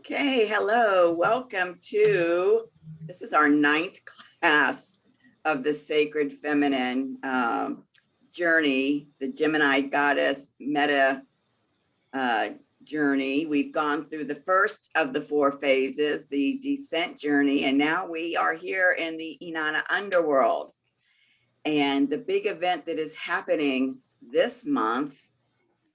Okay, hello, welcome to, this is our 9th class of the Sacred Feminine journey, the Gemini Goddess Meta journey. We've gone through the first of the 4 phases, the descent journey, and now we are here in the Inanna Underworld. And the big event that is happening this month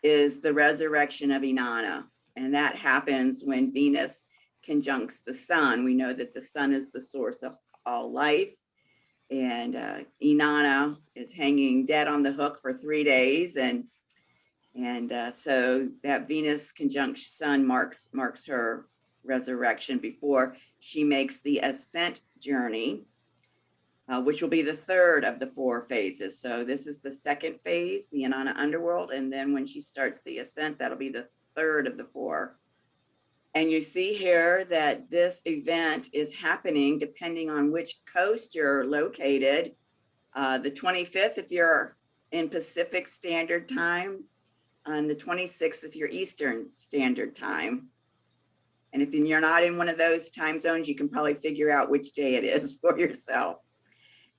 is the resurrection of Inanna. And that happens when Venus conjuncts the sun. We know that the sun is the source of all life. And Inanna is hanging dead on the hook for 3 days. And so that Venus conjunct sun marks her resurrection before she makes the ascent journey, which will be the 3rd of the 4 phases. So this is the 2nd phase, the Inanna Underworld. And then when she starts the ascent, that'll be the 3rd of the 4. And you see here that this event is happening depending on which coast you're located. The 25th, if you're in Pacific Standard Time, and the 26th, if you're Eastern Standard Time. And if you're not in one of those time zones, you can probably figure out which day it is for yourself.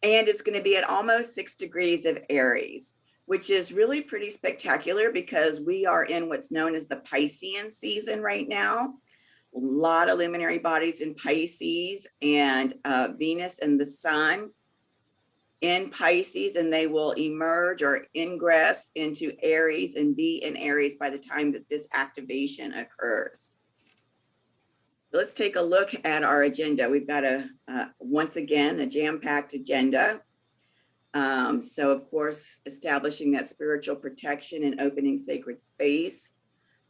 And it's going to be at almost 6 degrees of Aries, which is really pretty spectacular because we are in what's known as the Piscean season right now. A lot of luminary bodies in Pisces, and Venus and the sun in Pisces, and they will emerge or ingress into Aries and be in Aries by the time that this activation occurs. So let's take a look at our agenda. We've got once again, a jam-packed agenda. So of course, establishing that spiritual protection and opening sacred space,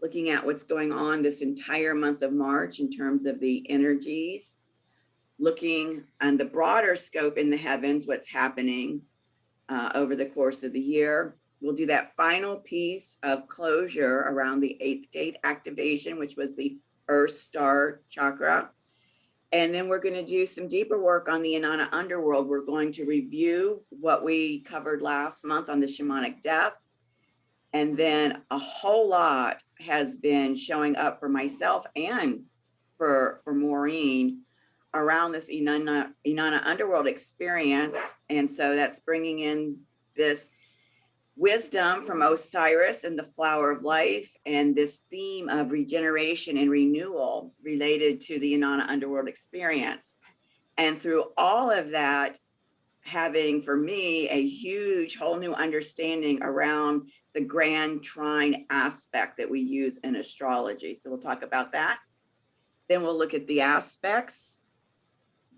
looking at what's going on this entire month of March in terms of the energies, looking on the broader scope in the heavens, what's happening over the course of the year. We'll do that final piece of closure around the 8th gate activation, which was the Earth Star chakra. And then we're going to do some deeper work on the Inanna Underworld. We're going to review what we covered last month on the Shamanic Death. And then a whole lot has been showing up for myself and for Maureen around this Inanna Underworld experience. And so that's bringing in this wisdom from Osiris and the flower of life, and this theme of regeneration and renewal related to the Inanna Underworld experience. And through all of that, having for me a huge whole new understanding around the grand trine aspect that we use in astrology. So we'll talk about that. Then we'll look at the aspects,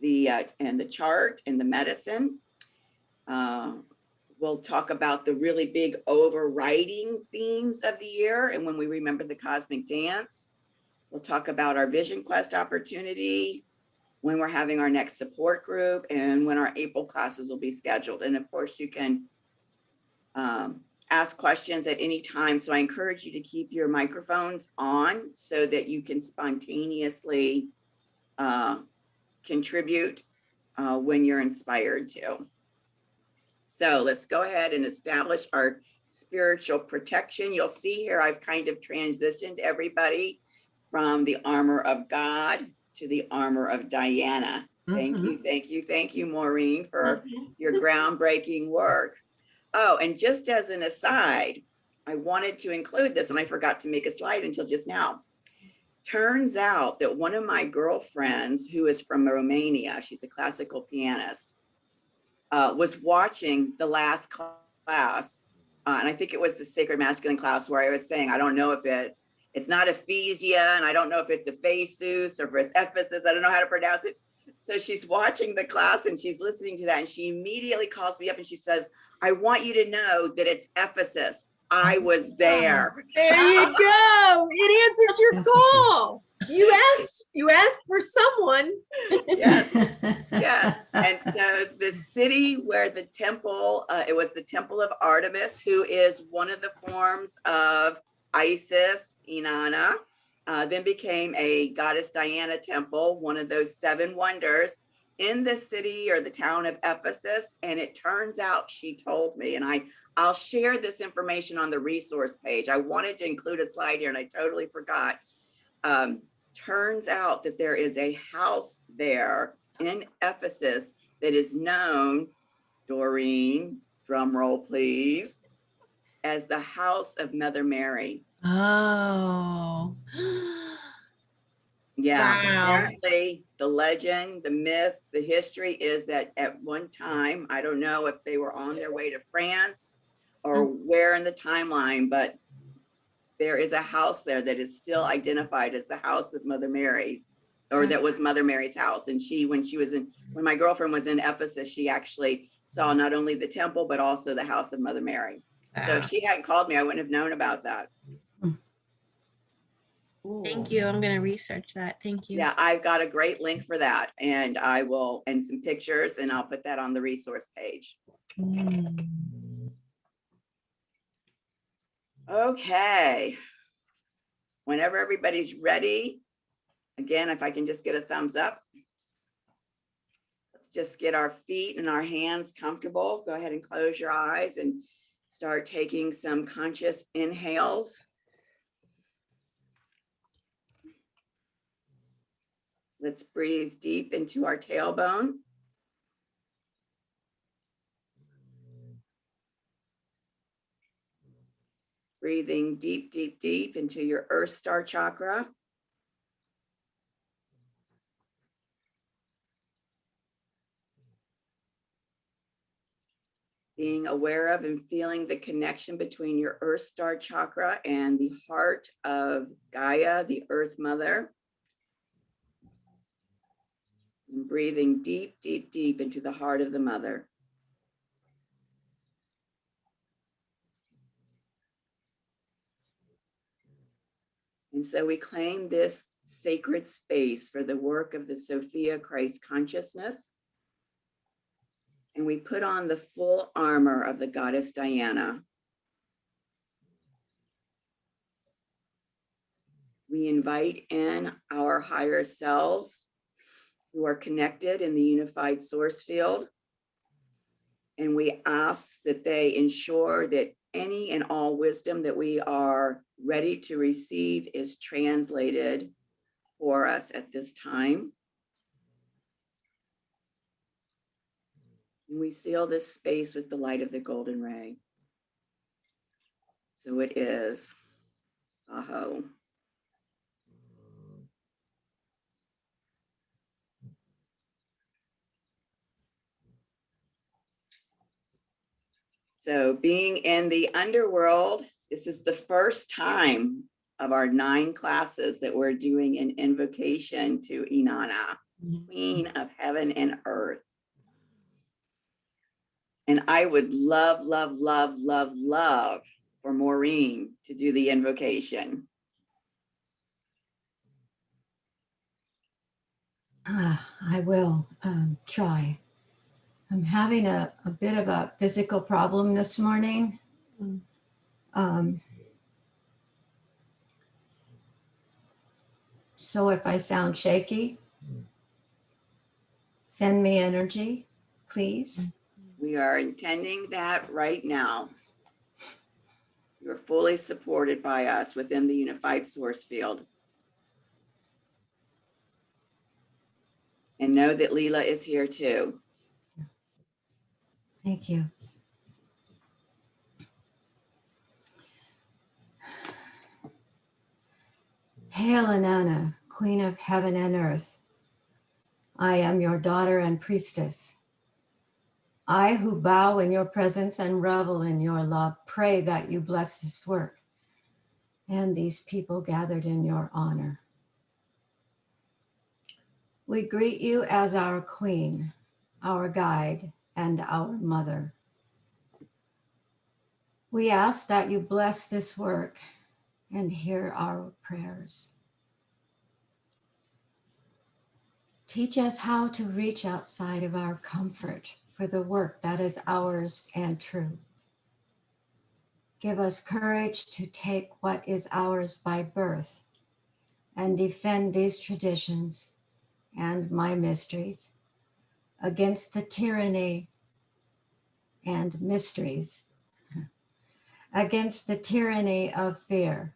and the chart and the medicine. We'll talk about the really big overriding themes of the year and when we remember the cosmic dance. We'll talk about our vision quest opportunity, when we're having our next support group, and when our April classes will be scheduled. And of course, you can ask questions at any time. So I encourage you to keep your microphones on so that you can spontaneously contribute when you're inspired to. So let's go ahead and establish our spiritual protection. You'll see here, I've kind of transitioned everybody from the armor of God to the armor of Diana. Thank you, Maureen, for your groundbreaking work. Oh, and just as an aside, I wanted to include this and I forgot to make a slide until just now. Turns out that one of my girlfriends who is from Romania, she's a classical pianist, was watching the last class, and I think it was the Sacred Masculine class, where I was saying, I don't know if it's not Ephesia, and I don't know if it's Ephesus or if it's Ephesus, I don't know how to pronounce it. So she's watching the class and she's listening to that, and she immediately calls me up and she says, I want you to know that it's Ephesus. I was there. There you go. It answered your call. You asked for someone. Yes. And so the city where the temple, it was the Temple of Artemis, who is one of the forms of Isis, Inanna, then became a Goddess Diana temple, one of those 7 wonders in the city or the town of Ephesus. And it turns out, she told me, and I'll share this information on the resource page. I wanted to include a slide here and I totally forgot. turns out that there is a house there in Ephesus that is known, Doreen, drum roll please, as the house of Mother Mary. Oh. Yeah, Wow. apparently the legend, the myth, the history is that at one time, I don't know if they were on their way to France or where in the timeline, but there is a house there that is still identified as the house of Mother Mary's, or that was Mother Mary's house. And when my girlfriend was in Ephesus, she actually saw not only the temple, but also the house of Mother Mary. So if she hadn't called me, I wouldn't have known about that. Thank you. I'm going to research that. Thank you. Yeah, I've got a great link for that, and and some pictures, and I'll put that on the resource page. Okay. Whenever everybody's ready, again, if I can just get a thumbs up. Let's just get our feet and our hands comfortable. Go ahead and close your eyes and start taking some conscious inhales. Let's breathe deep into our tailbone. Breathing deep, deep, deep into your Earth Star chakra. Being aware of and feeling the connection between your Earth Star chakra and the heart of Gaia, the Earth Mother. And breathing deep, deep, deep into the heart of the Mother. And so we claim this sacred space for the work of the Sofia Christ consciousness. And we put on the full armor of the goddess Diana. We invite in our higher selves who are connected in the unified source field. And we ask that they ensure that any and all wisdom that we are ready to receive is translated for us at this time. And we seal this space with the light of the golden ray. So it is. Aho. So being in the underworld, this is the first time of our 9 classes that we're doing an invocation to Inanna, Queen of Heaven and Earth. And I would love, love, love, love, love for Maureen to do the invocation. I will try. I'm having a bit of a physical problem this morning. So if I sound shaky, send me energy, please. We are intending that right now. You're fully supported by us within the unified source field. And know that Leela is here too. Thank you. Hail Inanna, Queen of Heaven and Earth. I am your daughter and priestess. I who bow in your presence and revel in your love, pray that you bless this work and these people gathered in your honor. We greet you as our queen, our guide, and our mother. We ask that you bless this work and hear our prayers. Teach us how to reach outside of our comfort for the work that is ours and true. Give us courage to take what is ours by birth and defend these traditions and my mysteries against the tyranny and mysteries, against the tyranny of fear.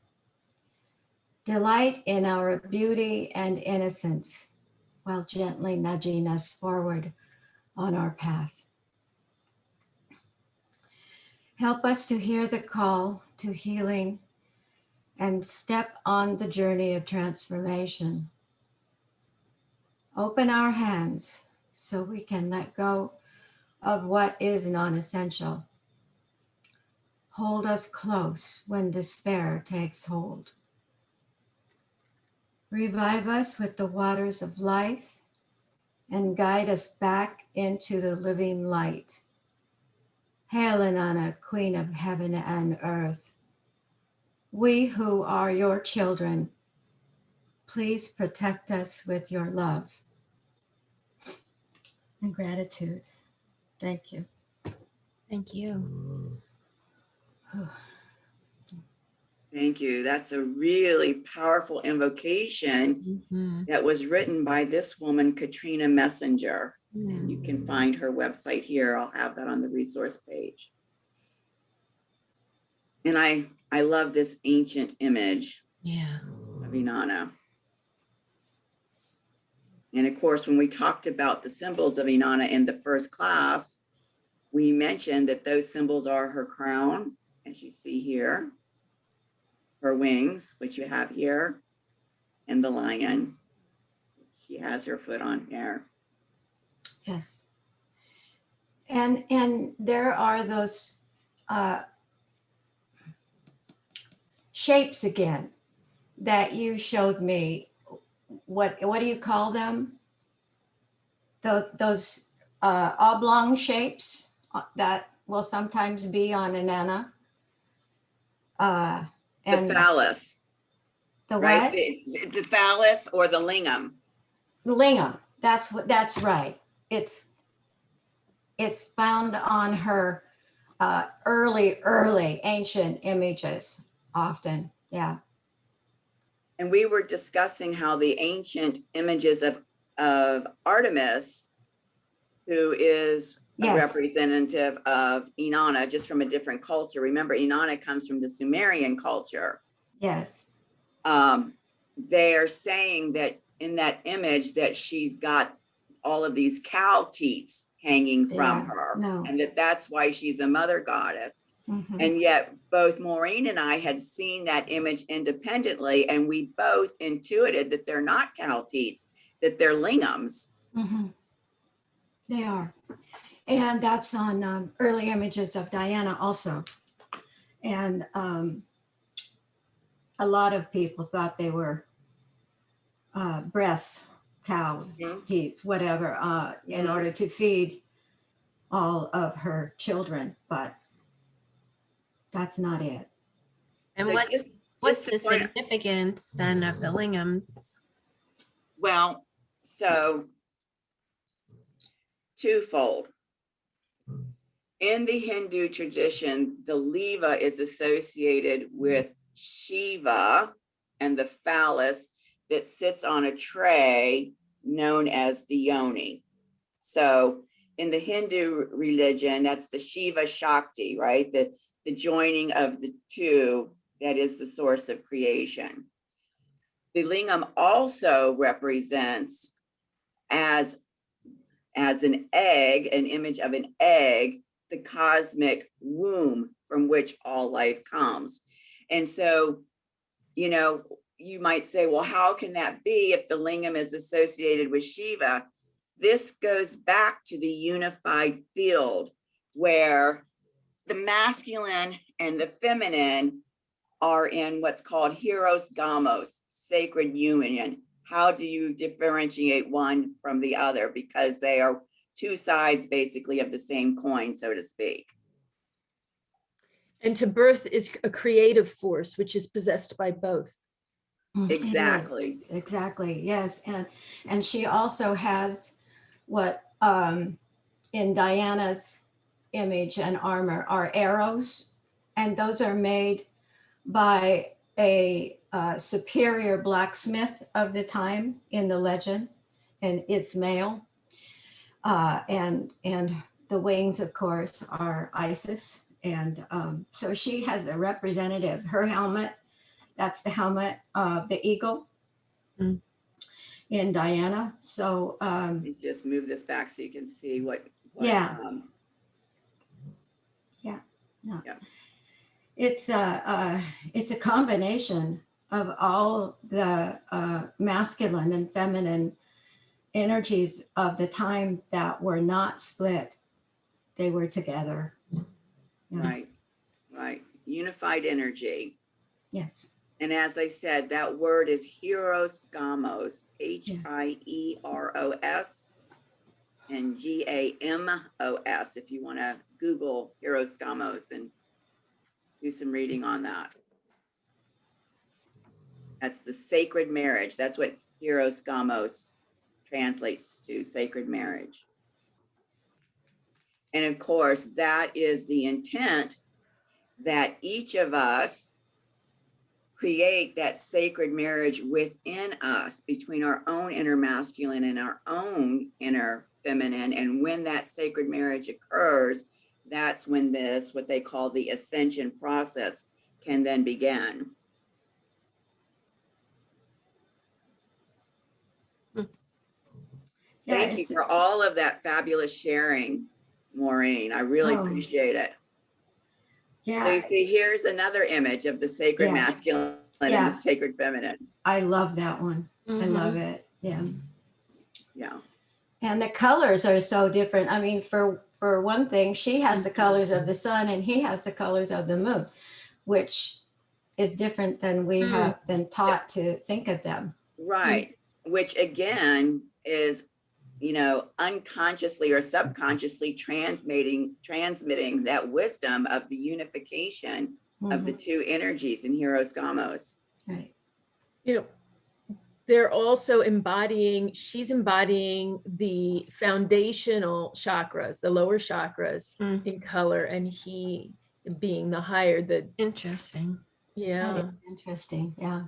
Delight in our beauty and innocence while gently nudging us forward on our path. Help us to hear the call to healing and step on the journey of transformation. Open our hands so we can let go of what is non-essential. Hold us close when despair takes hold. Revive us with the waters of life and guide us back into the living light. Hail, Inanna, Queen of heaven and earth. We who are your children, please protect us with your love and gratitude. Thank you. Thank you. Thank you. That's a really powerful invocation that was written by this woman, Katrina Messenger. And you can find her website here. I'll have that on the resource page. And I love this ancient image of Inanna. And of course, when we talked about the symbols of Inanna in the first class, we mentioned that those symbols are her crown, as you see here, her wings, which you have here, and the lion. She has her foot on here. Yes. And there are those shapes again that you showed me. What do you call them? Those oblong shapes that will sometimes be on Inanna. The phallus. The right? what? The phallus or the lingam. The lingam. That's right. It's found on her early ancient images often. Yeah. And we were discussing how the ancient images of Artemis, who is a Yes. representative of Inanna, just from a different culture. Remember, Inanna comes from the Sumerian culture. Yes. They are saying that in that image that she's got all of these cow teats hanging from her, and that's why she's a mother goddess. Mm-hmm. And yet both Maureen and I had seen that image independently, and we both intuited that they're not cow teats, that they're lingams. Mm-hmm. They are. And that's on early images of Diana also. And a lot of people thought they were breasts, cows, teats, whatever, in order to feed all of her children, but that's not it. And So what's the significance then of the lingams? Well, so twofold. In the Hindu tradition, the leva is associated with Shiva and the phallus that sits on a tray known as the yoni. So in the Hindu religion, that's the Shiva Shakti, right? The joining of the two, that is the source of creation. The lingam also represents as an egg, an image of an egg, the cosmic womb from which all life comes. And so, you know, you might say, well, how can that be if the lingam is associated with Shiva? This goes back to the unified field where the masculine and the feminine are in what's called hieros gamos, sacred union. How do you differentiate one from the other? Because they are two sides basically of the same coin, so to speak. And to birth is a creative force, which is possessed by both. Exactly. Exactly. Yes. And she also has what in Diana's image and armor are arrows, and those are made by a superior blacksmith of the time in the legend, and it's male. And the wings, of course, are Isis. And so she has a representative. Her helmet That's the helmet of the eagle Mm. in Diana. So Let me just move this back so you can see what yeah. No. Yeah. It's a combination of all the masculine and feminine energies of the time that were not split. They were together. Yeah. Right. Unified energy. Yes. And as I said, that word is Hieros Gamos, Hieros and Gamos, if you want to Google Hieros Gamos and do some reading on that. That's the sacred marriage. That's what Hieros Gamos translates to, sacred marriage. And of course, that is the intent that each of us create that sacred marriage within us, between our own inner masculine and our own inner feminine. And when that sacred marriage occurs, that's when this, what they call the ascension process, can then begin. Yeah, Thank you for all of that fabulous sharing, Maureen. I really appreciate it. Yeah. So you see, here's another image of the sacred masculine and the sacred feminine. I love that one. Mhm. I love it. Yeah. Yeah. And the colors are so different. I mean, for one thing, she has the colors of the sun and he has the colors of the moon, which is different than we have been taught to think of them. Right. Which again is, unconsciously or subconsciously transmitting that wisdom of the unification of the two energies in Hieros Gamos. Right. They're also she's embodying the foundational chakras, the lower chakras in color, and he being the higher, Interesting. yeah. That is interesting. Yeah.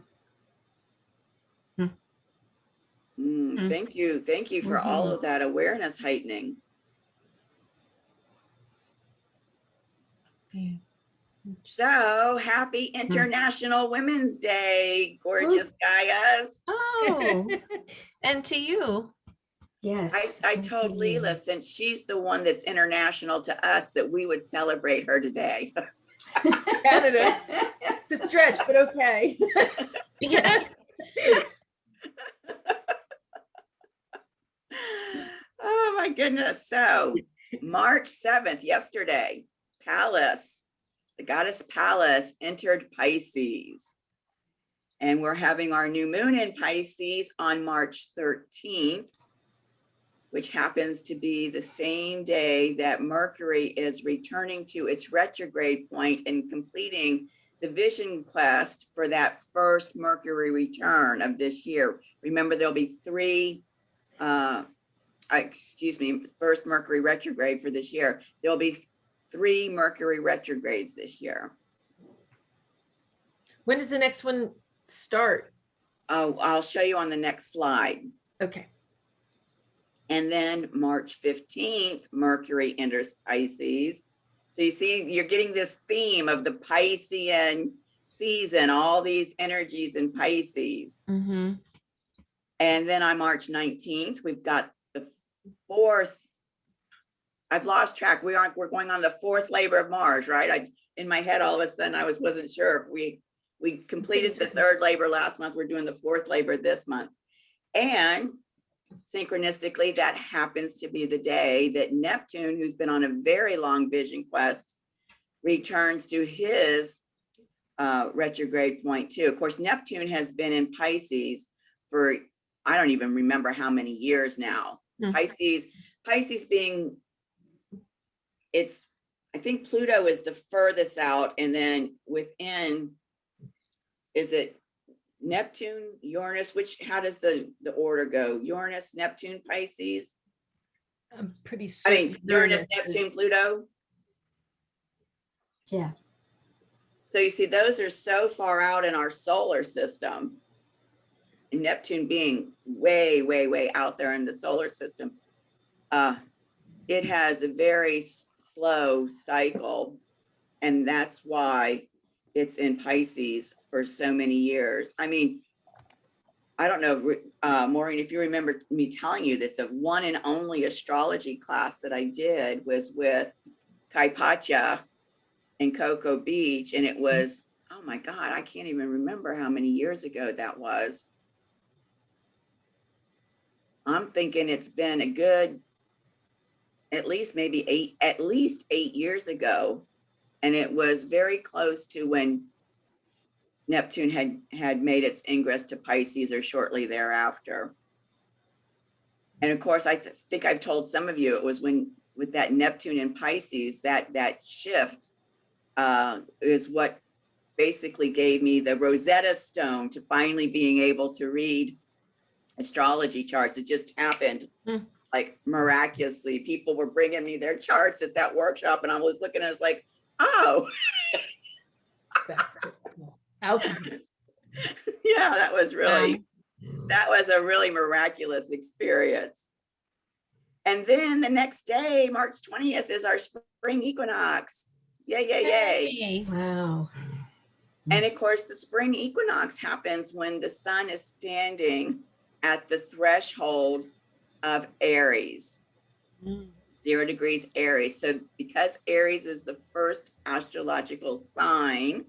Thank you for all of that awareness heightening. Yeah. So happy International Women's Day, gorgeous Gaias. Oh, and to you. Yes. I told Leela, since she's the one that's international to us, that we would celebrate her today. Canada. It's a stretch, but okay. Yeah. Oh my goodness. So March 7th, yesterday, Pallas, the goddess Pallas, entered Pisces. And we're having our new moon in Pisces on March 13th, which happens to be the same day that Mercury is returning to its retrograde point and completing the vision quest for that first Mercury return of this year. Remember, there'll be first Mercury retrograde for this year. There'll be 3 Mercury retrogrades this year. When does the next one start? Oh, I'll show you on the next slide. Okay. And then March 15th, Mercury enters Pisces. So you see, you're getting this theme of the Piscean season, all these energies in Pisces. Mm-hmm. And then on March 19th, we've got the 4th. I've lost track. We're going on the 4th labor of Mars, right? In my head, all of a sudden, I wasn't sure if we completed the 3rd labor last month. We're doing the 4th labor this month. And synchronistically, that happens to be the day that Neptune, who's been on a very long vision quest, returns to his retrograde point too. Of course, Neptune has been in Pisces for, I don't even remember how many years now. Pisces being, I think Pluto is the furthest out, and then within, is it Neptune, Uranus, how does the order go? Uranus, Neptune, Pisces? I'm pretty certain. Uranus, Neptune, Pluto? Yeah. So you see, those are so far out in our solar system. And Neptune being way, way, way out there in the solar system. It has a very slow cycle. And that's why it's in Pisces for so many years. I mean, I don't know, Maureen, if you remember me telling you that the one and only astrology class that I did was with Kai Pacha in Cocoa Beach. And it was, oh my God, I can't even remember how many years ago that was. I'm thinking it's been a good, at least 8 years ago. And it was very close to when Neptune had made its ingress to Pisces or shortly thereafter. And of course, I think I've told some of you, it was when with that Neptune in Pisces, that shift is what basically gave me the Rosetta Stone to finally being able to read astrology charts. It just happened like miraculously. People were bringing me their charts at that workshop, and I was looking and I was like, oh. That's so cool. Alchemy. Yeah, that was a really miraculous experience. And then the next day, March 20th, is our spring equinox. Yay, yay, yay. Yay. Wow. And of course, the spring equinox happens when the sun is standing at the threshold of Aries, 0 degrees Aries. So because Aries is the first astrological sign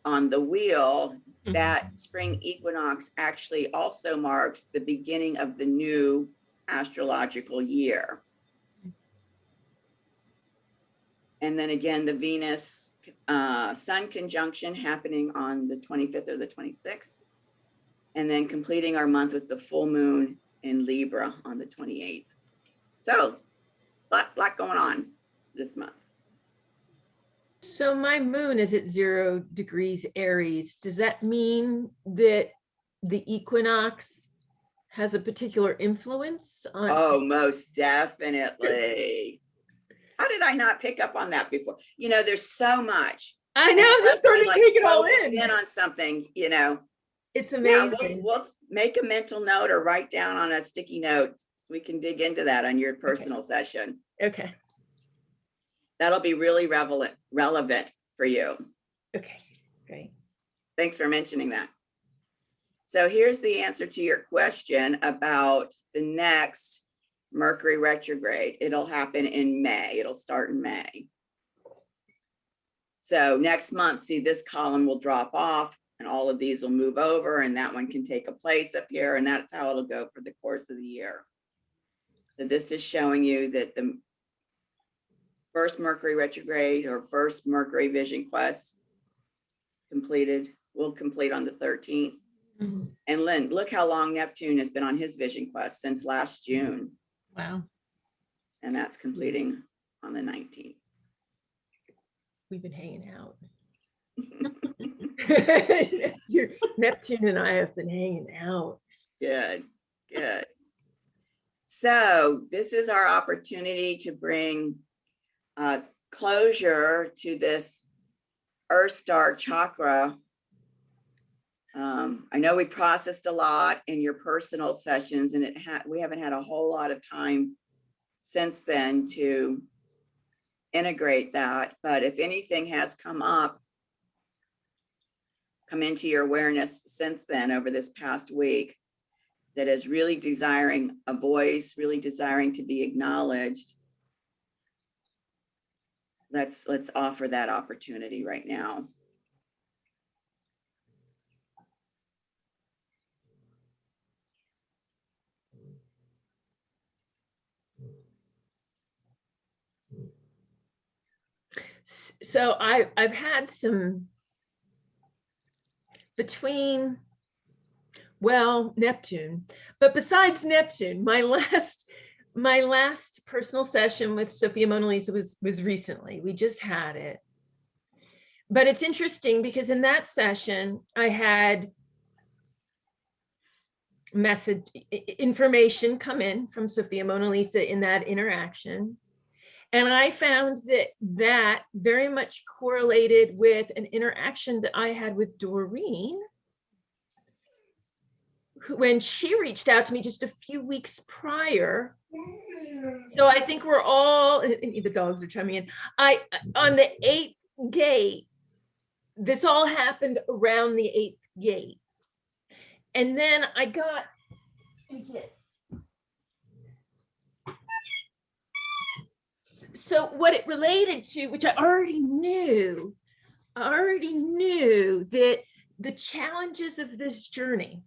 on the wheel, that spring equinox actually also marks the beginning of the new astrological year. And then again, the Venus Sun conjunction happening on the 25th or the 26th. And then completing our month with the full moon in Libra on the 28th. So, lot going on this month. So my moon is at 0 degrees Aries. Does that mean that the equinox has a particular influence on? Oh, most definitely. How did I not pick up on that before? You know, there's so much. I know, I'm just starting to take it all focus in. on something, you know. It's Yeah, amazing. we'll make a mental note or write down on a sticky note so we can dig into that on your personal session. Okay. That'll be really relevant for you. Okay, great. Thanks for mentioning that. So here's the answer to your question about the next Mercury retrograde. It'll happen in May. It'll start in May. So next month, see, this column will drop off and all of these will move over and that one can take a place up here, and that's how it'll go for the course of the year. So this is showing you that the first Mercury retrograde or first Mercury vision quest will complete on the 13th. And Lynn, look how long Neptune has been on his vision quest, since last June. Wow. And that's completing on the 19th. We've been hanging out. Neptune and I have been hanging out. Good, good. So this is our opportunity to bring closure to this Earth Star chakra. I know we processed a lot in your personal sessions, and we haven't had a whole lot of time since then to integrate that. But if anything has come into your awareness since then over this past week that is really desiring a voice, really desiring to be acknowledged, let's offer that opportunity right now. So I've had some between, well, Neptune, but besides Neptune, my last personal session with Sofia Mona Lisa was recently. We just had it. But it's interesting because in that session, I had information come in from Sofia Mona Lisa in that interaction. And I found that very much correlated with an interaction that I had with Doreen when she reached out to me just a few weeks prior. So I think we're all, the dogs are chiming in. On the 8th gate, this all happened around the 8th gate. And then I got, so what it related to, which I already knew that the challenges of this journey,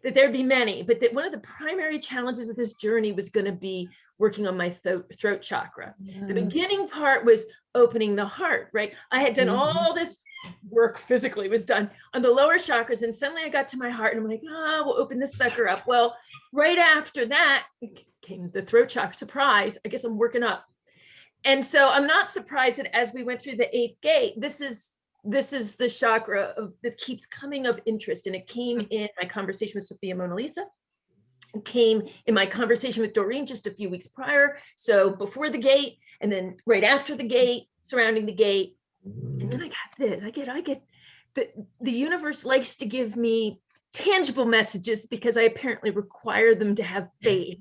that there'd be many, but that one of the primary challenges of this journey was going to be working on my throat chakra. The beginning part was opening the heart, right? I had done all this work physically, was done on the lower chakras, and suddenly I got to my heart and I'm like, we'll open this sucker up. Well, right after that came the throat chakra. Surprise, I guess I'm working up. And so I'm not surprised that as we went through the 8th gate, this is the chakra that keeps coming of interest. And it came in my conversation with Sofia Mona Lisa. It came in my conversation with Doreen just a few weeks prior. So before the gate, and then right after the gate, surrounding the gate. And then I got this. I get the universe likes to give me tangible messages because I apparently require them to have faith.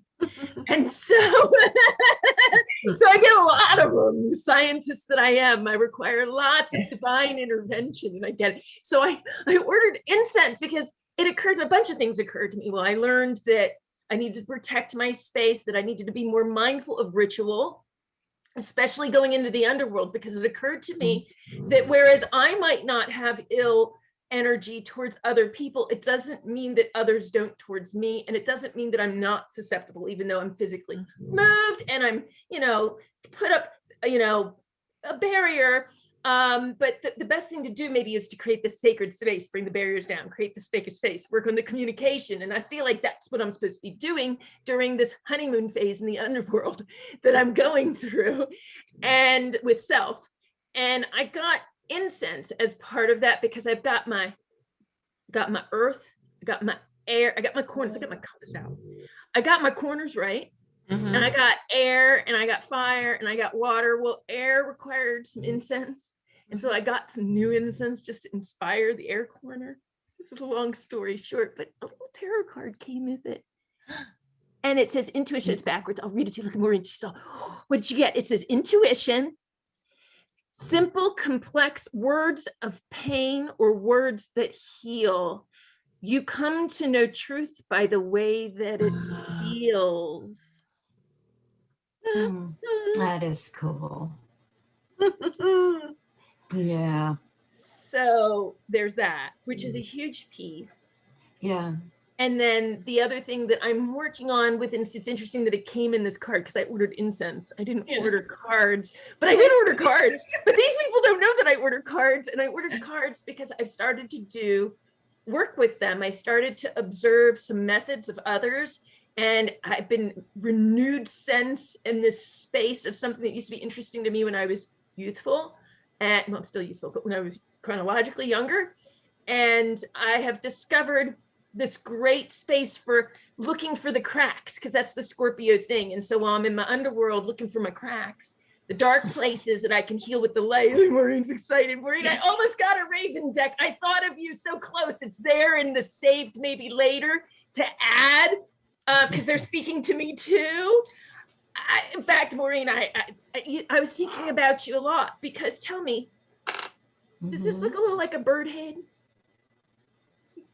And so I get a lot of them. Scientist that I am, I require lots of divine intervention. I get it. So I ordered incense because a bunch of things occurred to me. Well, I learned that I needed to protect my space, that I needed to be more mindful of ritual, especially going into the underworld, because it occurred to me that whereas I might not have ill energy towards other people, it doesn't mean that others don't towards me. And it doesn't mean that I'm not susceptible, even though I'm physically moved and I'm, put up, a barrier. But the best thing to do maybe is to create this sacred space, bring the barriers down, create this sacred space, work on the communication. And I feel like that's what I'm supposed to be doing during this honeymoon phase in the underworld that I'm going through, and with self. And I got incense as part of that because I've got my earth, I got my air, I got my corners, I got my compass out. I got my corners right. And I got air and I got fire and I got water. Well, air required some incense. And so I got some new incense just to inspire the air corner. This is a long story short, but a little tarot card came with it. And it says intuition. It's backwards. I'll read it to you. Look at Maureen. She saw, what did you get? It says intuition, simple, complex words of pain or words that heal. You come to know truth by the way that it feels. That is cool. Yeah. So there's that, which is a huge piece. Yeah. And then the other thing that I'm working on with, and it's interesting that it came in this card because I ordered incense. I didn't order cards, but I did order cards. But these people don't know that I ordered cards, and I ordered cards because I've started to do work with them. I started to observe some methods of others. And I've been renewed sense in this space of something that used to be interesting to me when I was youthful, and well, I'm still youthful, but when I was chronologically younger. And I have discovered this great space for looking for the cracks, because that's the Scorpio thing. And so while I'm in my underworld looking for my cracks, the dark places that I can heal with the light. Maureen's excited. Maureen, I almost got a Raven deck. I thought of you so close. It's there in the saved maybe later to add. Because they're speaking to me too. In fact, Maureen, I was thinking about you a lot, because tell me, does this look a little like a bird head?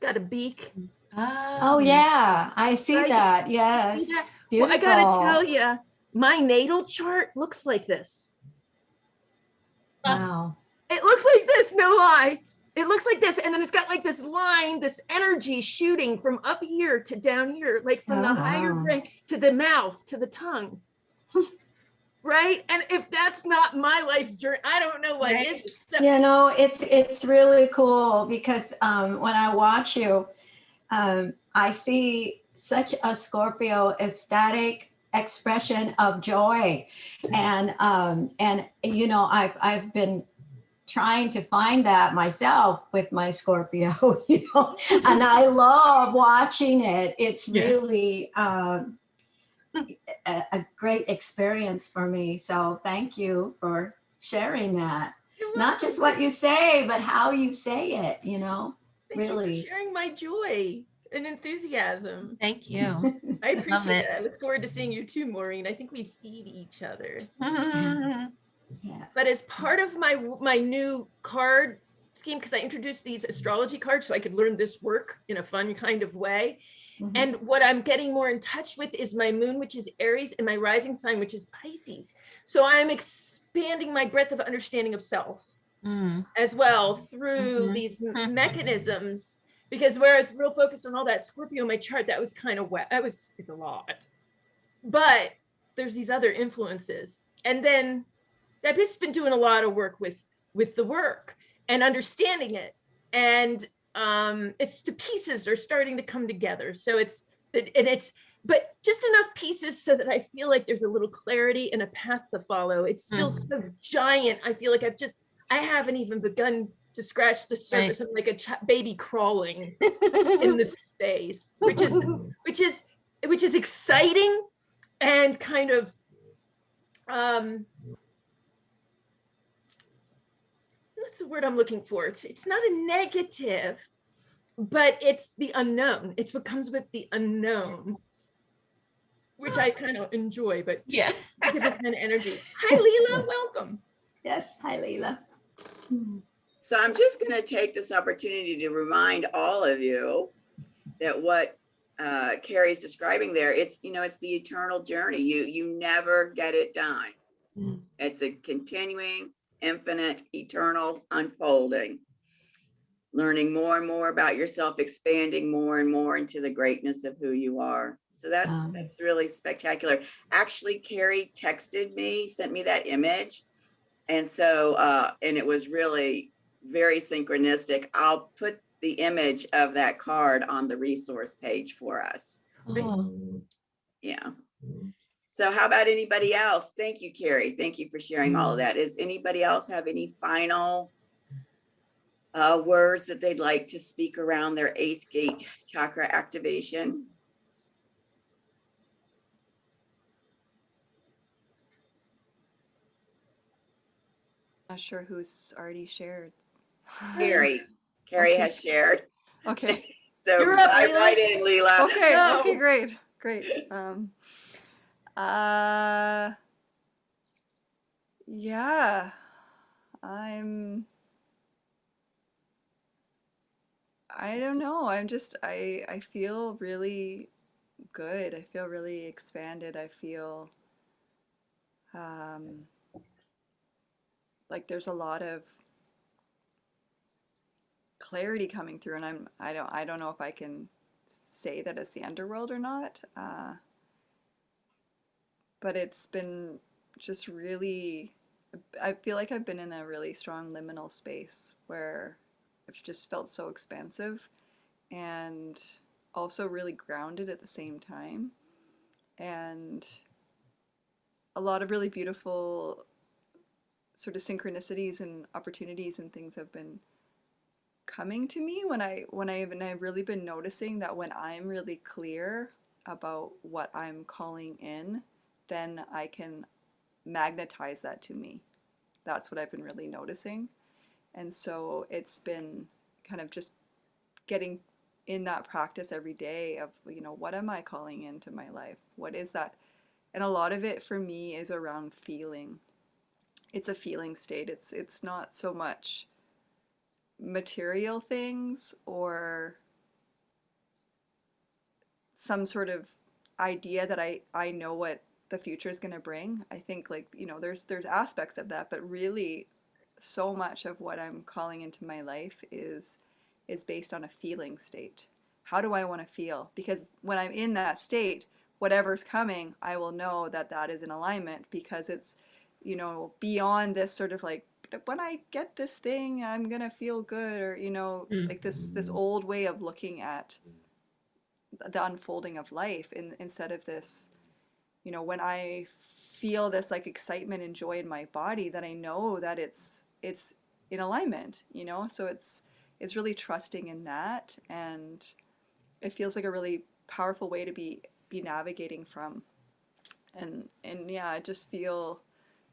Got a beak. Oh yeah, I see Right? that. Yes. See that? Beautiful. Well, I gotta tell you, my natal chart looks like this. Wow. It looks like this, no lie. It looks like this, and then it's got like this line, this energy shooting from up here to down here, like from the higher brain to the mouth to the tongue. Right? And if that's not my life's journey, I don't know what is. So, it's really cool because when I watch you, I see such a Scorpio ecstatic expression of joy, and I've been trying to find that myself with my Scorpio, and I love watching it. It's really a great experience for me. So thank you for sharing that. Not just what you say, but how you say it, Thank really. you for sharing my joy and enthusiasm. Thank you. I appreciate it. it. I look forward to seeing you too, Maureen. I think we feed each other. Yeah. But as part of my new card scheme because I introduced these astrology cards so I could learn this work in a fun kind of way. And what I'm getting more in touch with is my moon, which is Aries, and my rising sign, which is Pisces. So I'm expanding my breadth of understanding of self as well through these mechanisms. Because whereas real focused on all that Scorpio in my chart, that was kind of wet. It's a lot. But there's these other influences. And then I've just been doing a lot of work with the work and understanding it. And it's the pieces are starting to come together. So but just enough pieces so that I feel like there's a little clarity and a path to follow. It's still so giant. I feel like I haven't even begun to scratch the surface. I'm like a baby crawling in this space, which is exciting and kind of what's the word I'm looking for? It's not a negative, but it's the unknown. It's what comes with the unknown, which I kind of enjoy, but Yeah. different kind of energy. Hi, Leela, welcome. Yes, hi, Leela. So I'm just going to take this opportunity to remind all of you that what Carrie's describing there, it's the eternal journey. You never get it done. It's a continuing, infinite, eternal unfolding. Learning more and more about yourself, expanding more and more into the greatness of who you are. So that's really spectacular. Actually, Carrie texted me, sent me that image. And so, and it was really very synchronistic. I'll put the image of that card on the resource page for us. Yeah. So how about anybody else? Thank you, Carrie. Thank you for sharing all of that. Does anybody else have any final words that they'd like to speak around their 8th gate chakra activation? Not sure who's already shared. Carrie Okay. has shared. Okay. So You're up, dive Leela. right in, Leela. Okay. Go. Okay. Great. Yeah. I don't know. I feel really good. I feel really expanded. I feel like there's a lot of clarity coming through, and I don't know if I can say that it's the underworld or not. But it's been just really, I feel like I've been in a really strong liminal space where I've just felt so expansive and also really grounded at the same time. And a lot of really beautiful sort of synchronicities and opportunities and things have been coming to me I've really been noticing that when I'm really clear about what I'm calling in, then I can magnetize that to me. That's what I've been really noticing. And so it's been kind of just getting in that practice every day of, what am I calling into my life? What is that? And a lot of it for me is around feeling. It's a feeling state. It's not so much material things or some sort of idea that I know what the future is going to bring. I think there's aspects of that, but really so much of what I'm calling into my life is based on a feeling state. How do I want to feel? Because when I'm in that state, whatever's coming, I will know that that is in alignment, because it's, beyond this sort of like, when I get this thing, I'm going to feel good, or, like this old way of looking at the unfolding of life instead of this, when I feel this like excitement and joy in my body, that I know that it's in alignment, so it's really trusting in that. And it feels like a really powerful way to be navigating from. And yeah, I just feel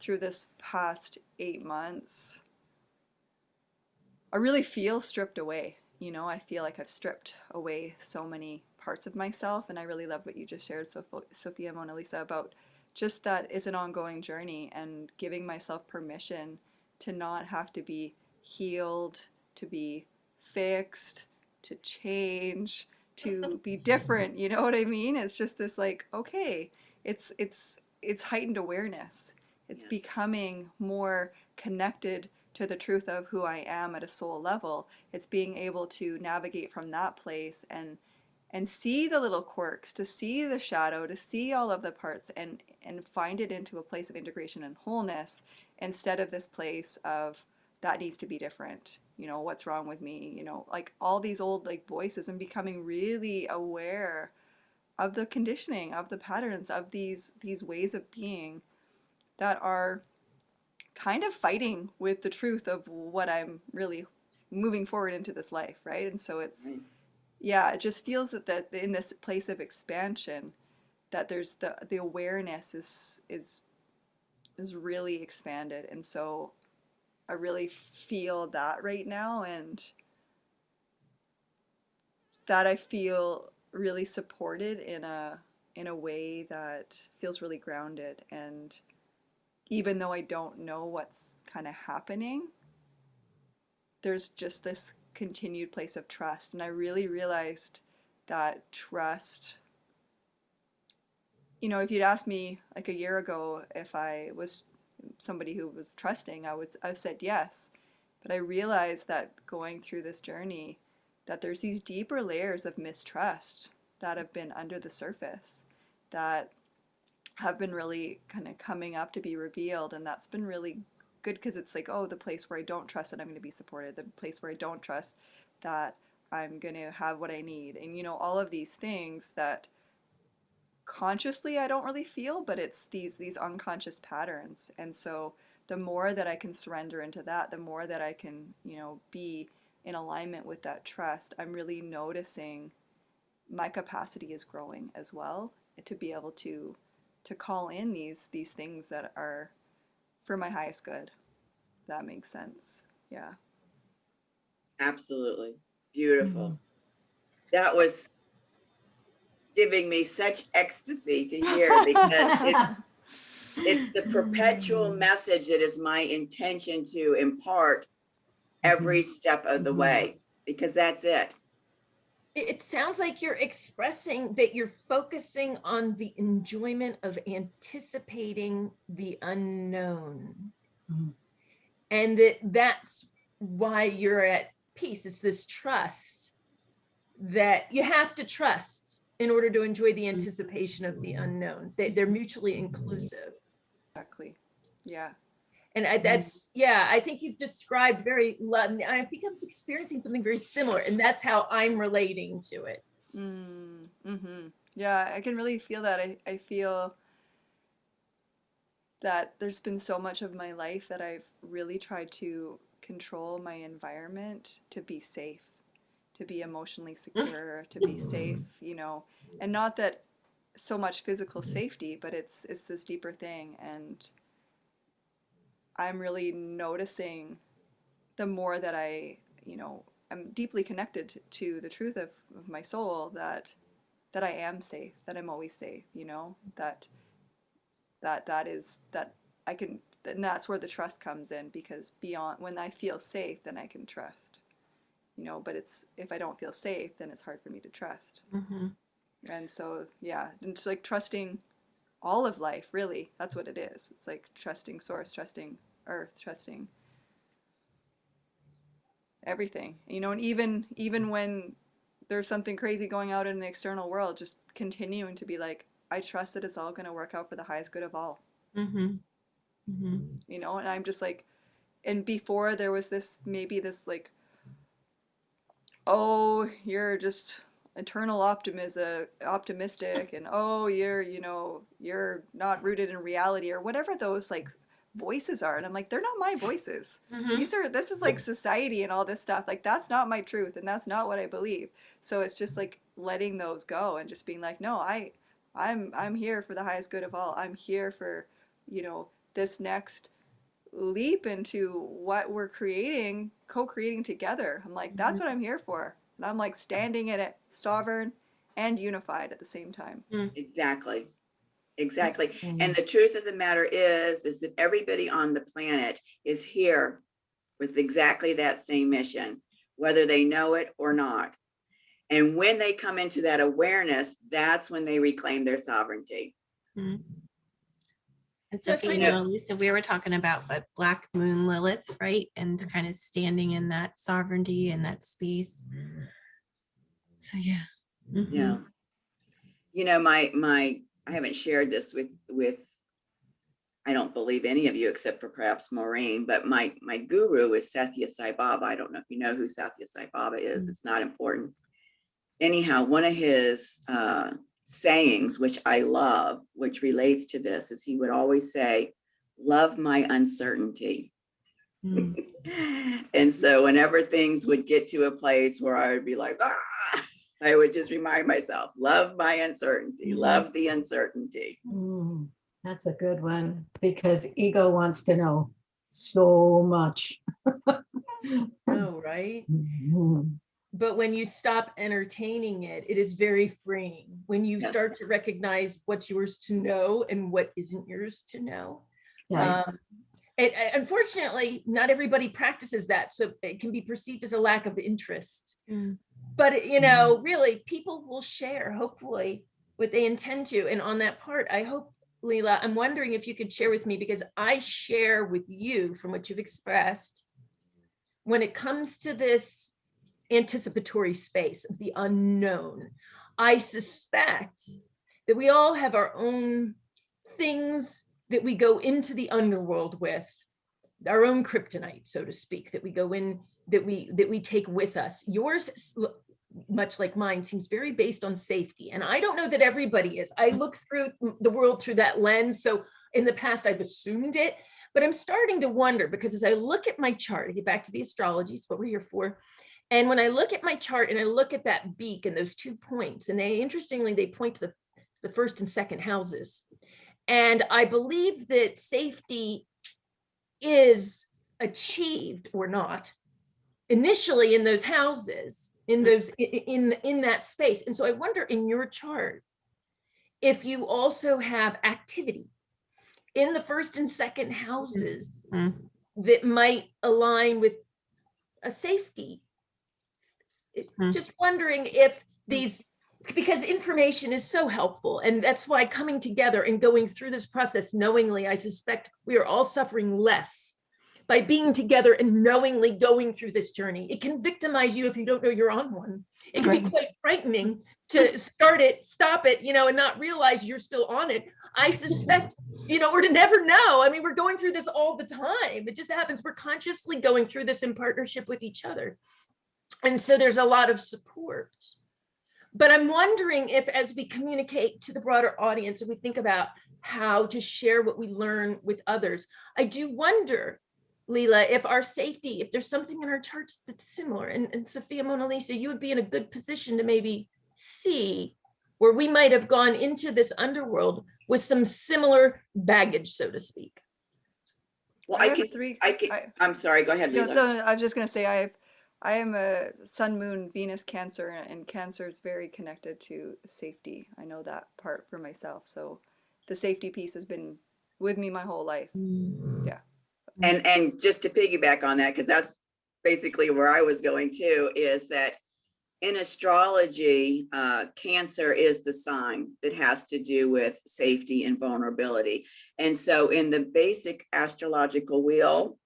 through this past 8 months, I really feel stripped away. I feel like I've stripped away so many parts of myself, and I really love what you just shared, Sofia, Mona Lisa, about just that it's an ongoing journey and giving myself permission to not have to be healed to be fixed, to change, to be different. You know what I mean? It's just this like, okay, it's heightened awareness. It's Yes. becoming more connected to the truth of who I am at a soul level. It's being able to navigate from that place and see the little quirks, to see the shadow, to see all of the parts, and find it into a place of integration and wholeness, instead of this place of that needs to be different. You know, what's wrong with me? You know, like all these old like voices, and becoming really aware of the conditioning, of the patterns, of these ways of being that are kind of fighting with the truth of what I'm really moving forward into this life, right? And so it's, Right. yeah, it just feels that in this place of expansion, that there's the awareness is really expanded. And so I really feel that right now, and that I feel really supported in a way that feels really grounded. And even though I don't know what's kind of happening, there's just this continued place of trust. And I really realized that trust, you know, if you'd asked me like a year ago if I was somebody who was trusting, I've said yes. But I realized that going through this journey, that there's these deeper layers of mistrust that have been under the surface, that have been really kind of coming up to be revealed. And that's been really good, because it's like, oh, the place where I don't trust that I'm going to be supported, the place where I don't trust that I'm going to have what I need. And, you know, all of these things that consciously I don't really feel, but it's these unconscious patterns. And so the more that I can surrender into that, the more that I can, you know, be in alignment with that trust, I'm really noticing my capacity is growing as well, to be able to call in these things that are for my highest good. That makes sense. Yeah. Absolutely. Beautiful. Mhm. That was giving me such ecstasy to hear, because it's the perpetual message that is my intention to impart every step of the way, because that's it. It sounds like you're expressing that you're focusing on the enjoyment of anticipating the unknown. Mhm. And that's why you're at peace. It's this trust that you have to trust in order to enjoy the anticipation of the unknown. They're mutually inclusive. Exactly. Yeah. And that's, yeah, I think you've described I think I'm experiencing something very similar, and that's how I'm relating to it. Mm-hmm. Yeah, I can really feel that. I feel that there's been so much of my life that I've really tried to control my environment to be safe, to be emotionally secure, to be safe, you know, and not that so much physical safety, but it's this deeper thing. And I'm really noticing the more that I, you know, I'm deeply connected to the truth of my soul, that I am safe, that I'm always safe, you know, that I can, and that's where the trust comes in, because beyond, when I feel safe, then I can trust, you know, but it's, if I don't feel safe, then it's hard for me to trust. Mm-hmm. And so, yeah, and it's like trusting all of life, really. That's what it is. It's like trusting source, trusting earth, trusting everything, you know. And even when there's something crazy going out in the external world, just continuing to be like, I trust that it's all going to work out for the highest good of all. Mm-hmm. Mm-hmm. You know. And I'm just like, and before there was this, maybe this like, oh, you're just eternal optimistic, and oh, you're, you know, you're not rooted in reality, or whatever those like voices are. And I'm like, they're not my voices. Mm-hmm. This is like society and all this stuff. Like, that's not my truth, and that's not what I believe. So it's just like letting those go and just being like, no, I'm here for the highest good of all. I'm here for, you know, this next leap into what we're creating, co-creating together. I'm like, that's what I'm here for. And I'm like standing in it, sovereign and unified at the same time. Exactly. And the truth of the matter is that everybody on the planet is here with exactly that same mission, whether they know it or not. And when they come into that awareness, that's when they reclaim their sovereignty. Mhm. And So Sophia, if I know- Mona Lisa, we were talking about what Black Moon Lilith, right? And kind of standing in that sovereignty and that space. So yeah. Mhm. Yeah. You know, I haven't shared this with I don't believe any of you except for perhaps Maureen, but my guru is Sathya Sai Baba. I don't know if you know who Sathya Sai Baba is. It's not important. Anyhow, one of his sayings, which I love, which relates to this, is he would always say, "Love my uncertainty." Mm. And so whenever things would get to a place where I would be like, I would just remind myself, love my uncertainty, love the uncertainty. That's a good one, because ego wants to know so much. Oh, right. Mhm. But when you stop entertaining it, it is very freeing. When you Yes. start to recognize what's yours to know and what isn't yours to know. Yeah. Unfortunately, not everybody practices that, so it can be perceived as a lack of interest. Mm. But you know, really, people will share, hopefully, what they intend to. And on that part, I hope, Leela, I'm wondering if you could share with me, because I share with you from what you've expressed, when it comes to this anticipatory space of the unknown, I suspect that we all have our own things that we go into the underworld with, our own kryptonite, so to speak, that we go in, that we take with us. Yours, much like mine, seems very based on safety. And I don't know that everybody is. I look through the world through that lens. So in the past, I've assumed it, but I'm starting to wonder, because as I look at my chart, I get back to the astrology, it's what we're here for. And when I look at my chart and I look at that beak and those 2 points, and they, interestingly, they point to the first and second houses. And I believe that safety is achieved, or not, initially in those houses, in that space. And so I wonder, in your chart, if you also have activity in the first and second houses that might align with a safety. Just wondering if these, because information is so helpful, and that's why coming together and going through this process knowingly, I suspect we are all suffering less by being together and knowingly going through this journey. It can victimize you if you don't know you're on one. It can be quite frightening to start it, stop it, and not realize you're still on it. I suspect, or to never know. I mean, we're going through this all the time. It just happens. We're consciously going through this in partnership with each other. And so there's a lot of support. But I'm wondering if, as we communicate to the broader audience, and we think about how to share what we learn with others, I do wonder, Leela, if our safety, if there's something in our charts that's similar, and Sofia, Mona Lisa, you would be in a good position to maybe see where we might have gone into this underworld with some similar baggage, so to speak. Well, I have three. I'm sorry, go ahead, Leela. No, I was just going to say I am a Sun, Moon, Venus, Cancer, and Cancer is very connected to safety. I know that part for myself. So the safety piece has been with me my whole life. Yeah. And just to piggyback on that, because that's basically where I was going to, is that in astrology, Cancer is the sign that has to do with safety and vulnerability. And so in the basic astrological wheel,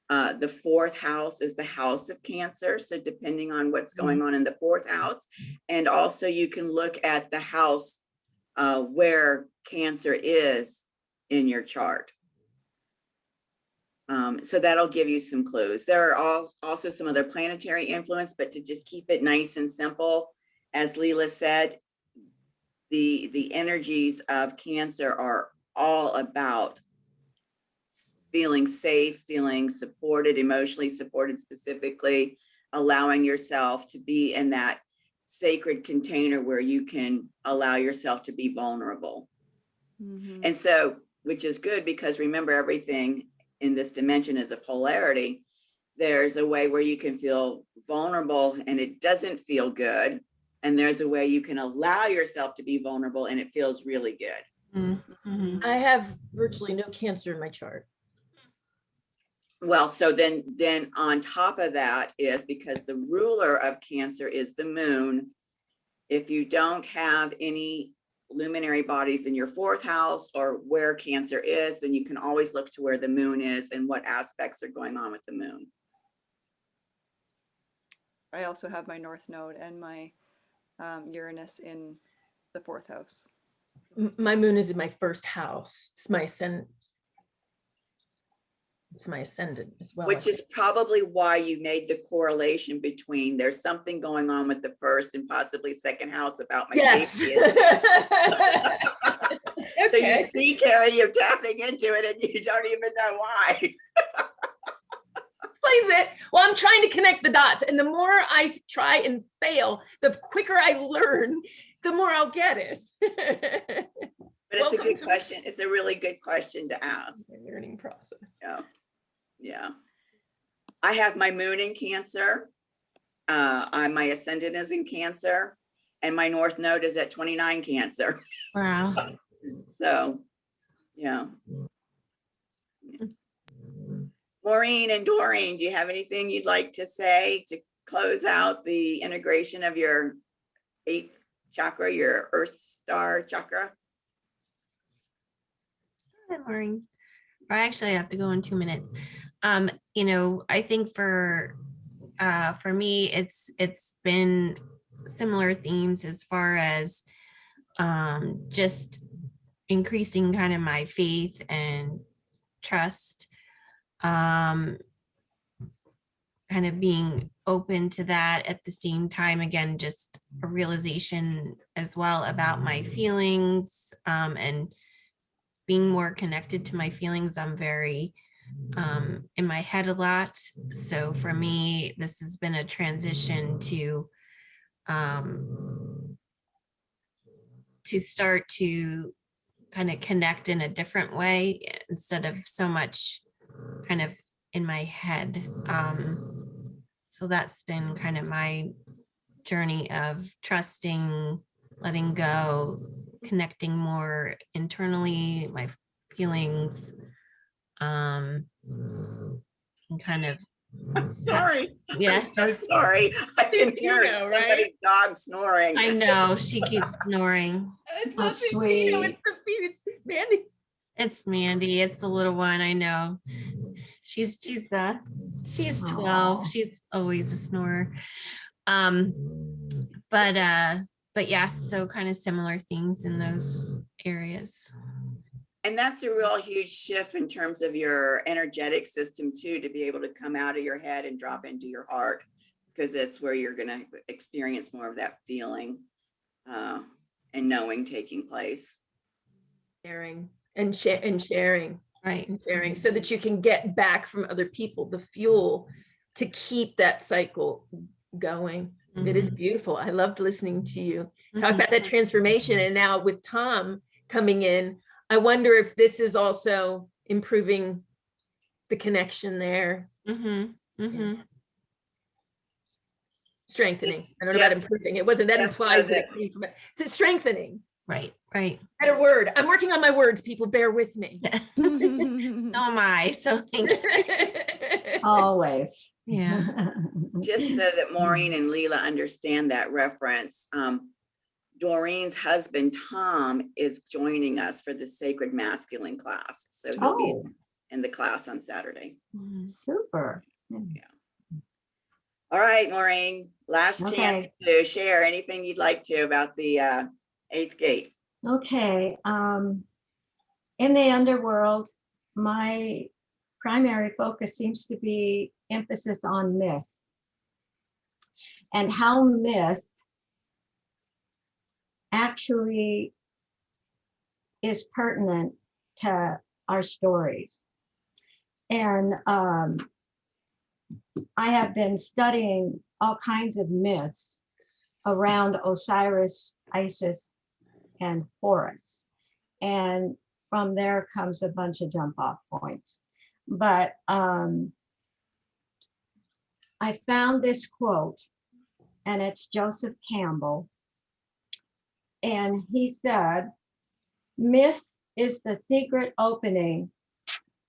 the fourth house is the house of Cancer. So depending on what's going on in the fourth house, and also you can look at the house where Cancer is in your chart. So that'll give you some clues. There are also some other planetary influence, but to just keep it nice and simple, as Leela said, the energies of Cancer are all about feeling safe, feeling supported, emotionally supported, specifically allowing yourself to be in that sacred container where you can allow yourself to be vulnerable. And so, which is good, because remember, everything in this dimension is a polarity. There's a way where you can feel vulnerable and it doesn't feel good. And there's a way you can allow yourself to be vulnerable and it feels really good. I have virtually no Cancer in my chart. Well, so then on top of that is, because the ruler of Cancer is the moon, if you don't have any luminary bodies in your fourth house or where Cancer is, then you can always look to where the moon is and what aspects are going on with the moon. I also have my North Node and my Uranus in the fourth house. My moon is in my first house. It's my ascendant. It's my ascendant as well. Which is probably why you made the correlation between there's something going on with the first and possibly second house about my Yes. safety. So you see, Carrie, you're tapping into it and you don't even know why. Explains it. Well, I'm trying to connect the dots, and the more I try and fail, the quicker I learn, the more I'll get it. But it's a good question. It's a really good question to ask. My learning process. Yeah. I have my moon in Cancer. My ascendant is in Cancer, and my North Node is at 29 Cancer. Wow. So, yeah. Maureen and Doreen, do you have anything you'd like to say to close out the integration of your 8th chakra, your Earth Star chakra? Hi, Maureen. I actually have to go in 2 minutes. I think for me, it's been similar themes as far as just increasing kind of my faith and trust, kind of being open to that at the same time. Again, just a realization as well about my feelings, and being more connected to my feelings. I'm very in my head a lot. So for me, this has been a transition to start to kind of connect in a different way instead of so much kind of in my head. So that's been kind of my journey of trusting, letting go, connecting more internally, my feelings, and kind of. I'm sorry. Yeah. I'm so sorry. I can hear know, right? somebody's dog snoring. I know, she keeps snoring. It's How not Filipino, sweet. it's Mandy. It's Mandy. It's the little one. I know. She's 12. Aw. She's always a snorer. But yes, so kind of similar things in those areas. And that's a real huge shift in terms of your energetic system too, to be able to come out of your head and drop into your heart, because it's where you're going to experience more of that feeling and knowing taking place. Sharing and sharing. Right. And sharing, so that you can get back from other people the fuel to keep that cycle going. It is beautiful. I loved listening to you talk about that transformation. And now with Tom coming in, I wonder if this is also improving the connection there. Strengthening. I don't know about improving. It wasn't that implies that it came from it. It's strengthening. Right. Better word. I'm working on my words, people. Bear with me. So am I. So thank you. Always. Yeah. Just so that Maureen and Leela understand that reference, Doreen's husband, Tom, is joining us for the Sacred Masculine class. So he'll be in the class on Saturday. Super. All right, Maureen, last chance to share anything you'd like to about the 8th gate. Okay. In the underworld, my primary focus seems to be emphasis on myth and how myth actually is pertinent to our stories. And I have been studying all kinds of myths around Osiris, Isis, and Horus. And from there comes a bunch of jump off points. But I found this quote, and it's Joseph Campbell. And he said, myth is the secret opening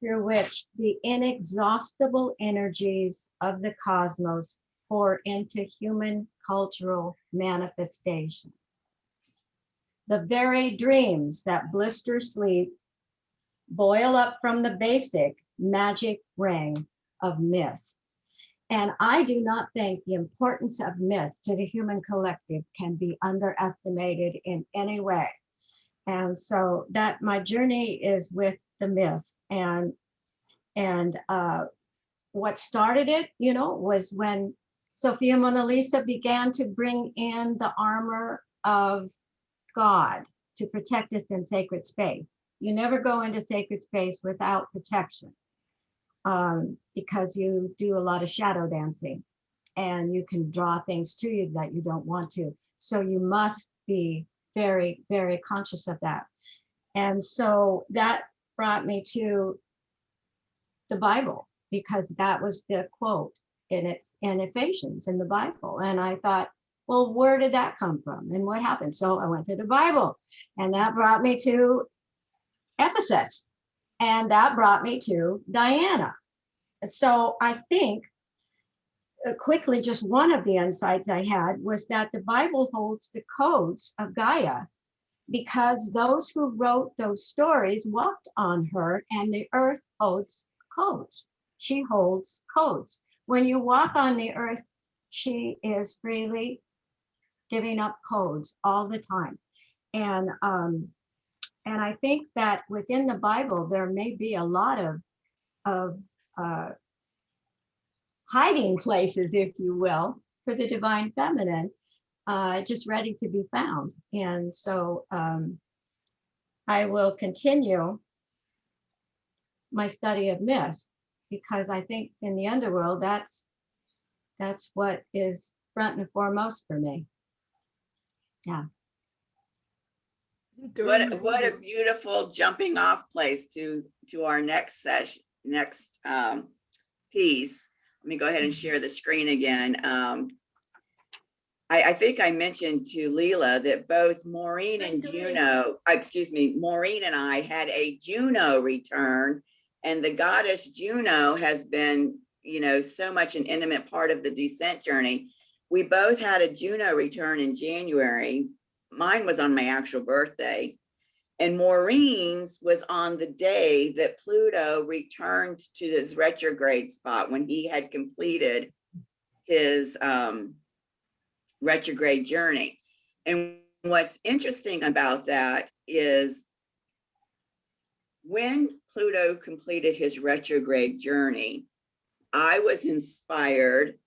through which the inexhaustible energies of the cosmos pour into human cultural manifestation. The very dreams that blister sleep boil up from the basic magic ring of myth. And I do not think the importance of myth to the human collective can be underestimated in any way. And so that my journey is with the myth, and what started it, was when Sofia Mona Lisa began to bring in the armor of God to protect us in sacred space. You never go into sacred space without protection, because you do a lot of shadow dancing and you can draw things to you that you don't want to. So you must be very, very conscious of that. And so that brought me to the Bible, because that was the quote in Ephesians in the Bible. And I thought, well, where did that come from and what happened? So I went to the Bible, and that brought me to Ephesus, and that brought me to Diana. So I think quickly, just one of the insights I had was that the Bible holds the codes of Gaia, because those who wrote those stories walked on her, and the earth holds codes. She holds codes. When you walk on the earth, she is freely giving up codes all the time. And I think that within the Bible, there may be a lot of hiding places, if you will, for the divine feminine, just ready to be found. And so I will continue my study of myth, because I think in the underworld, that's what is front and foremost for me. Yeah. What a beautiful jumping off place to our next session, next piece. Let me go ahead and share the screen again. I think I mentioned to Leela that both Maureen and Maureen and I had a Juno return, and the goddess Juno has been, so much an intimate part of the descent journey. We both had a Juno return in January. Mine was on my actual birthday, and Maureen's was on the day that Pluto returned to his retrograde spot, when he had completed his retrograde journey. And what's interesting about that is, when Pluto completed his retrograde journey, I was inspired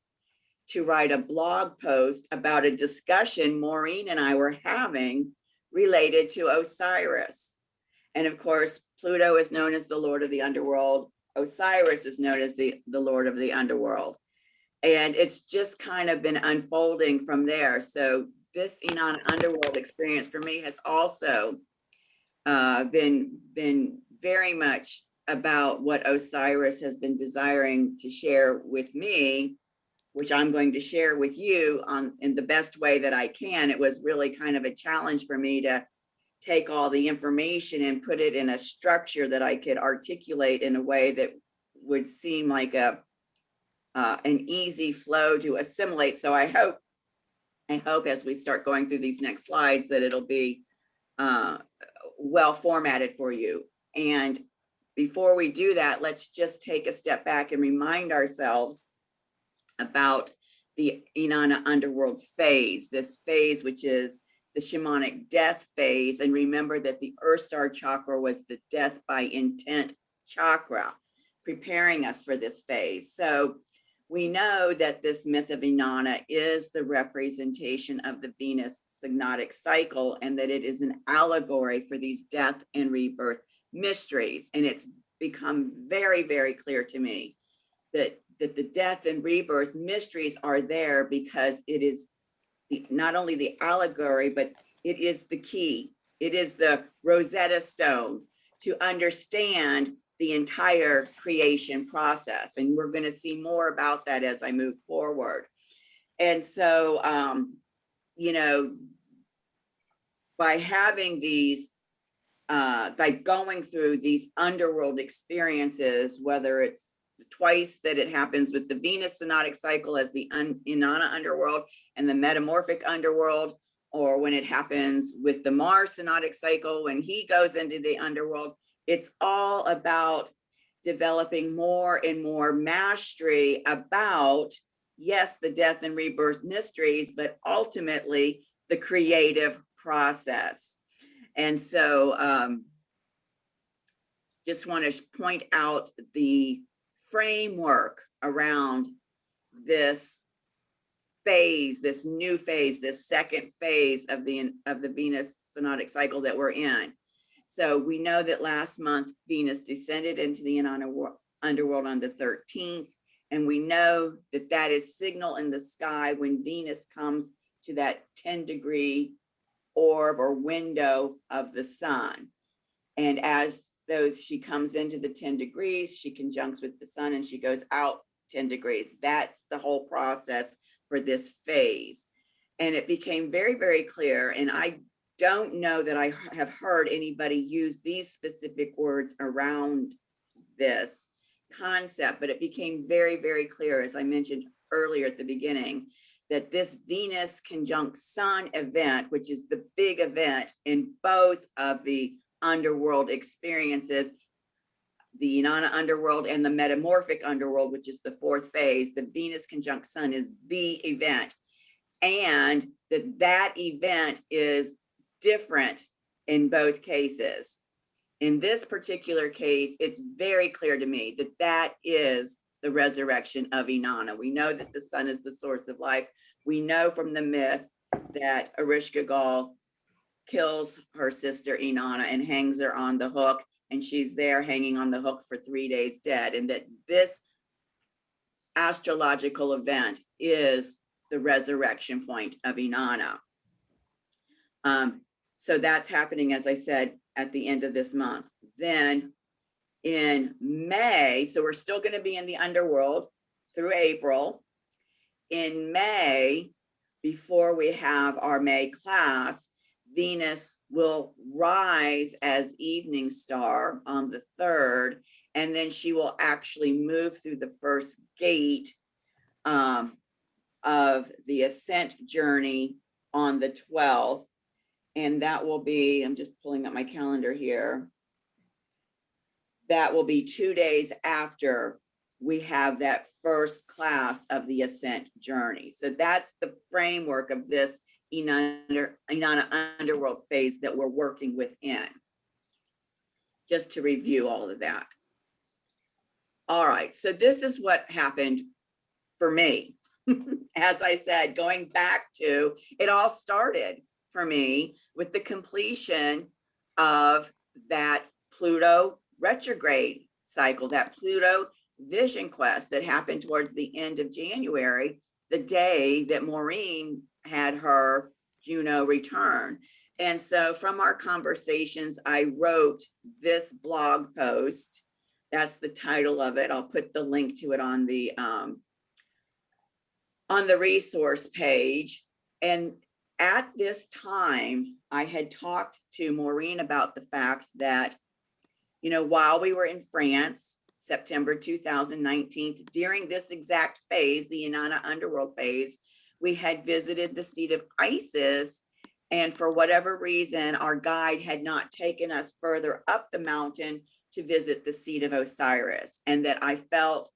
to write a blog post about a discussion Maureen and I were having related to Osiris. And of course, Pluto is known as the Lord of the Underworld. Osiris is known as the Lord of the Underworld. And it's just kind of been unfolding from there. So this Inanna Underworld experience for me has also been very much about what Osiris has been desiring to share with me, which I'm going to share with you in the best way that I can. It was really kind of a challenge for me to take all the information and put it in a structure that I could articulate in a way that would seem like an easy flow to assimilate. So I hope as we start going through these next slides that it'll be well formatted for you. And before we do that, let's just take a step back and remind ourselves about the Inanna Underworld phase, this phase, which is the Shamanic Death phase. And remember that the Earth Star chakra was the death by intent chakra, preparing us for this phase. So we know that this myth of Inanna is the representation of the Venus Synodic Cycle, and that it is an allegory for these death and rebirth mysteries. And it's become very, very clear to me that the death and rebirth mysteries are there because it is not only the allegory, but it is the key. It is the Rosetta Stone to understand the entire creation process. And we're going to see more about that as I move forward. And so, by having these by going through these underworld experiences, whether it's twice that it happens with the Venus Synodic Cycle as the Inanna Underworld and the Metamorphic Underworld, or when it happens with the Mars Synodic Cycle when he goes into the underworld. It's all about developing more and more mastery about, yes, the death and rebirth mysteries, but ultimately the creative process. And so just want to point out the framework around this phase, this new phase, this second phase of the Venus Synodic Cycle that we're in. So we know that last month Venus descended into the Inanna Underworld on the 13th, and we know that that is signal in the sky when Venus comes to that 10-degree orb or window of the sun. And as she comes into the 10 degrees, she conjuncts with the sun and she goes out 10 degrees. That's the whole process for this phase. And it became very, very clear. And I don't know that I have heard anybody use these specific words around this concept, but it became very, very clear, as I mentioned earlier at the beginning, that this Venus conjunct Sun event, which is the big event in both of the underworld experiences, the Inanna Underworld and the Metamorphic Underworld, which is the fourth phase, the Venus conjunct Sun is the event. And that event is different in both cases. In this particular case, it's very clear to me that that is the resurrection of Inanna. We know that the sun is the source of life. We know from the myth that Ereshkigal kills her sister Inanna and hangs her on the hook, and she's there hanging on the hook for 3 days dead, and that this astrological event is the resurrection point of Inanna. So that's happening, as I said, at the end of this month. Then in May, so we're still going to be in the underworld through April. In May, before we have our May class, Venus will rise as evening star on the 3rd, and then she will actually move through the first gate of the ascent journey on the 12th. And that will be, I'm just pulling up my calendar here. That will be 2 days after we have that first class of the ascent journey. So that's the framework of this Inanna Underworld phase that we're working within. Just to review all of that. All right, so this is what happened for me. As I said, going back to, it all started for me with the completion of that Pluto retrograde cycle, that Pluto vision quest that happened towards the end of January, the day that Maureen had her Juno return. And so from our conversations, I wrote this blog post. That's the title of it. I'll put the link to it on the resource page. And at this time, I had talked to Maureen about the fact that, you know, while we were in France, September 2019, during this exact phase, the Inanna Underworld phase, we had visited the seat of Isis. And for whatever reason, our guide had not taken us further up the mountain to visit the seat of Osiris. And that I felt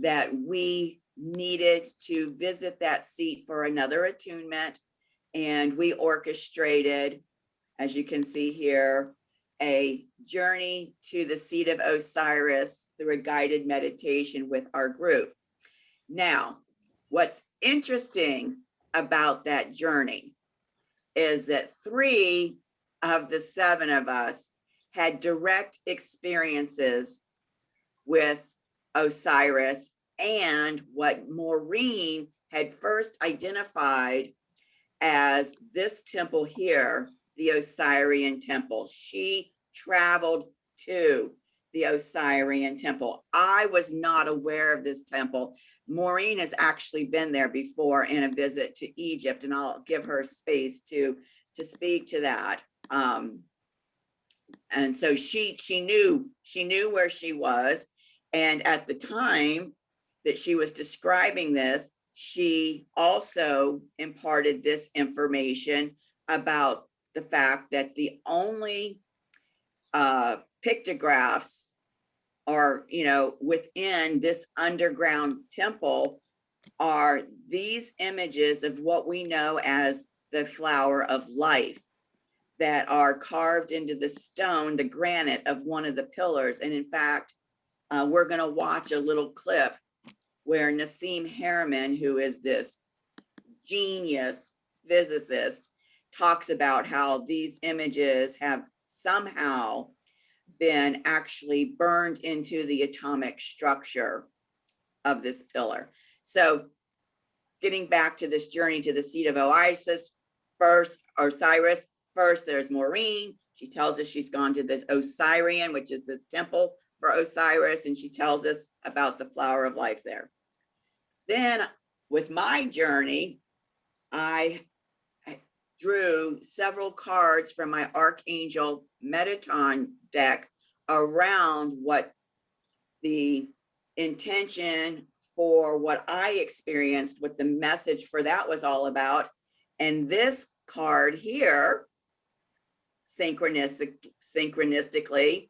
that we needed to visit that seat for another attunement. And we orchestrated, as you can see here, a journey to the seat of Osiris through a guided meditation with our group. Now, what's interesting about that journey is that 3 of the 7 of us had direct experiences with Osiris and what Maureen had first identified as this temple here, the Osirian temple. She traveled to the Osirian temple. I was not aware of this temple. Maureen has actually been there before in a visit to Egypt, and I'll give her space to speak to that And so she knew where she was. And at the time that she was describing this, she also imparted this information about the fact that the only pictographs are, within this underground temple are these images of what we know as the flower of life that are carved into the stone, the granite of one of the pillars. And in fact, we're going to watch a little clip where Nassim Harriman, who is this genius physicist, talks about how these images have somehow been actually burned into the atomic structure of this pillar. So getting back to this journey to the seat of Osiris, first there's Maureen. She tells us she's gone to this Osirian, which is this temple for Osiris, and she tells us about the flower of life there. Then with my journey, I drew several cards from my Archangel Metatron deck around what the intention for what I experienced, what the message for that was all about. And this card here, synchronistically,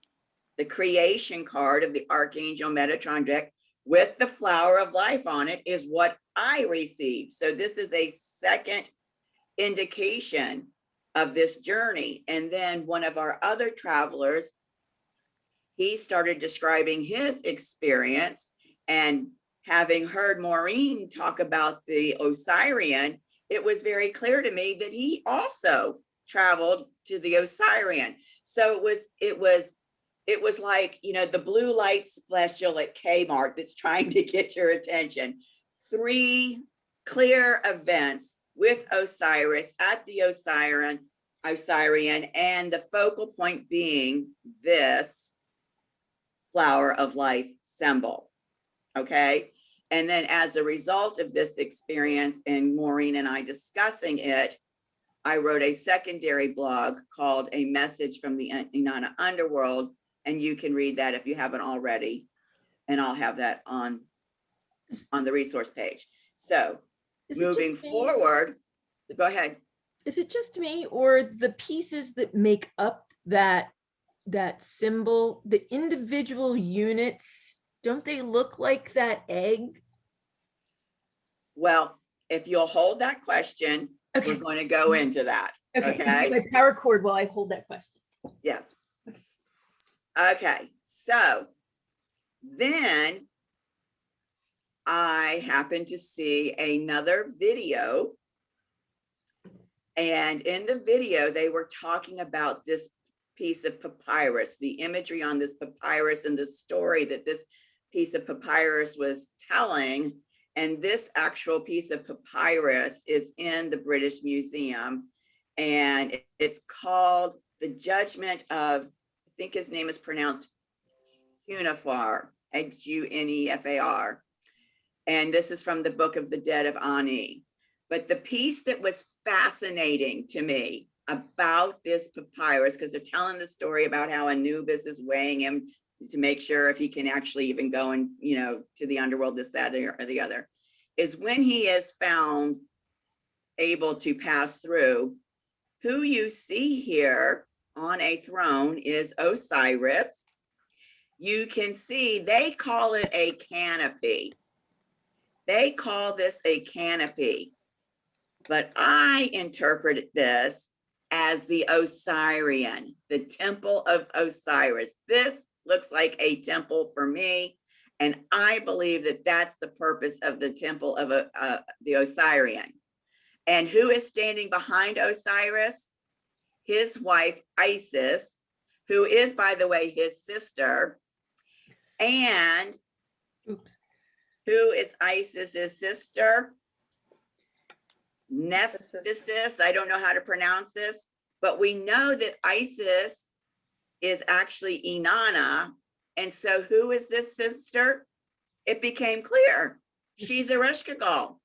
the creation card of the Archangel Metatron deck with the flower of life on it is what I received. So this is a second indication of this journey. And then one of our other travelers, he started describing his experience, and having heard Maureen talk about the Osirian, it was very clear to me that he also traveled to the Osirian. So it was like, the blue light special at Kmart that's trying to get your attention. 3 clear events with Osiris at the Osirian, and the focal point being this flower of life symbol. Okay. And then as a result of this experience and Maureen and I discussing it, I wrote a secondary blog called A Message from the Inanna Underworld. And you can read that if you haven't already. And I'll have that on the resource page. So moving forward, go ahead. Is it just me, or the pieces that make up that symbol, the individual units, don't they look like that egg? Well, if you'll hold that question, Okay. we're going to go into that. Okay. My power cord while I hold that question. Yes. Okay. So then I happened to see another video. And in the video, they were talking about this piece of papyrus, the imagery on this papyrus and the story that this piece of papyrus was telling. And this actual piece of papyrus is in the British Museum. And it's called The Judgment of, I think his name is pronounced Hunefar, Hunefar. And this is from the Book of the Dead of Ani. But the piece that was fascinating to me about this papyrus, because they're telling the story about how Anubis is weighing him to make sure if he can actually even go and, to the underworld, this, that, or the other, is when he is found able to pass through, who you see here on a throne is Osiris. You can see they call it a canopy. They call this a canopy, but I interpret this as the Osirian, the temple of Osiris. This looks like a temple for me, and I believe that that's the purpose of the temple of the Osirian. And who is standing behind Osiris? His wife, Isis, who is, by the way, his sister. And who is Isis's sister? Nephthys. I don't know how to pronounce this, but we know that Isis is actually Inanna. And so who is this sister? It became clear. She's Ereshkigal.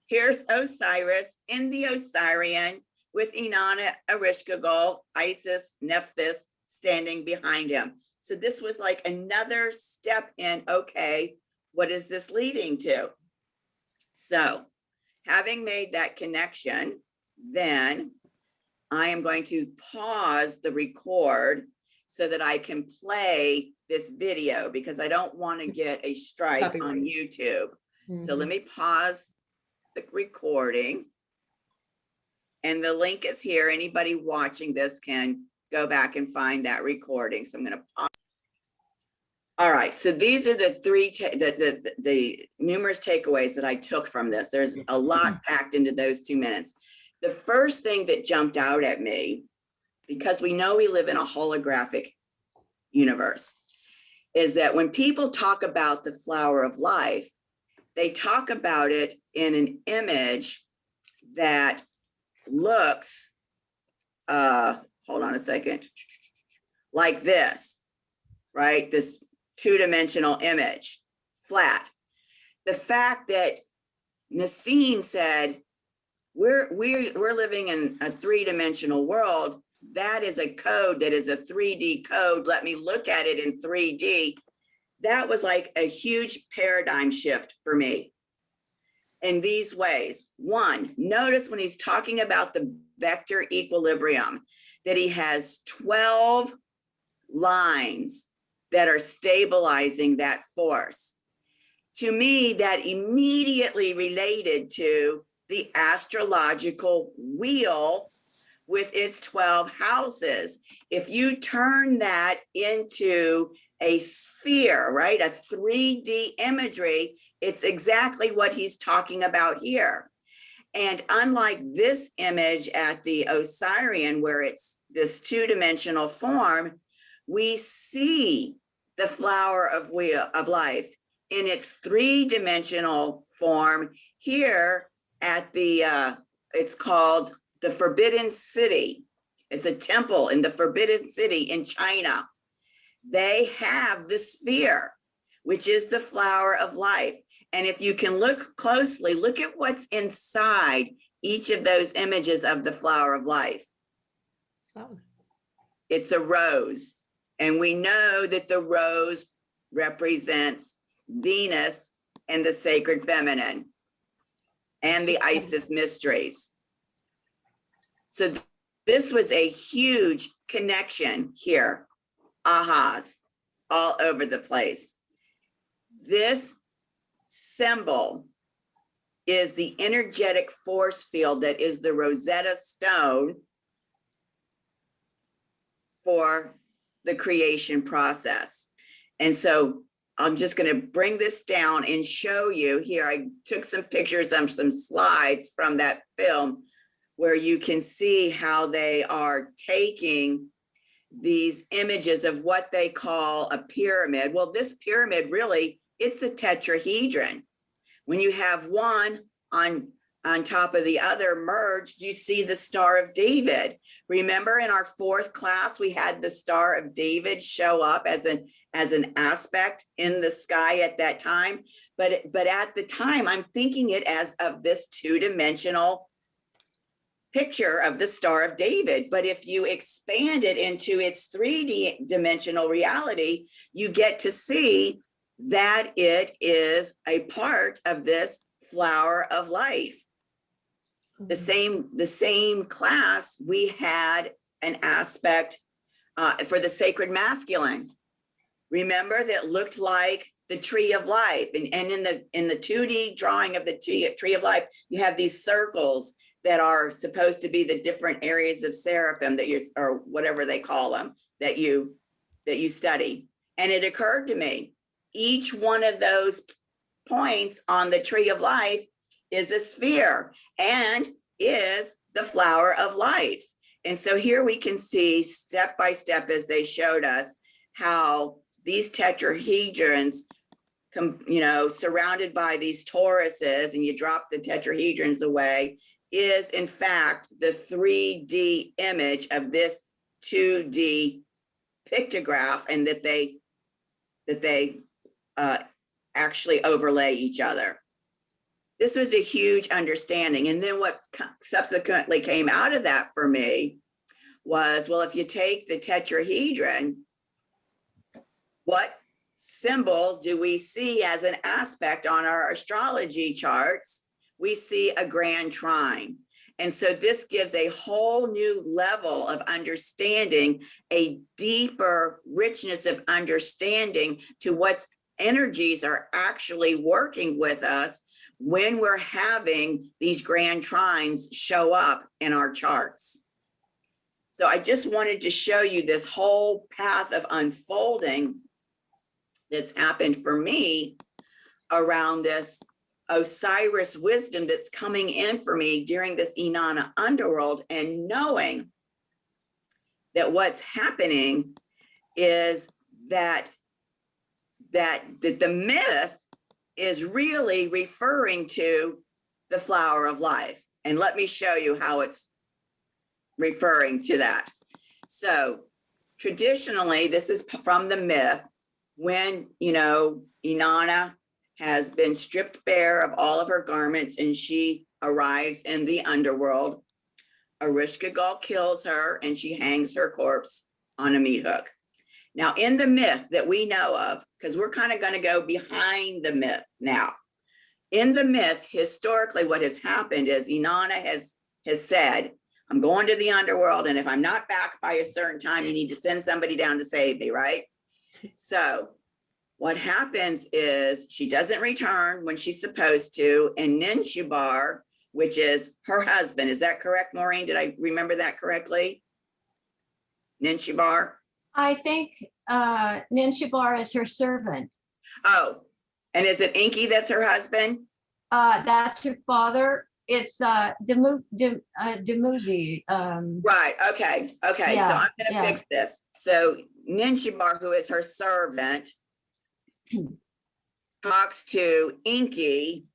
Here's Osiris in the Osirian with Inanna, Ereshkigal, Isis, Nephthys standing behind him. So this was like another step in, okay, what is this leading to? So having made that connection, then I am going to pause the record so that I can play this video because I don't want to get a strike on Copyright. YouTube. So Mhm. let me pause the recording. And the link is here. Anybody watching this can go back and find that recording. So I'm going to pause. All right, so these are the the numerous takeaways that I took from this. There's a lot packed into those 2 minutes. The first thing that jumped out at me, because we know we live in a holographic universe, is that when people talk about the flower of life, they talk about it in an image that looks, hold on a second, like this, right? This two-dimensional image, flat. The fact that Nassim said, we're living in a three-dimensional world, that is a code, that is a 3D code. Let me look at it in 3D. That was like a huge paradigm shift for me in these ways. One, notice when he's talking about the vector equilibrium, that he has 12 lines that are stabilizing that force. To me, that immediately related to the astrological wheel with its 12 houses. If you turn that into a sphere, right, a 3D imagery, it's exactly what he's talking about here. And unlike this image at the Osirian, where it's this two-dimensional form, we see the flower of life in its three-dimensional form here at the, it's called the Forbidden City. It's a temple in the Forbidden City in China. They have the sphere, which is the flower of life. And if you can look closely, look at what's inside each of those images of the flower of life. Oh. It's a rose. And we know that the rose represents Venus and the sacred feminine and the Isis mysteries. So this was a huge connection here. Ahas all over the place. This symbol is the energetic force field that is the Rosetta Stone for the creation process. And so I'm just going to bring this down and show you here. I took some pictures of some slides from that film where you can see how they are taking these images of what they call a pyramid. Well, this pyramid really, it's a tetrahedron. When you have one on top of the other merged, you see the Star of David. Remember in our 4th class, we had the Star of David show up as an aspect in the sky at that time. But at the time, I'm thinking it as of this two-dimensional picture of the Star of David. But if you expand it into its 3D-dimensional reality, you get to see that it is a part of this flower of life. The same class, we had an aspect for the sacred masculine. Remember, that looked like the tree of life. And in the 2D drawing of the tree of life, you have these circles that are supposed to be the different areas of seraphim that you, or whatever they call them, that you study. And it occurred to me, each one of those points on the tree of life is a sphere and is the flower of life. And so here we can see step by step, as they showed us, how these tetrahedrons, surrounded by these toruses, and you drop the tetrahedrons away, is in fact the 3D image of this 2D pictograph, and that they actually overlay each other. This was a huge understanding. And then what subsequently came out of that for me was, well, if you take the tetrahedron, what symbol do we see as an aspect on our astrology charts? We see a grand trine. And so this gives a whole new level of understanding, a deeper richness of understanding to what's energies are actually working with us when we're having these grand trines show up in our charts. So I just wanted to show you this whole path of unfolding that's happened for me around this Osiris wisdom that's coming in for me during this Inanna Underworld, and knowing that what's happening is that the myth is really referring to the flower of life. And let me show you how it's referring to that. So traditionally, this is from the myth, when, Inanna has been stripped bare of all of her garments and she arrives in the underworld. Ereshkigal kills her and she hangs her corpse on a meat hook. Now, in the myth that we know of, because we're kind of going to go behind the myth now. In the myth, historically, what has happened is Inanna has said, I'm going to the underworld, and if I'm not back by a certain time, you need to send somebody down to save me, right? So what happens is she doesn't return when she's supposed to, and Ninshubar, which is her husband, is that correct, Maureen? Did I remember that correctly? Ninshubar? I think Ninshubar is her servant. Oh, and is it Inky that's her husband? That's her father. It's Dumuzi. Right, okay, yeah, so I'm gonna fix this. So Ninshubar, who is her servant, talks to Inky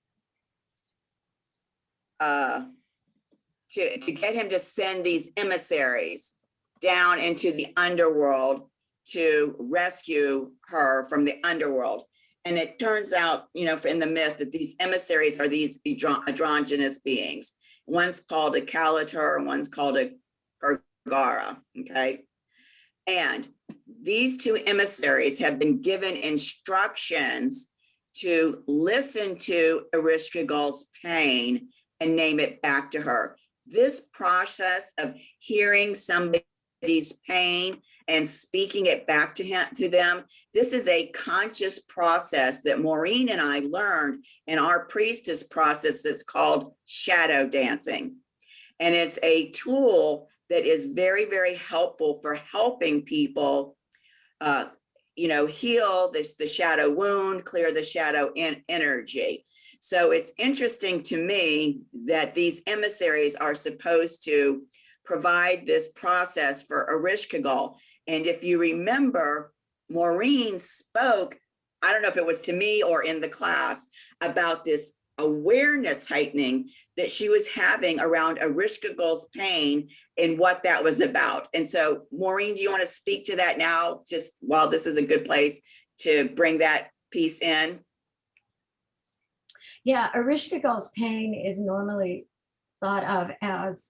to get him to send these emissaries down into the underworld to rescue her from the underworld. And it turns out, in the myth, that these emissaries are these androgynous beings. One's called a Calator and one's called a Pergara, okay? And these two emissaries have been given instructions to listen to Ereshkigal's pain and name it back to her. This process of hearing somebody's pain and speaking it back to them, this is a conscious process that Maureen and I learned in our priestess process that's called shadow dancing. And it's a tool that is very, very helpful for helping people heal the shadow wound, clear the shadow energy. So it's interesting to me that these emissaries are supposed to provide this process for Ereshkigal. And if you remember, Maureen spoke, I don't know if it was to me or in the class, about this awareness heightening that she was having around Ereshkigal's pain and what that was about. And so, Maureen, do you want to speak to that now, just while this is a good place to bring that piece in? Yeah, Ereshkigal's pain is normally thought of as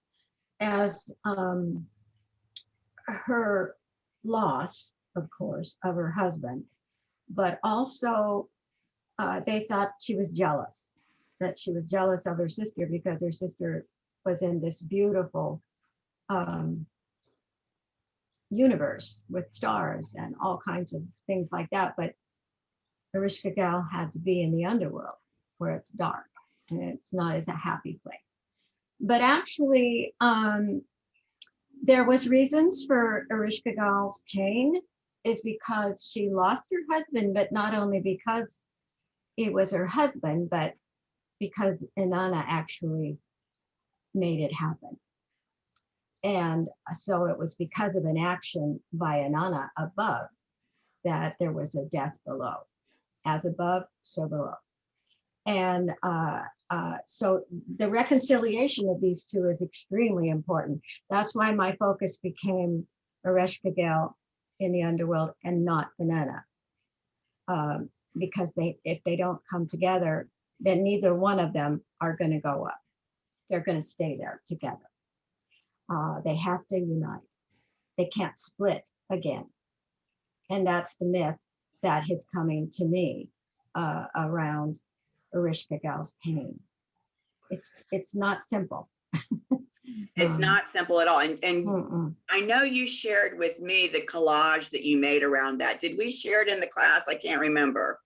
her loss, of course, of her husband, but also they thought she was jealous, that she was jealous of her sister because her sister was in this beautiful universe with stars and all kinds of things like that. But Ereshkigal had to be in the underworld where it's dark and it's not as a happy place. But actually, there was reasons for Ereshkigal's pain is because she lost her husband, but not only because it was her husband, but because Inanna actually made it happen. And so it was because of an action by Inanna above that there was a death below. As above, so below. And so the reconciliation of these two is extremely important. That's why my focus became Ereshkigal in the underworld and not Inanna. Because if they don't come together, then neither one of them are going to go up. They're going to stay there together. They have to unite. they can't split again. And that's the myth that is coming to me around Ereshkigal's pain. It's not simple. It's not simple at all. And I know you shared with me the collage that you made around that. Did we share it in the class? I can't remember.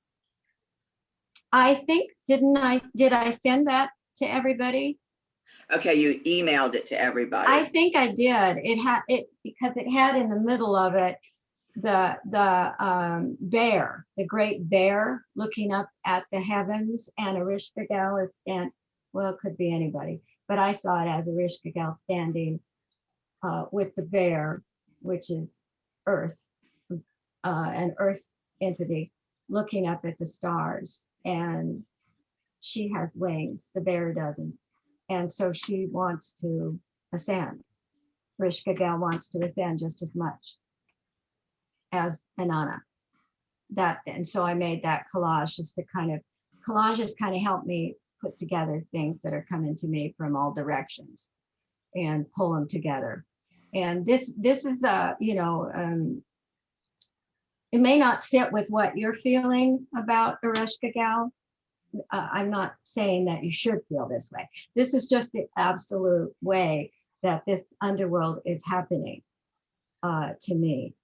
I think, did I send that to everybody? Okay, you emailed it to everybody. I think I did. Because it had in the middle of it the bear, the great bear looking up at the heavens, and Ereshkigal is, and well, it could be anybody, but I saw it as Ereshkigal standing with the bear, which is Earth, an Earth entity, looking up at the stars. And she has wings, the bear doesn't. And so she wants to ascend. Ereshkigal wants to ascend just as much as Inanna. And so I made that collage just to collages kind of help me put together things that are coming to me from all directions and pull them together. And this is it may not sit with what you're feeling about Ereshkigal. I'm not saying that you should feel this way. This is just the absolute way that this underworld is happening to me.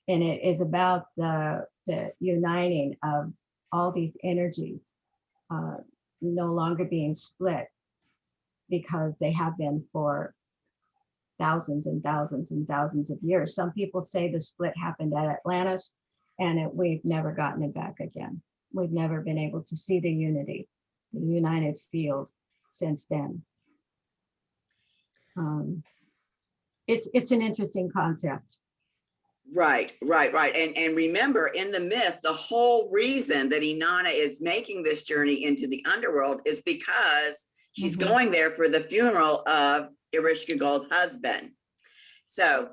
And it is about the uniting of all these energies no longer being split, because they have been for thousands and thousands and thousands of years. Some people say the split happened at Atlantis, and we've never gotten it back again. We've never been able to see the unity, the united field since then. It's an interesting concept. Right. And remember, in the myth, the whole reason that Inanna is making this journey into the underworld is because she's going there for the funeral of Ereshkigal's husband. So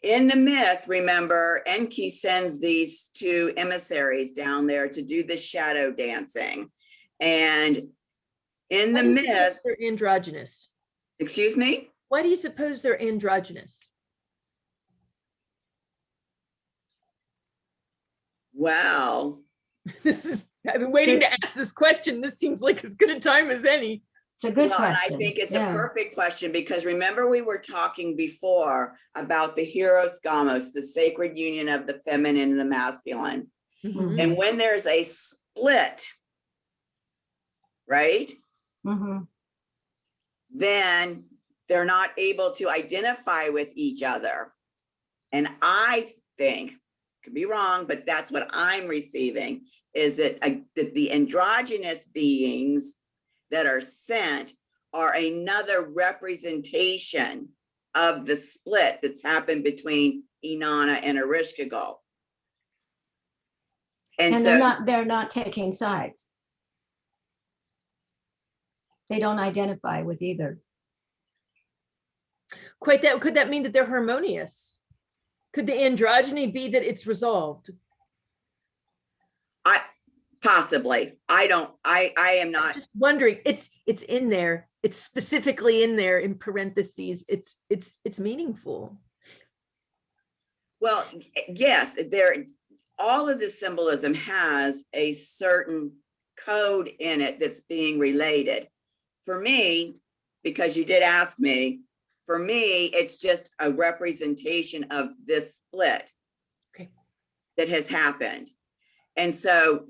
in the myth, remember, Enki sends these two emissaries down there to do the shadow dancing. And in the myth, they're androgynous. Excuse me? Why do you suppose they're androgynous? Wow. I've been waiting to ask this question. This seems like as good a time as any. It's a good question. question. I think it's a perfect question, because remember, we were talking before about the Hieros Gamos, the sacred union of the feminine and the masculine. And when there's a split, right? Then they're not able to identify with each other. And I think, could be wrong, but that's what I'm receiving, is that the androgynous beings that are sent are another representation of the split that's happened between Inanna and Ereshkigal. And so they're not taking sides. They don't identify with either. Quite that. Could that mean that they're harmonious? Could the androgyny be that it's resolved? Possibly. I am not. I'm just wondering. It's in there. It's specifically in there in parentheses. It's meaningful. Well, yes, all of the symbolism has a certain code in it that's being related. For me, because you did ask me, for me, it's just a representation of this split that has happened. And so,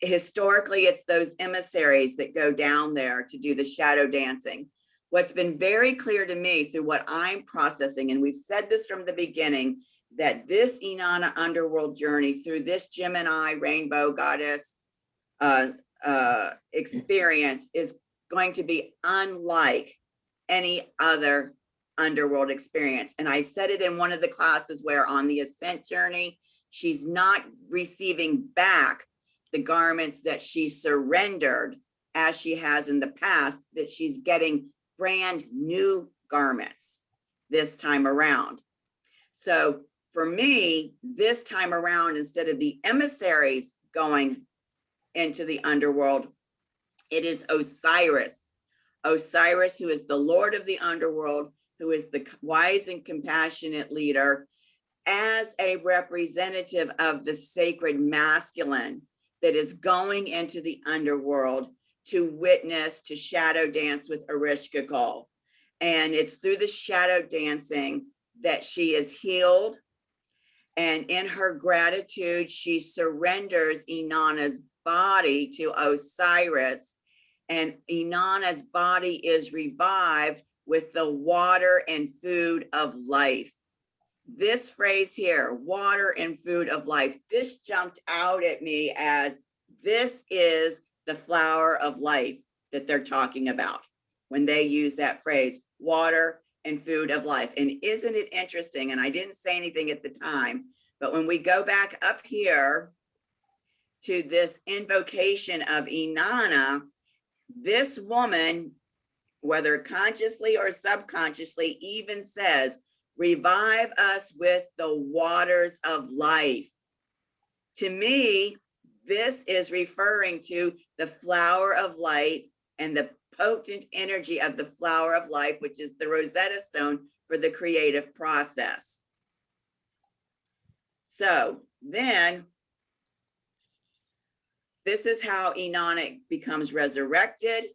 historically, it's those emissaries that go down there to do the shadow dancing. What's been very clear to me through what I'm processing, and we've said this from the beginning, that this Inanna Underworld journey through this Gemini rainbow goddess experience is going to be unlike any other underworld experience. And I said it in one of the classes where on the ascent journey, she's not receiving back the garments that she surrendered as she has in the past, that she's getting brand new garments this time around. So for me, this time around, instead of the emissaries going into the underworld, it is Osiris, who is the Lord of the underworld, who is the wise and compassionate leader, as a representative of the sacred masculine that is going into the underworld to witness, to shadow dance with Ereshkigal. And it's through the shadow dancing that she is healed. And in her gratitude, she surrenders Inanna's body to Osiris. And Inanna's body is revived with the water and food of life. This phrase here, water and food of life, this jumped out at me as this is the flower of life that they're talking about when they use that phrase, water and food of life. And isn't it interesting? And I didn't say anything at the time, but when we go back up here to this invocation of Inanna, this woman, whether consciously or subconsciously, even says, revive us with the waters of life. To me, this is referring to the flower of life and the potent energy of the flower of life, which is the Rosetta Stone for the creative process. So then, this is how Inanna becomes resurrected.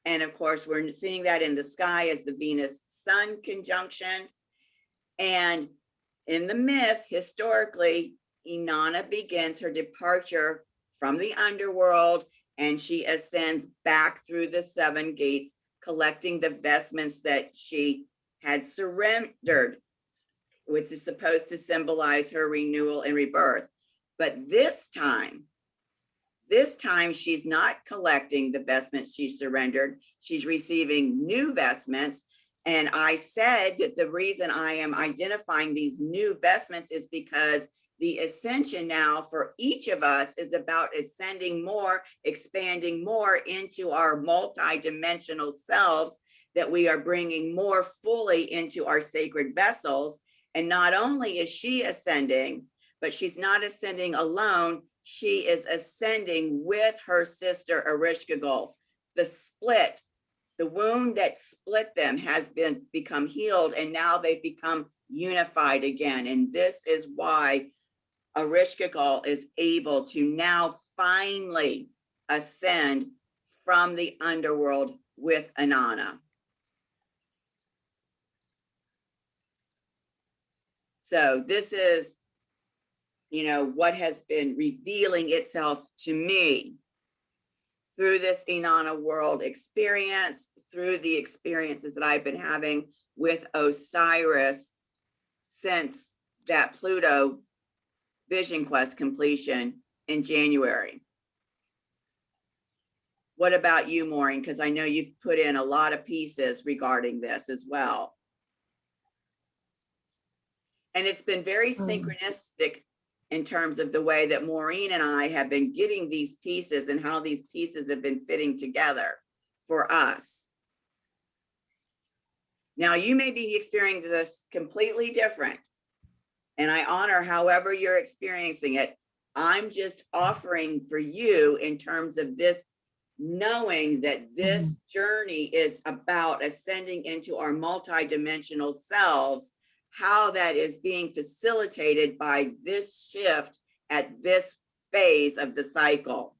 And of course, we're seeing that in the sky as the Venus-Sun conjunction. And in the myth, historically, Inanna begins her departure from the underworld and she ascends back through the 7 gates, collecting the vestments that she had surrendered, which is supposed to symbolize her renewal and rebirth. But this time she's not collecting the vestments she surrendered. She's receiving new vestments. And I said that the reason I am identifying these new vestments is because the ascension now for each of us is about ascending more, expanding more into our multi-dimensional selves, that we are bringing more fully into our sacred vessels. And not only is she ascending, but she's not ascending alone. She is ascending with her sister Ereshkigal. The wound that split them has become healed, and now they've become unified again. And this is why Ereshkigal is able to now finally ascend from the underworld with Inanna. So this is, what has been revealing itself to me through this Inanna world experience, through the experiences that I've been having with Osiris since that Pluto Vision Quest completion in January. What about you, Maureen? Because I know you've put in a lot of pieces regarding this as well. And it's been very synchronistic in terms of the way that Maureen and I have been getting these pieces and how these pieces have been fitting together for us. Now, you may be experiencing this completely different, and I honor however you're experiencing it. I'm just offering for you in terms of this, knowing that this journey is about ascending into our multidimensional selves, how that is being facilitated by this shift at this phase of the cycle.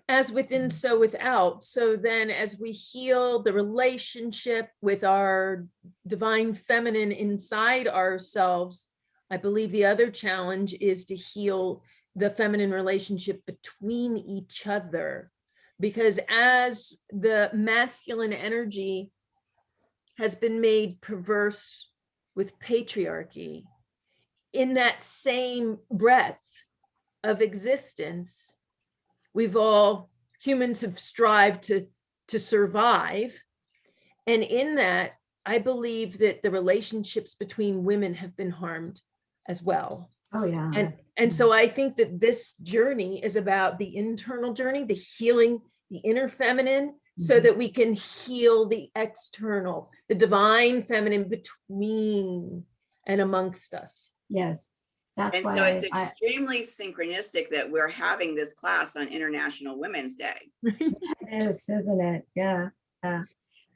As within, so without. So then as we heal the relationship with our divine feminine inside ourselves, I believe the other challenge is to heal the feminine relationship between each other. Because as the masculine energy has been made perverse with patriarchy, in that same breath of existence, humans have strived to survive. And in that, I believe that the relationships between women have been harmed as well. Oh, yeah. And so I think that this journey is about the internal journey, the healing, the inner feminine, so that we can heal the external, the divine feminine between and amongst us. Yes. That's And so why it's extremely synchronistic that we're having this class on International Women's Day. it is, isn't it? Yeah.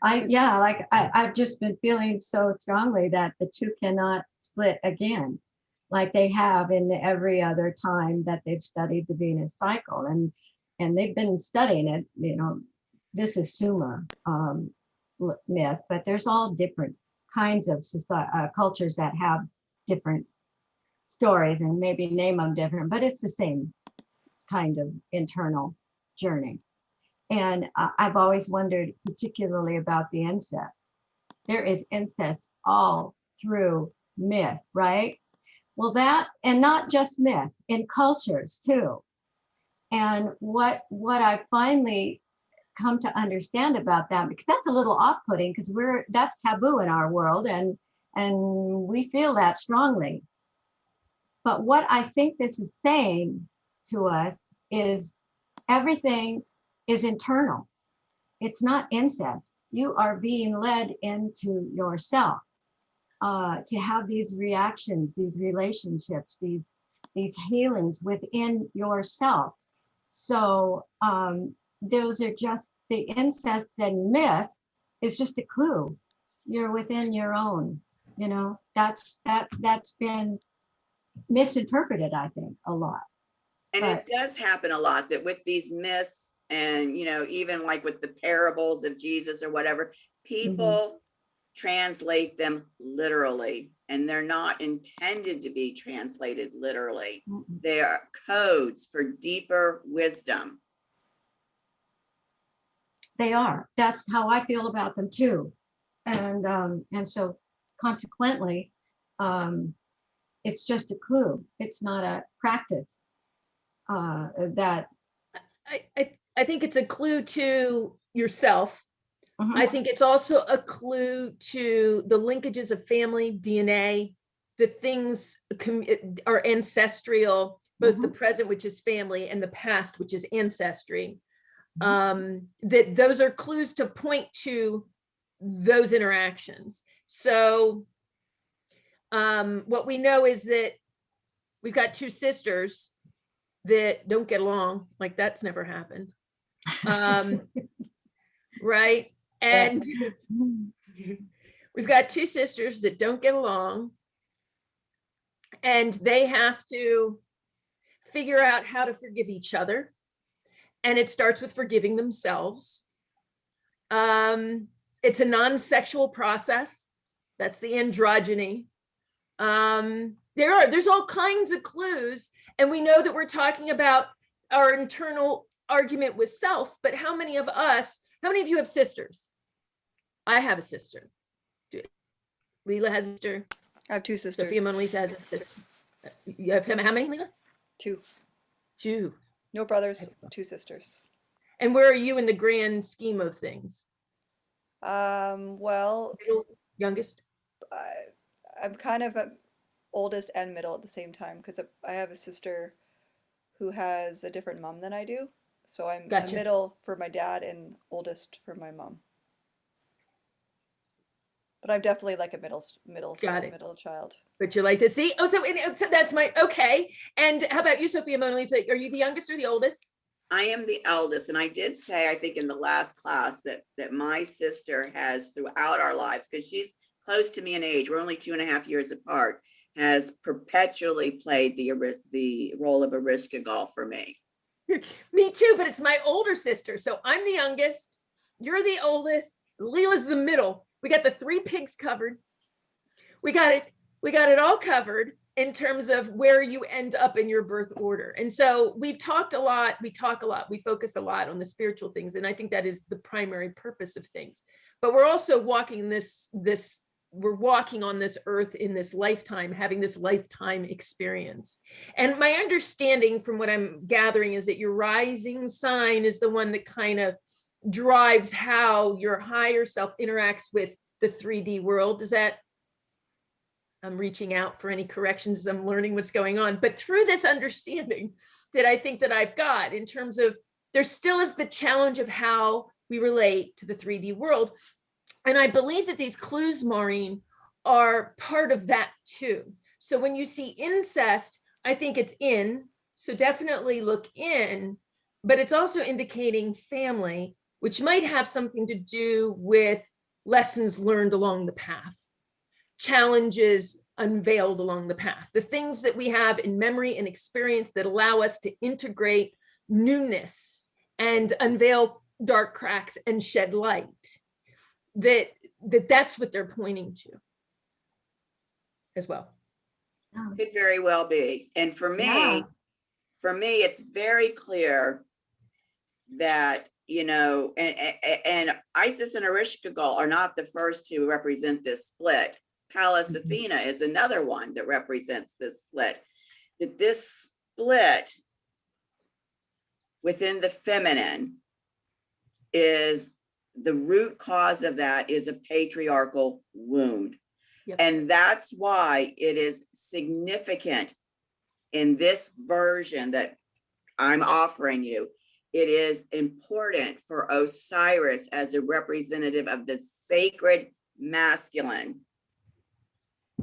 I've just been feeling so strongly that the two cannot split again, like they have in every other time that they've studied the Venus cycle, and they've been studying it. You know, this is Sumer myth, but there's all different kinds of cultures that have different stories and maybe name them different, but it's the same kind of internal journey. And I've always wondered particularly about the incest. There is incest all through myth, right? Well, that, and not just myth, in cultures too. And what I finally come to understand about that, because that's a little off-putting, because that's taboo in our world, and we feel that strongly. But what I think this is saying to us is everything is internal. It's not incest. You are being led into yourself to have these reactions, these relationships, these healings within yourself. So those are just the incest and myth is just a clue. You're within your own, you know, that's been misinterpreted, I think, a lot. And But it does happen a lot that with these myths and, you know, even like with the parables of Jesus or whatever, people translate them literally, and they're not intended to be translated literally. They are codes for deeper wisdom. they are. That's how I feel about them too. And so consequently, it's just a clue. It's not a practice that I think it's a clue to yourself. Mhm. I think it's also a clue to the linkages of family, DNA, the things are ancestral, both the present, which is family, and the past, which is ancestry. That those are clues to point to those interactions. So what we know is that we've got two sisters that don't get along, like that's never happened. Right? And we've got two sisters that don't get along, and they have to figure out how to forgive each other. And it starts with forgiving themselves. It's a non-sexual process. That's the androgyny. There's all kinds of clues, and we know that we're talking about our internal argument with self, but how many of you have sisters? I have a sister. Leela has a sister. I have two sisters. Sofia Mona Lisa has a sister. You have how many, Leela? Two. No brothers, two sisters. And where are you in the grand scheme of things? Well, Middle, youngest? I'm kind of oldest and middle at the same time, because I have a sister who has a different mom than I do. So I'm Gotcha. middle for my dad and oldest for my mom. But I'm definitely like a middle child. But you like to see? Oh, so that's okay. And how about you, Sofia Mona Lisa? Are you the youngest or the oldest? I am the eldest, and I did say, I think in the last class, that my sister has throughout our lives, because she's close to me in age, we're only 2.5 years apart, has perpetually played the role of Arishka Gall for me. Me too, but it's my older sister. So I'm the youngest, you're the oldest, Leela's the middle. We got the three pigs covered. We got it all covered in terms of where you end up in your birth order. And so we talk a lot, we focus a lot on the spiritual things. And I think that is the primary purpose of things. But we're also walking we're walking on this earth in this lifetime, having this lifetime experience. And my understanding from what I'm gathering is that your rising sign is the one that kind of drives how your higher self interacts with the 3D world. Is that, I'm reaching out for any corrections as I'm learning what's going on, but through this understanding that I think that I've got in terms of, there still is the challenge of how we relate to the 3D world. And I believe that these clues, Maureen, are part of that too. So when you see incest, I think it's in. So definitely look in, but it's also indicating family, which might have something to do with lessons learned along the path, challenges unveiled along the path, the things that we have in memory and experience that allow us to integrate newness and unveil dark cracks and shed light. That's what they're pointing to as well. Could very well be. And for me, Yeah. it's very clear that, you know, and Isis and Ereshkigal are not the first to represent this split. Pallas Athena is another one that represents this split. That this split within the feminine is the root cause of that is a patriarchal wound. Yep. And that's why it is significant in this version that I'm offering you. It is important for Osiris as a representative of the sacred masculine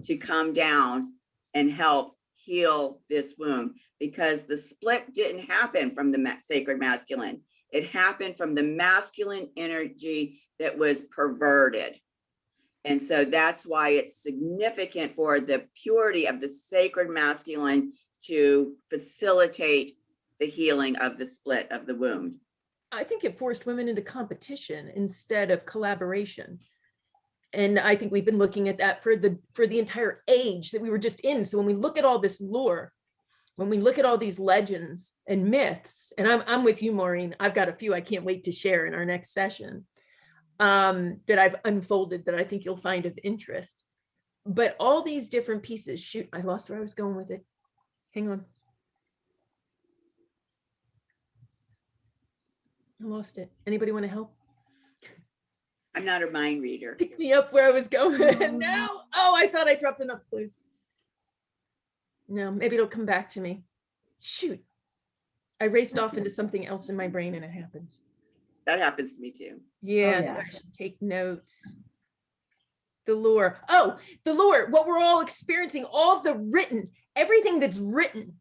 to come down and help heal this wound, because the split didn't happen from the sacred masculine. It happened from the masculine energy that was perverted. And so that's why it's significant for the purity of the sacred masculine to facilitate the healing of the split of the wound. I think it forced women into competition instead of collaboration. And I think we've been looking at that for the entire age that we were just in. So when we look at all this lore, when we look at all these legends and myths, and I'm with you, Maureen, I've got a few I can't wait to share in our next session that I've unfolded that I think you'll find of interest. But all these different pieces, shoot, I lost where I was going with it. Hang on. I lost it. Anybody want to help? I'm not a mind reader. Pick me up where I was going. No. Oh, I thought I dropped enough clues. No, maybe it'll come back to me. Shoot. I raced off into something else in my brain and it happens. That happens to me too. Yeah, Oh, yeah. so I should take notes. The lore. Oh, the lore. What we're all experiencing, all of the written, everything that's written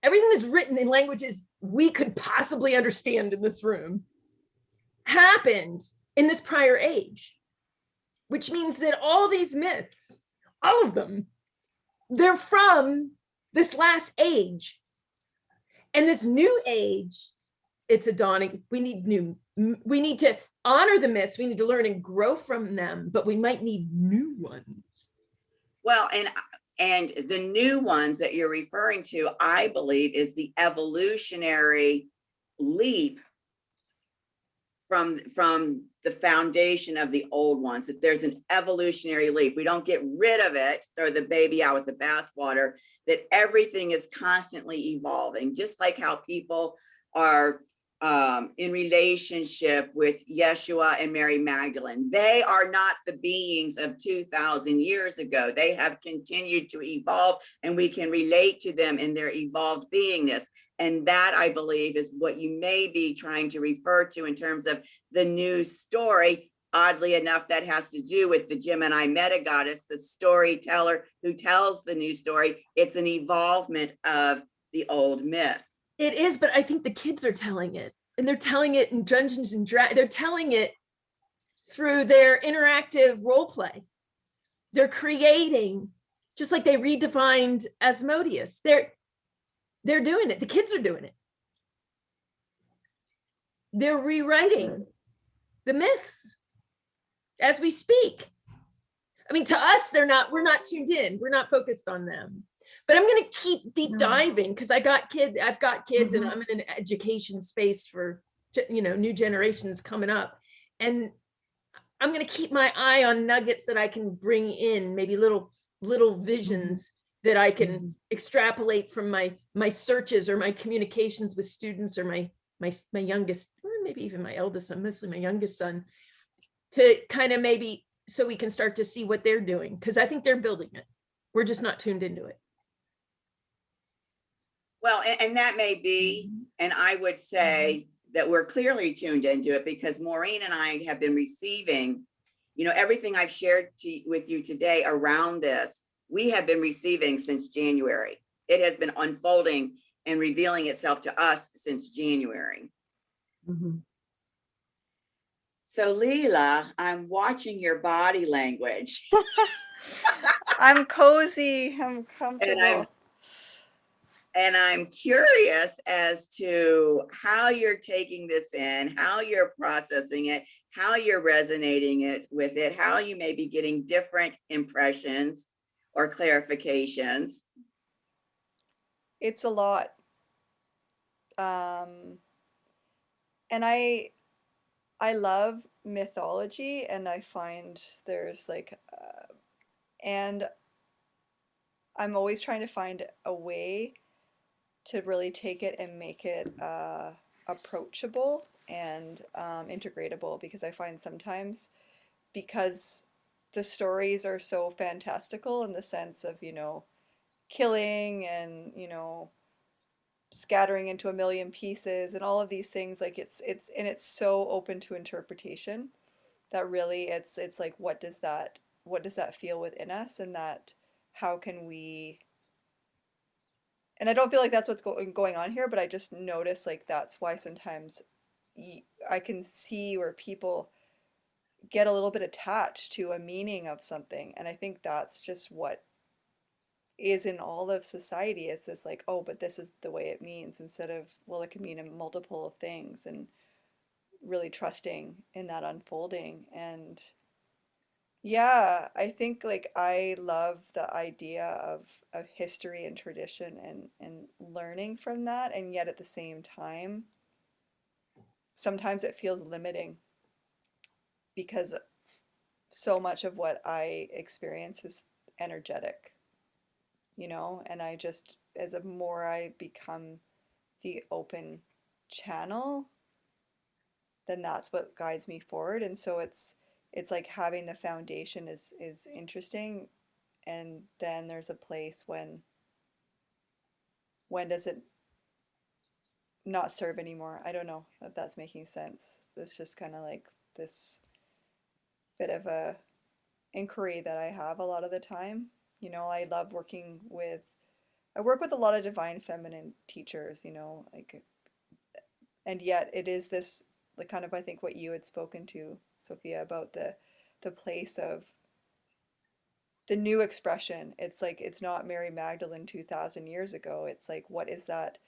in languages we could possibly understand in this room happened in this prior age, which means that all these myths, all of them, they're from this last age. And this new age, it's a dawning. We need to honor the myths. We need to learn and grow from them, but we might need new ones. Well, and the new ones that you're referring to, I believe, is the evolutionary leap from the foundation of the old ones, that there's an evolutionary leap. We don't get rid of it, throw the baby out with the bathwater, that everything is constantly evolving, just like how people are in relationship with Yeshua and Mary Magdalene. They are not the beings of 2,000 years ago. They have continued to evolve, and we can relate to them in their evolved beingness. And that, I believe, is what you may be trying to refer to in terms of the new story. Oddly enough, that has to do with the Gemini metagoddess, the storyteller who tells the new story. It's an evolvement of the old myth. It is, but I think the kids are telling it, and they're telling it in Dungeons and Dragons. They're telling it through their interactive role play. They're creating, just like they redefined Asmodeus. They're doing it. The kids are doing it. They're rewriting the myths as we speak. I mean, to us, we're not tuned in. We're not focused on them. But I'm going to keep deep diving because I've got kids and I'm in an education space for, new generations coming up. And I'm going to keep my eye on nuggets that I can bring in, maybe little visions that I can extrapolate from my searches or my communications with students or my youngest, or maybe even my eldest son, mostly my youngest son, to kind of maybe so we can start to see what they're doing. Because I think they're building it. We're just not tuned into it. Well, and that may be, and I would say that we're clearly tuned into it because Maureen and I have been receiving, everything I've shared with you today around this we have been receiving since January. It has been unfolding and revealing itself to us since January. Mhm. So Leela, I'm watching your body language. I'm cozy. I'm comfortable. And I'm curious as to how you're taking this in, how you're processing it, how you're resonating it with it, how you may be getting different impressions or clarifications. It's a lot. And I love mythology, and I find there's like and I'm always trying to find a way to really take it and make it approachable and integratable, because I find sometimes, because the stories are so fantastical in the sense of, killing and, scattering into a million pieces and all of these things, like it's so open to interpretation that really it's like, what does that feel within us, and that how can we, and I don't feel like that's what's going on here, but I just notice like that's why sometimes I can see where people get a little bit attached to a meaning of something, and I think that's just what is in all of society. It's this like, oh, but this is the way it means, instead of, well, it can mean a multiple of things, and really trusting in that unfolding. And yeah, I think like I love the idea of history and tradition, and learning from that, and yet at the same time sometimes it feels limiting, because so much of what I experience is energetic, and I just, as a more I become the open channel, then that's what guides me forward. And so it's like having the foundation is interesting, and then there's a place when does it not serve anymore? I don't know if that's making sense. It's just kind of like this bit of a inquiry that I have a lot of the time. I love I work with a lot of divine feminine teachers, like, and yet it is this, like, kind of, I think what you had spoken to, Sofia, about the place of the new expression. It's like, it's not Mary Magdalene 2000 years ago. It's like, what is that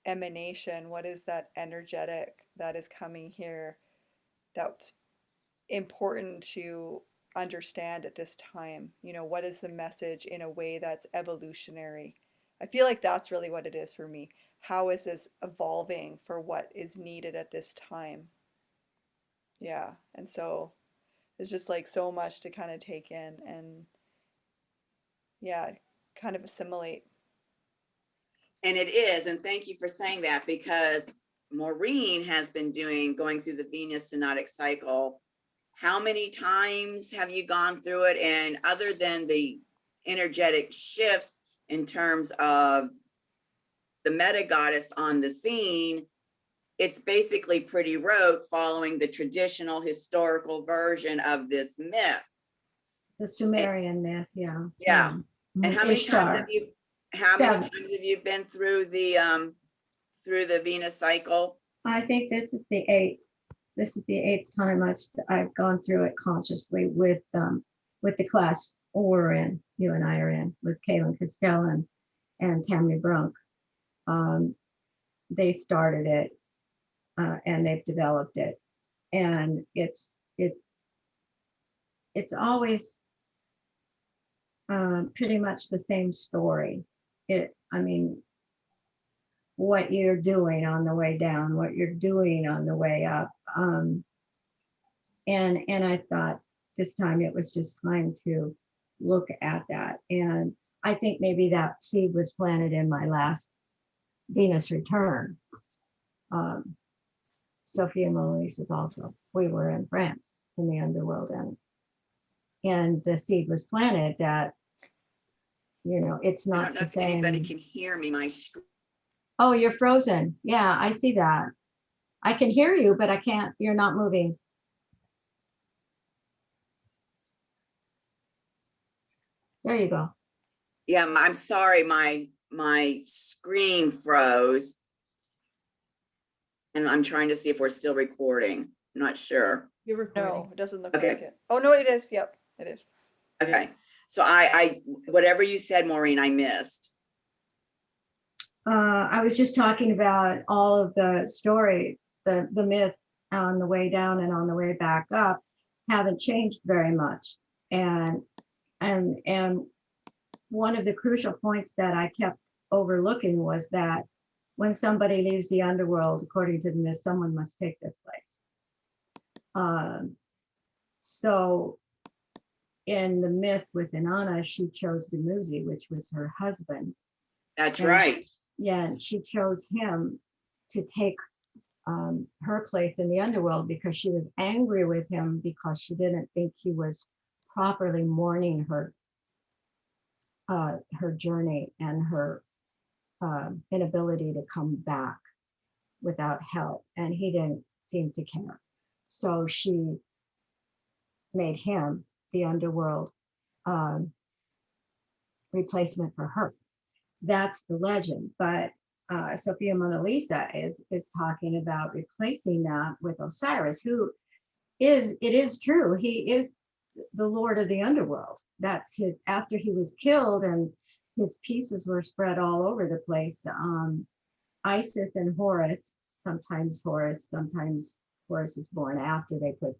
emanation? What is that energetic that is coming here that's important to understand at this time? What is the message in a way that's evolutionary? I feel like that's really what it is for me. How is this evolving for what is needed at this time? Yeah. And so it's just like so much to kind of take in, and yeah, kind of assimilate. And it is, and thank you for saying that, because Maureen has been going through the Venus Synodic Cycle. How many times have you gone through it? And other than the energetic shifts in terms of the meta goddess on the scene, it's basically pretty rote, following the traditional historical version of this myth. The Sumerian myth, yeah. Yeah. And how many Ishtar. times have you been through the Venus cycle? I think this is the eighth. This is the eighth time I've gone through it consciously with the class we're in. You and I are in with Kaylin Castell and Tammy Brunk. They started it and they've developed it, and it's always pretty much the same story. What you're doing on the way down, what you're doing on the way up. And I thought this time it was just time to look at that. And I think maybe that seed was planted in my last Venus return. Sofia and Mona Lisa's also, we were in France in the underworld, and the seed was planted that, it's not I don't know the if same. anybody can hear me. My screen. Oh, you're frozen. Yeah, I see that. I can hear you, but I can't, you're not moving. There you go. Yeah, I'm sorry, my screen froze. And I'm trying to see if we're still recording. I'm not sure. You're recording. No, it doesn't look Okay. like it. Oh, no, it is. Yep, it is. Okay. So I whatever you said, Maureen, I missed. I was just talking about all of the stories, the myth on the way down and on the way back up haven't changed very much. And one of the crucial points that I kept overlooking was that when somebody leaves the underworld, according to the myth, someone must take their place. So in the myth with Inanna, she chose Dumuzi, which was her husband. That's And right. Yeah, and she chose him to take her place in the underworld because she was angry with him because she didn't think he was properly mourning her journey and her inability to come back without help, and he didn't seem to care. So she made him the underworld replacement for her. That's the legend. But Sofia Mona Lisa is talking about replacing that with Osiris, who is, it is true, he is the Lord of the underworld. That's his, after he was killed and his pieces were spread all over the place. Isis and Horus, sometimes Horus is born after they put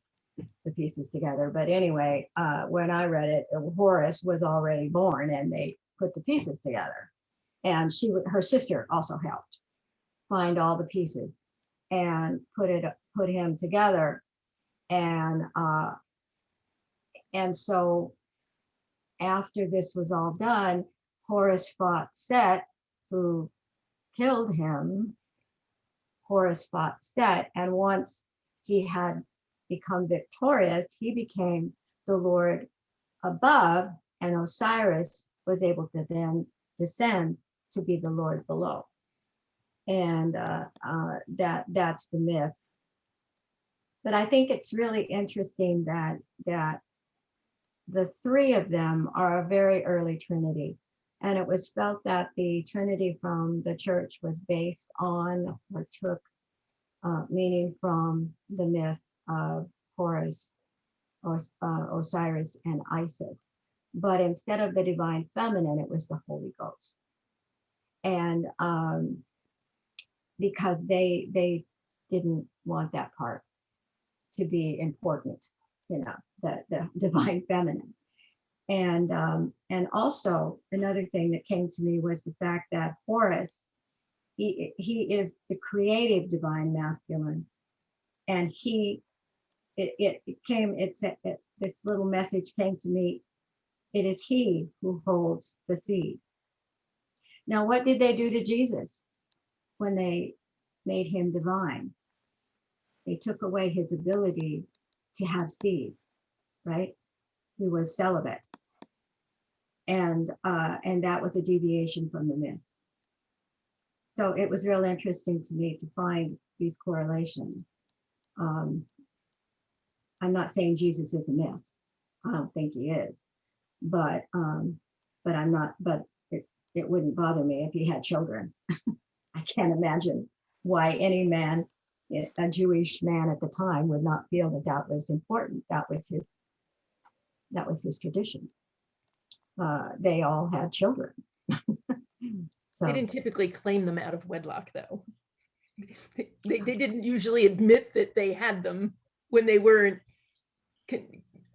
the pieces together. But anyway, when I read it, Horus was already born and they put the pieces together. And her sister also helped find all the pieces and put him together. And so after this was all done, Horus fought Set, who killed him. Horus fought Set, and once he had become victorious, he became the Lord above, and Osiris was able to then descend to be the Lord below. And that's the myth. But I think it's really interesting that the three of them are a very early Trinity. And it was felt that the Trinity from the church was based on or took meaning from the myth of Horus, Osiris, and Isis. But instead of the divine feminine, it was the Holy Ghost. And because they didn't want that part to be important, the divine feminine. And also another thing that came to me was the fact that Horus, he is the creative divine masculine, and this little message came to me. It is he who holds the seed. Now, what did they do to Jesus when they made him divine? They took away his ability to have seed, right? He was celibate. And that was a deviation from the myth. So it was real interesting to me to find these correlations. I'm not saying Jesus is a myth. I don't think he is, but it wouldn't bother me if he had children. I can't imagine why any man, a Jewish man at the time, would not feel that that was important. That was his tradition. They all had children. So They didn't typically claim them out of wedlock, though. They didn't usually admit that they had them when they weren't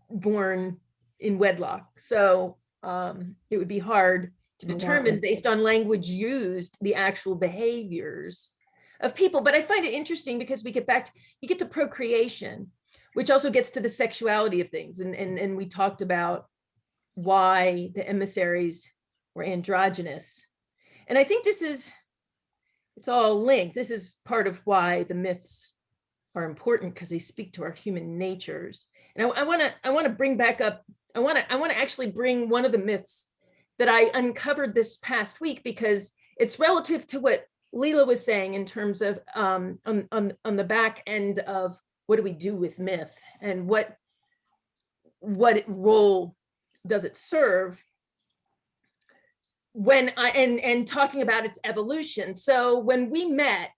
born in wedlock. So it would be hard to determine based on language used the actual behaviors of people. But I find it interesting because you get to procreation, which also gets to the sexuality of things. And we talked about why the emissaries were androgynous. And I think it's all linked. This is part of why the myths are important, because they speak to our human natures. And I want to bring back up, I want to actually bring one of the myths that I uncovered this past week, because it's relative to what Leela was saying in terms of on the back end of what do we do with myth and what role does it serve and talking about its evolution. So when we met,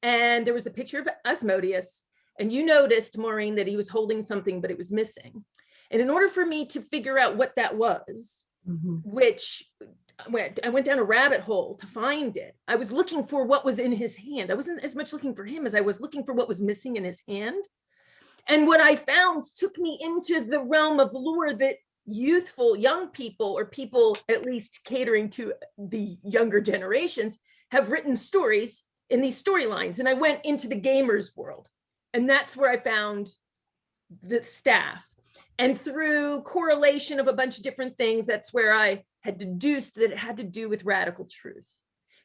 and there was a picture of Asmodeus, and you noticed, Maureen, that he was holding something, but it was missing. And in order for me to figure out what that was, which I went down a rabbit hole to find it. I was looking for what was in his hand. I wasn't as much looking for him as I was looking for what was missing in his hand. And what I found took me into the realm of lore that youthful young people, or people at least catering to the younger generations, have written stories in these storylines. And I went into the gamers world, and that's where I found the staff. And through correlation of a bunch of different things, that's where I had deduced that it had to do with radical truth.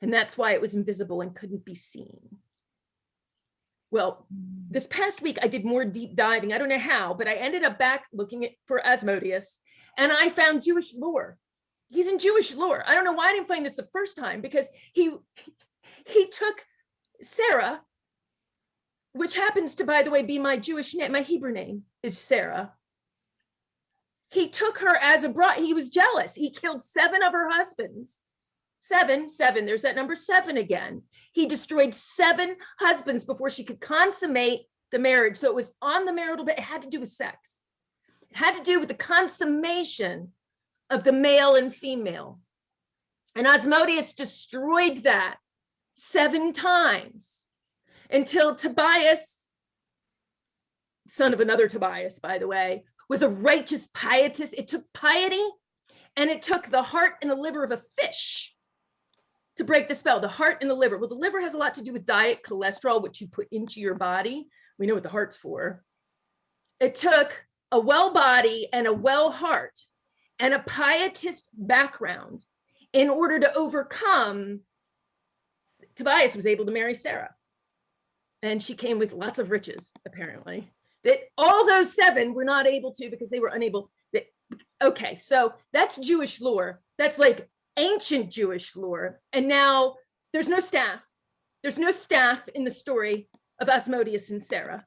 And that's why it was invisible and couldn't be seen. Well, this past week, I did more deep diving. I don't know how, but I ended up back looking for Asmodeus, and I found Jewish lore. He's in Jewish lore. I don't know why I didn't find this the first time, because he took Sarah, which happens to, by the way, be my Jewish name. My Hebrew name is Sarah. He took her as a bride. He was jealous. He killed 7 of her husbands. Seven, there's that number 7 again. He destroyed 7 husbands before she could consummate the marriage. So it was on the marital bed. It had to do with sex. It had to do with the consummation of the male and female. And Asmodeus destroyed that 7 times until Tobias, son of another Tobias, by the way, was a righteous pietist. It took piety, and it took the heart and the liver of a fish to break the spell. The heart and the liver. Well, the liver has a lot to do with diet, cholesterol, which you put into your body. We know what the heart's for. It took a well body and a well heart and a pietist background in order to overcome. Tobias was able to marry Sarah, and she came with lots of riches, apparently. That all those 7 were not able to, because they were unable. Okay, so that's Jewish lore. That's like ancient Jewish lore. And now there's no staff. There's no staff in the story of Asmodeus and Sarah.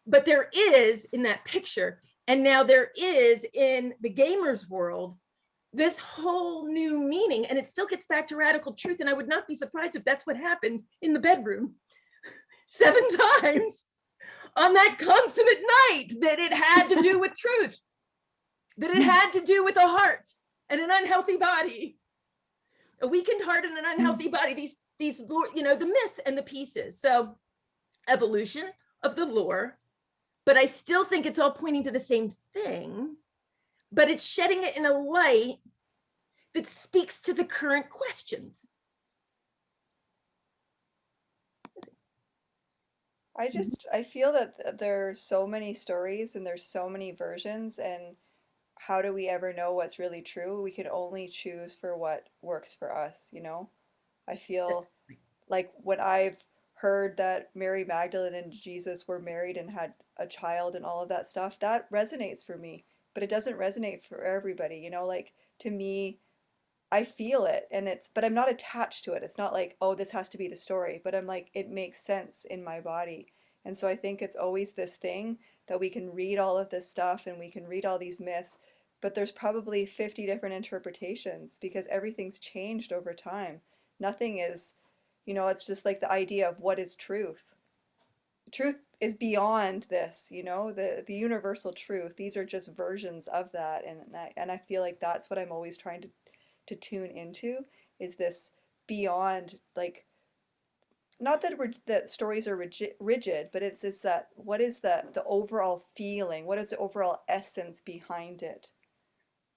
But there is in that picture. And now there is in the gamers world this whole new meaning. And it still gets back to radical truth. And I would not be surprised if that's what happened in the bedroom 7 times on that consummate night, that it had to do with truth, that it had to do with a heart and an unhealthy body, a weakened heart and an unhealthy body, these, the myths and the pieces. So evolution of the lore, but I still think it's all pointing to the same thing, but it's shedding it in a light that speaks to the current questions. I feel that there's so many stories and there's so many versions, and how do we ever know what's really true? We can only choose for what works for us, you know? I feel like when I've heard that Mary Magdalene and Jesus were married and had a child and all of that stuff, that resonates for me, but it doesn't resonate for everybody, you know? Like, to me, I feel it, but I'm not attached to it. It's not like, oh, this has to be the story, but I'm like, it makes sense in my body. And so I think it's always this thing that we can read all of this stuff and we can read all these myths, but there's probably 50 different interpretations because everything's changed over time. Nothing is, it's just like the idea of what is truth. Truth is beyond this, the universal truth. These are just versions of that. And I feel like that's what I'm always trying to tune into, is this beyond, like, not that stories are rigid, but it's that, what is the overall feeling, what is the overall essence behind it?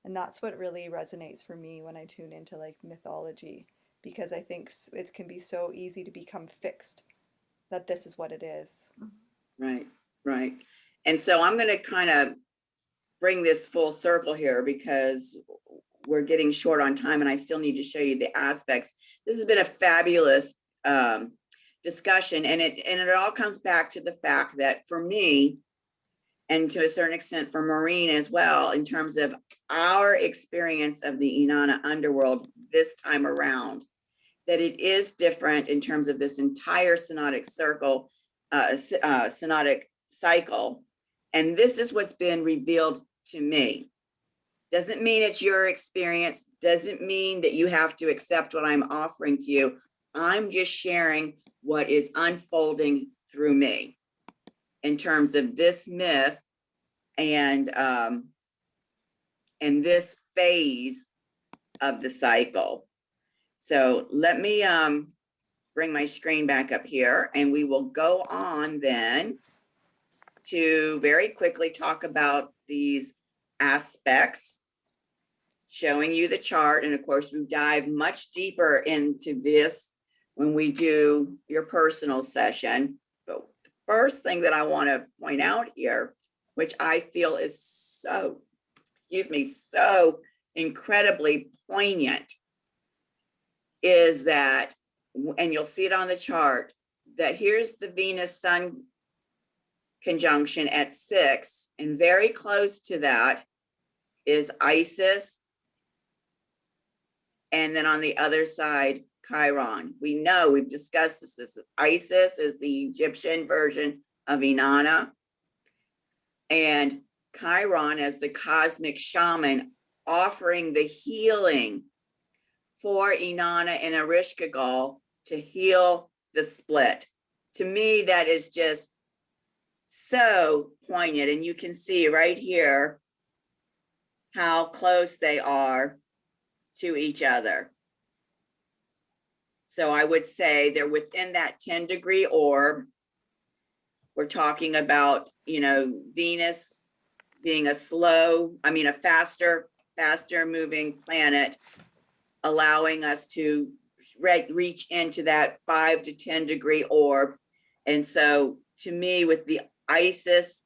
And that's what really resonates for me when I tune into like mythology, because I think it can be so easy to become fixed that this is what it is. Right. And so I'm going to kind of bring this full circle here, because we're getting short on time and I still need to show you the aspects. This has been a fabulous discussion, and it all comes back to the fact that for me, and to a certain extent for Maureen as well, in terms of our experience of the Inanna Underworld this time around, that it is different in terms of this entire synodic circle, synodic cycle. And this is what's been revealed to me. Doesn't mean it's your experience. Doesn't mean that you have to accept what I'm offering to you. I'm just sharing what is unfolding through me in terms of this myth and this phase of the cycle. So let me bring my screen back up here, and we will go on then to very quickly talk about these aspects, showing you the chart. And of course, we dive much deeper into this when we do your personal session. But the first thing that I want to point out here, which I feel is so, so incredibly poignant, is that, and you'll see it on the chart, that here's the Venus Sun conjunction at 6, and very close to that is Isis, and then on the other side, Chiron. We know, we've discussed this. This is Isis is the Egyptian version of Inanna, and Chiron as the cosmic shaman offering the healing for Inanna and Ereshkigal to heal the split. To me, that is just so poignant. And you can see right here how close they are to each other. So I would say they're within that 10-degree orb. We're talking about, you know, Venus being a faster moving planet, allowing us to reach into that 5 to 10-degree orb. And so to me, with the Isis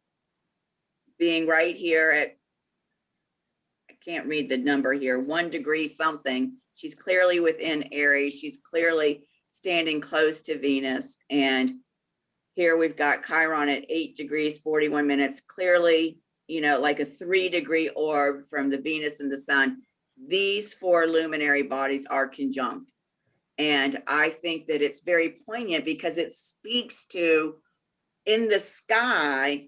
being right here at, I can't read the number here, 1 degree something, she's clearly within Aries. She's clearly standing close to Venus. And here we've got Chiron at 8 degrees, 41 minutes, clearly, you know, like a 3-degree orb from the Venus and the Sun. These 4 luminary bodies are conjunct. And I think that it's very poignant because it speaks to, in the sky,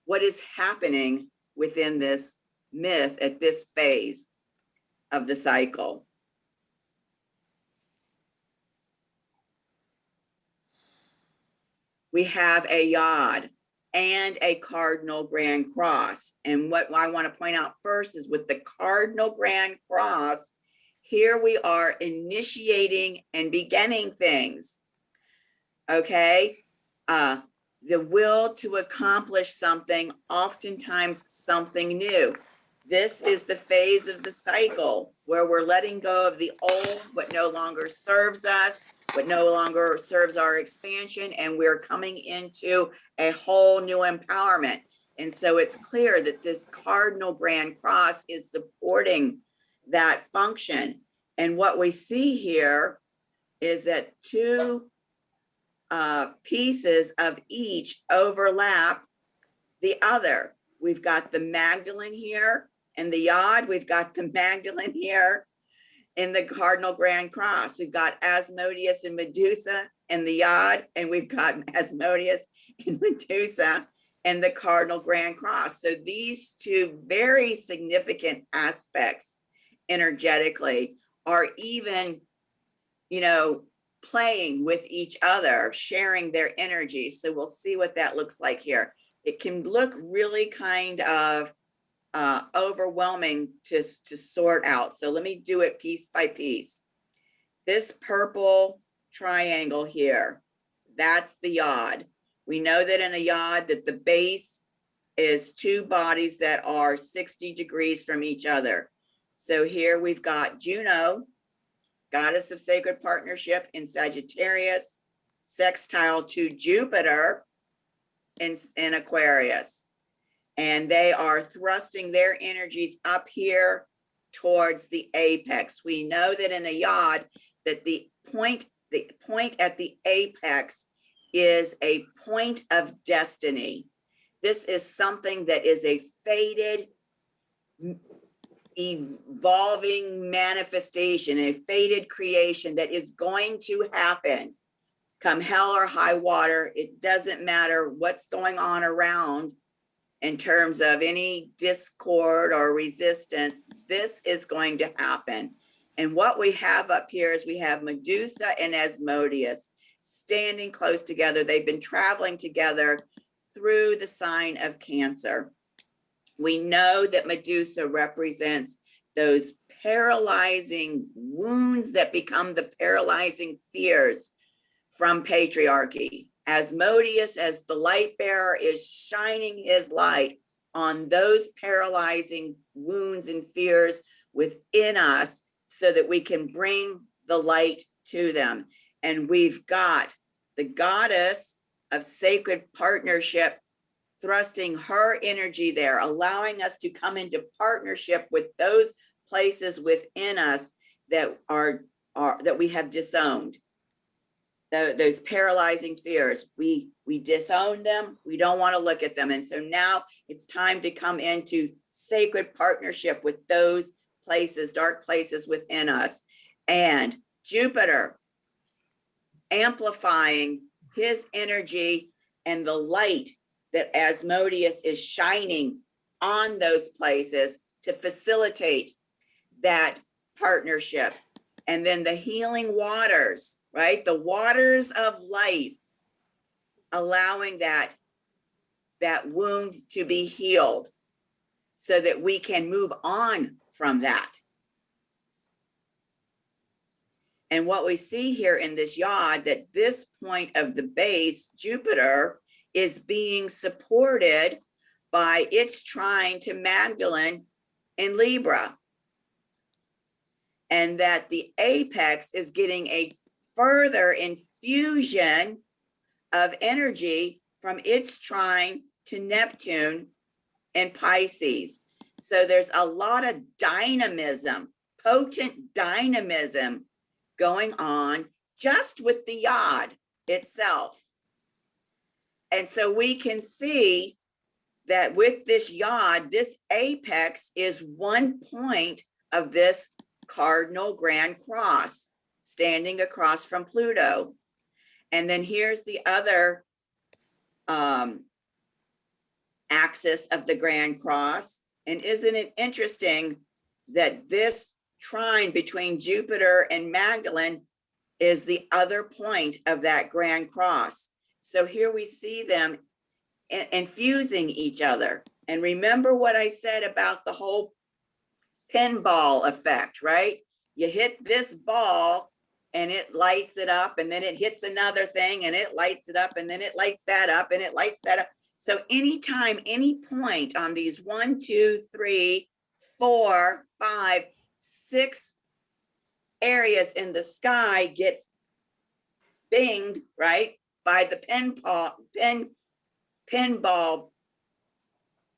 what is happening within this myth at this phase of the cycle. We have a yod and a cardinal grand cross. And what I want to point out first is with the cardinal grand cross, here we are initiating and beginning things. Okay. The will to accomplish something, oftentimes something new. This is the phase of the cycle where we're letting go of the old, what no longer serves us, what no longer serves our expansion, and we're coming into a whole new empowerment. And so it's clear that this cardinal grand cross is supporting that function. And what we see here is that 2 pieces of each overlap the other. We've got the Magdalene here and the yod. We've got the Magdalene here in the cardinal grand cross. We've got Asmodeus and Medusa and the yod, and we've got Asmodeus and Medusa and the cardinal grand cross. So these 2 very significant aspects energetically are even, you know, playing with each other, sharing their energy. So we'll see what that looks like here. It can look really kind of overwhelming to sort out. So let me do it piece by piece. This purple triangle here, that's the yod. We know that in a yod that the base is 2 bodies that are 60 degrees from each other. So here we've got Juno, goddess of sacred partnership in Sagittarius, sextile to Jupiter in Aquarius. And they are thrusting their energies up here towards the apex. We know that in a yod that the point at the apex is a point of destiny. This is something that is a fated, evolving manifestation, a fated creation that is going to happen come hell or high water. It doesn't matter what's going on around in terms of any discord or resistance, this is going to happen. And what we have up here is we have Medusa and Asmodeus standing close together. They've been traveling together through the sign of Cancer. We know that Medusa represents those paralyzing wounds that become the paralyzing fears from patriarchy. Asmodeus, as the light bearer, is shining his light on those paralyzing wounds and fears within us so that we can bring the light to them. And we've got the goddess of sacred partnership thrusting her energy there, allowing us to come into partnership with those places within us that are that we have disowned. Those paralyzing fears, we disown them. We don't want to look at them. And so now it's time to come into sacred partnership with those places, dark places within us. And Jupiter amplifying his energy and the light that Asmodeus is shining on those places to facilitate that partnership. And then the healing waters, right? The waters of life, allowing that wound to be healed so that we can move on from that. And what we see here in this yod, that this point of the base, Jupiter, is being supported by its trine to Magdalene in Libra. And that the apex is getting a further infusion of energy from its trine to Neptune and Pisces. So there's a lot of dynamism, potent dynamism going on just with the yod itself. And so we can see that with this yod, this apex is one point of this cardinal grand cross standing across from Pluto. And then here's the other axis of the grand cross. And isn't it interesting that this trine between Jupiter and Magdalene is the other point of that grand cross? So here we see them infusing each other. And remember what I said about the whole pinball effect, right? You hit this ball and it lights it up, and then it hits another thing and it lights it up, and then it lights that up and it lights that up. So anytime, any point on these 1, 2, 3, 4, 5, 6 areas in the sky gets binged, right, by the pinball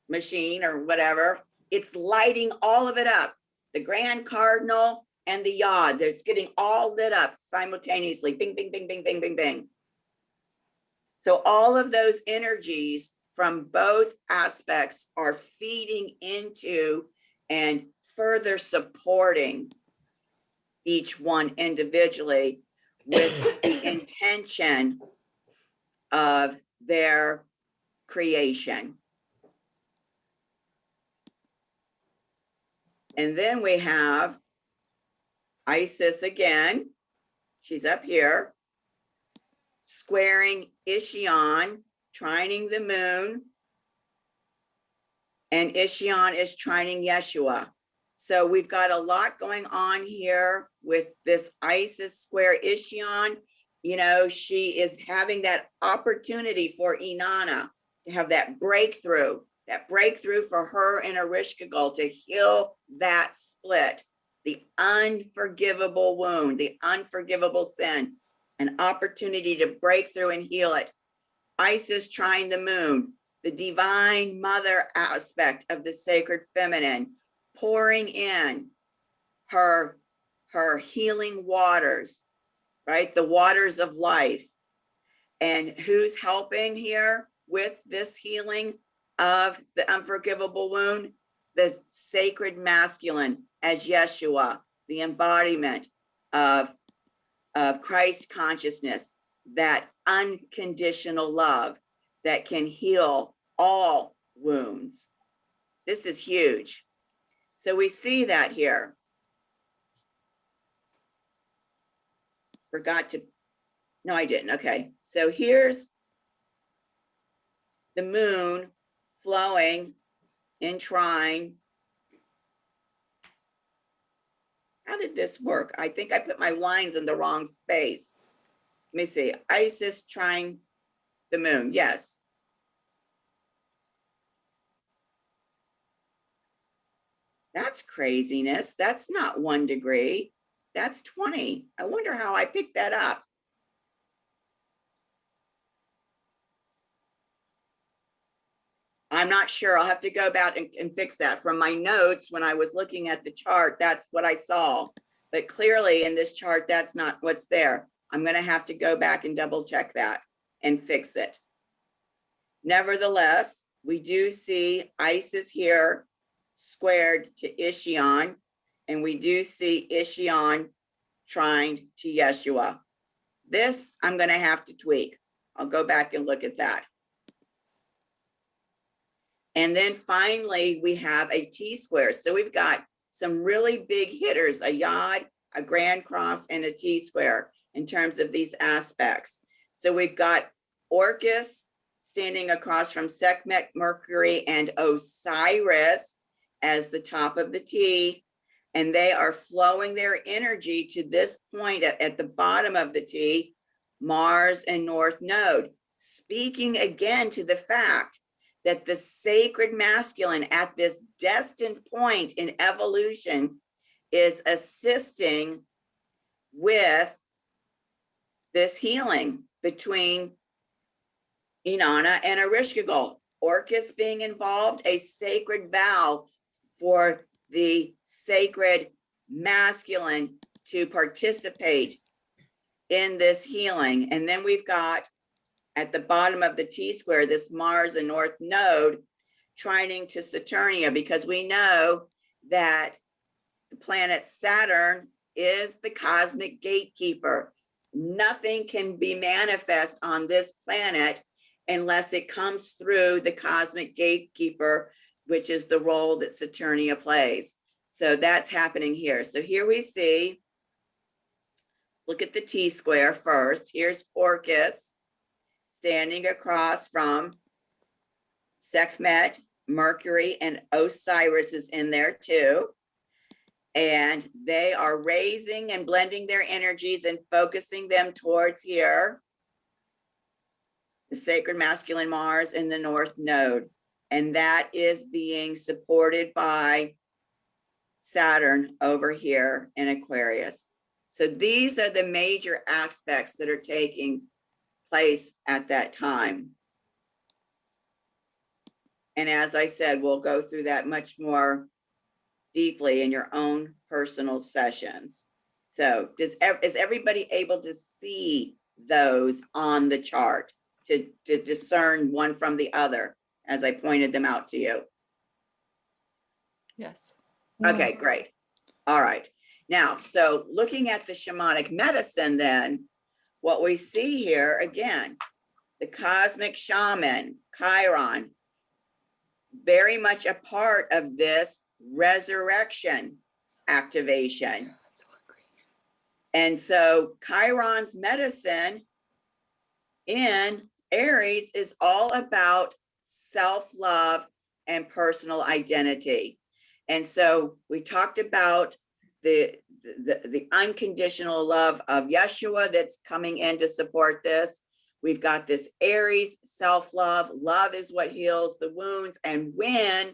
machine or whatever, it's lighting all of it up. The Grand Cardinal and the yod, it's getting all lit up simultaneously. Bing, bing, bing, bing, bing, bing, bing. So all of those energies from both aspects are feeding into and further supporting each one individually with the intention of their creation. And then we have Isis again. She's up here, squaring Ishion, trining the moon, and Ishion is trining Yeshua. So we've got a lot going on here with this Isis square Ishion. You know, she is having that opportunity for Inanna to have that breakthrough for her and Erishkigal to heal that split, the unforgivable wound, the unforgivable sin, an opportunity to break through and heal it. Isis trying the moon, the divine mother aspect of the sacred feminine, pouring in her healing waters, right? The waters of life. And who's helping here with this healing of the unforgivable wound? The sacred masculine as Yeshua, the embodiment of Christ consciousness, that unconditional love that can heal all wounds. This is huge. So we see that here. Forgot to, no, I didn't. Okay. So here's the moon flowing in trine. How did this work? I think I put my lines in the wrong space. Let me see. Isis trine the moon. Yes. That's craziness. That's not 1 degree. That's 20. I wonder how I picked that up. I'm not sure. I'll have to go back and fix that. From my notes, when I was looking at the chart, that's what I saw. But clearly in this chart, that's not what's there. I'm going to have to go back and double check that and fix it. Nevertheless, we do see Isis here squared to Ishion, and we do see Ishion trined to Yeshua. This I'm going to have to tweak. I'll go back and look at that. And then finally, we have a T-square. So we've got some really big hitters, a Yod, a Grand Cross, and a T-square in terms of these aspects. So we've got Orcus standing across from Sekhmet, Mercury, and Osiris as the top of the T. And they are flowing their energy to this point at the bottom of the T, Mars and North Node, speaking again to the fact that the sacred masculine at this destined point in evolution is assisting with this healing between Inanna and Ereshkigal. Orcus being involved, a sacred vow for the sacred masculine to participate in this healing. And then we've got at the bottom of the T-square, this Mars and North Node trining to Saturnia, because we know that the planet Saturn is the cosmic gatekeeper. Nothing can be manifest on this planet unless it comes through the cosmic gatekeeper, which is the role that Saturnia plays. So that's happening here. So here we see, look at the T-square first. Here's Orcus standing across from Sekhmet, Mercury, and Osiris is in there too. And they are raising and blending their energies and focusing them towards here, the sacred masculine Mars in the North Node. And that is being supported by Saturn over here in Aquarius. So these are the major aspects that are taking place at that time. And as I said, we'll go through that much more deeply in your own personal sessions. So is everybody able to see those on the chart to discern one from the other as I pointed them out to you? Yes. Okay, great. All right. Now, so looking at the shamanic medicine then, what we see here, again, the cosmic shaman, Chiron, very much a part of this resurrection activation. And so Chiron's medicine in Aries is all about self-love and personal identity. And so we talked about the unconditional love of Yeshua that's coming in to support this. We've got this Aries self-love. Love is what heals the wounds. And when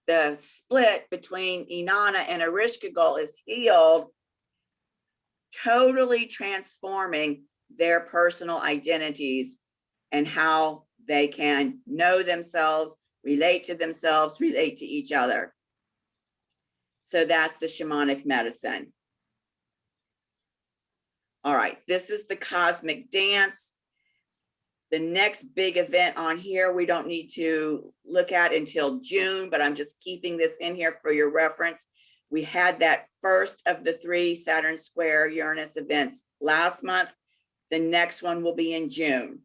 the split between Inanna and Ereshkigal is healed, totally transforming their personal identities and how they can know themselves, relate to each other. So that's the shamanic medicine. All right, this is the cosmic dance. The next big event on here, we don't need to look at until June, but I'm just keeping this in here for your reference. We had that first of the 3 Saturn square Uranus events last month. The next one will be in June.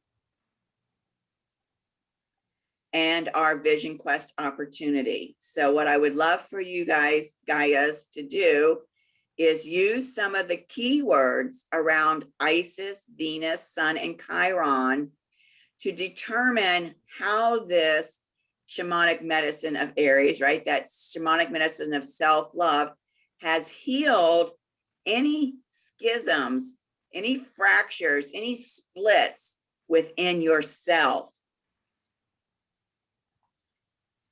and our Vision Quest opportunity. So what I would love for you guys, Gaias, to do is use some of the keywords around Isis, Venus, Sun, and Chiron to determine how this shamanic medicine of Aries, right? That shamanic medicine of self-love has healed any schisms, any fractures, any splits within yourself.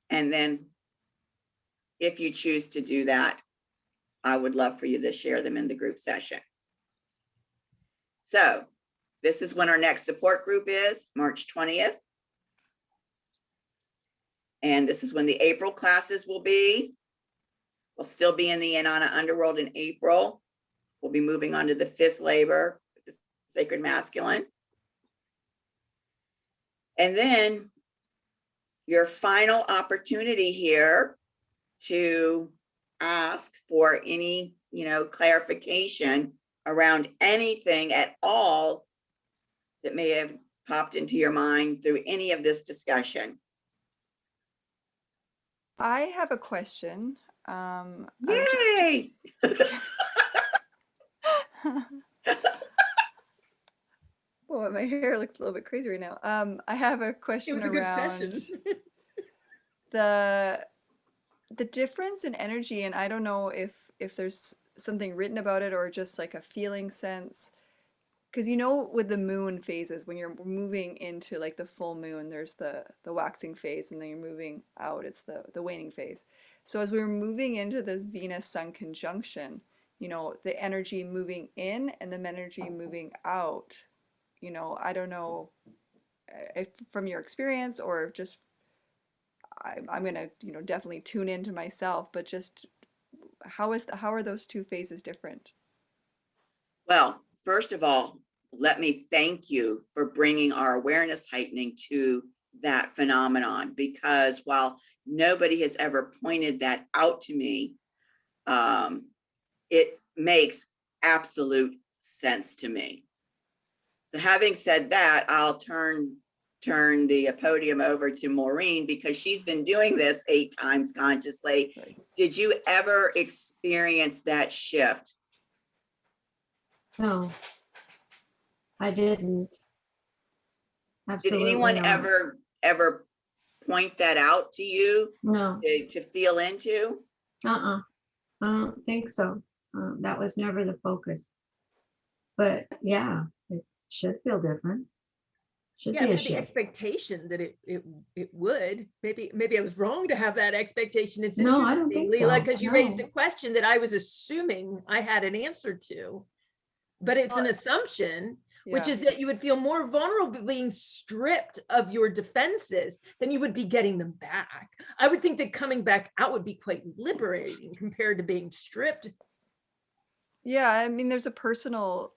And then if you choose to do that, I would love for you to share them in the group session. So this is when our next support group is, March 20th. And this is when the April classes will be. We'll still be in the Inanna Underworld in April. We'll be moving on to the 5th labor, the sacred masculine. And then your final opportunity here to ask for any, clarification around anything at all that may have popped into your mind through any of this discussion. I have a question. Yay! Boy, my hair looks a little bit crazy right now. I have a It question was a good around session. the difference in energy, and I don't know if there's something written about it or just like a feeling sense. Because with the moon phases, when you're moving into like the full moon, there's the waxing phase, and then you're moving out, it's the waning phase. So as we were moving into this Venus Sun conjunction, the energy moving in and the energy moving out, I don't know if from your experience or just I'm gonna definitely tune into myself, but just how are those two phases different? Well, first of all, let me thank you for bringing our awareness heightening to that phenomenon, because while nobody has ever pointed that out to me, it makes absolute sense to me. So having said that, I'll turn the podium over to Maureen, because she's been doing this 8 times consciously. Right. Did you ever experience that shift? No, I didn't. Did Absolutely anyone not. ever point that out to you No, to feel into? I don't think so. That was never the focus. But yeah, it should feel different. Should Yeah, be I a had the shift. expectation that it would. Maybe I was wrong to have that expectation. It's No, I don't interesting, think Leela, so. because you No. raised a question that I was assuming I had an answer to. But it's an assumption, which Yeah. is that you would feel more vulnerable being stripped of your defenses than you would be getting them back. I would think that coming back out would be quite liberating compared to being stripped. Yeah, I mean, there's a personal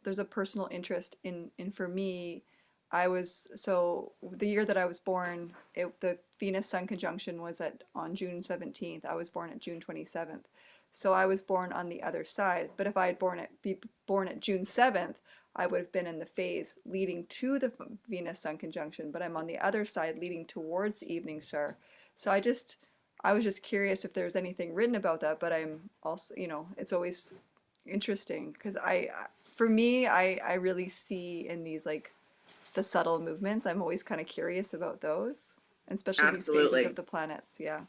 interest in for me. So the year that I was born, the Venus Sun conjunction was on June 17th. I was born at June 27th. So I was born on the other side. But if I had be born at June 7th, I would have been in the phase leading to the Venus Sun conjunction, but I'm on the other side leading towards the evening star. So I was just curious if there's anything written about that, but I'm also, it's always interesting because for me, I really see in these like the subtle movements. I'm always kind of curious about those, and especially these phases Absolutely. of the planets. Yeah.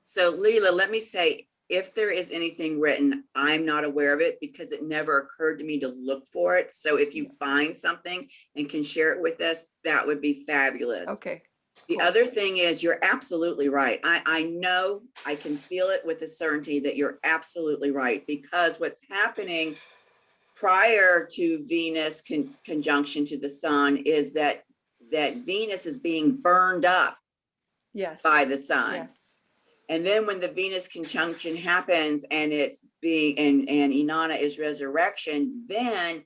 So Leela, let me say, if there is anything written, I'm not aware of it because it never occurred to me to look for it. So if you find something and can share it with us, that would be fabulous. Okay. The Cool. other thing is, you're absolutely right. I know, I can feel it with a certainty that you're absolutely right, because what's happening prior to Venus conjunction to the sun is that Venus is being burned up Yes. by the sun. Yes. And then when the Venus conjunction happens and it's being, and Inanna is resurrection, then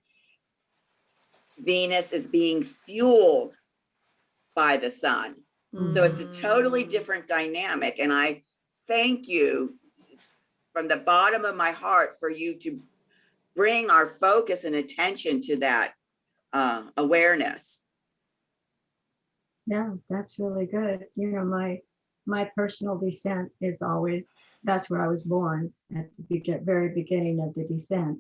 Venus is being fueled by the sun. So it's a totally different dynamic. And I thank you from the bottom of my heart for you to bring our focus and attention to that awareness. Yeah, that's really good. You know, my personal descent is always, that's where I was born, at the very beginning of the descent.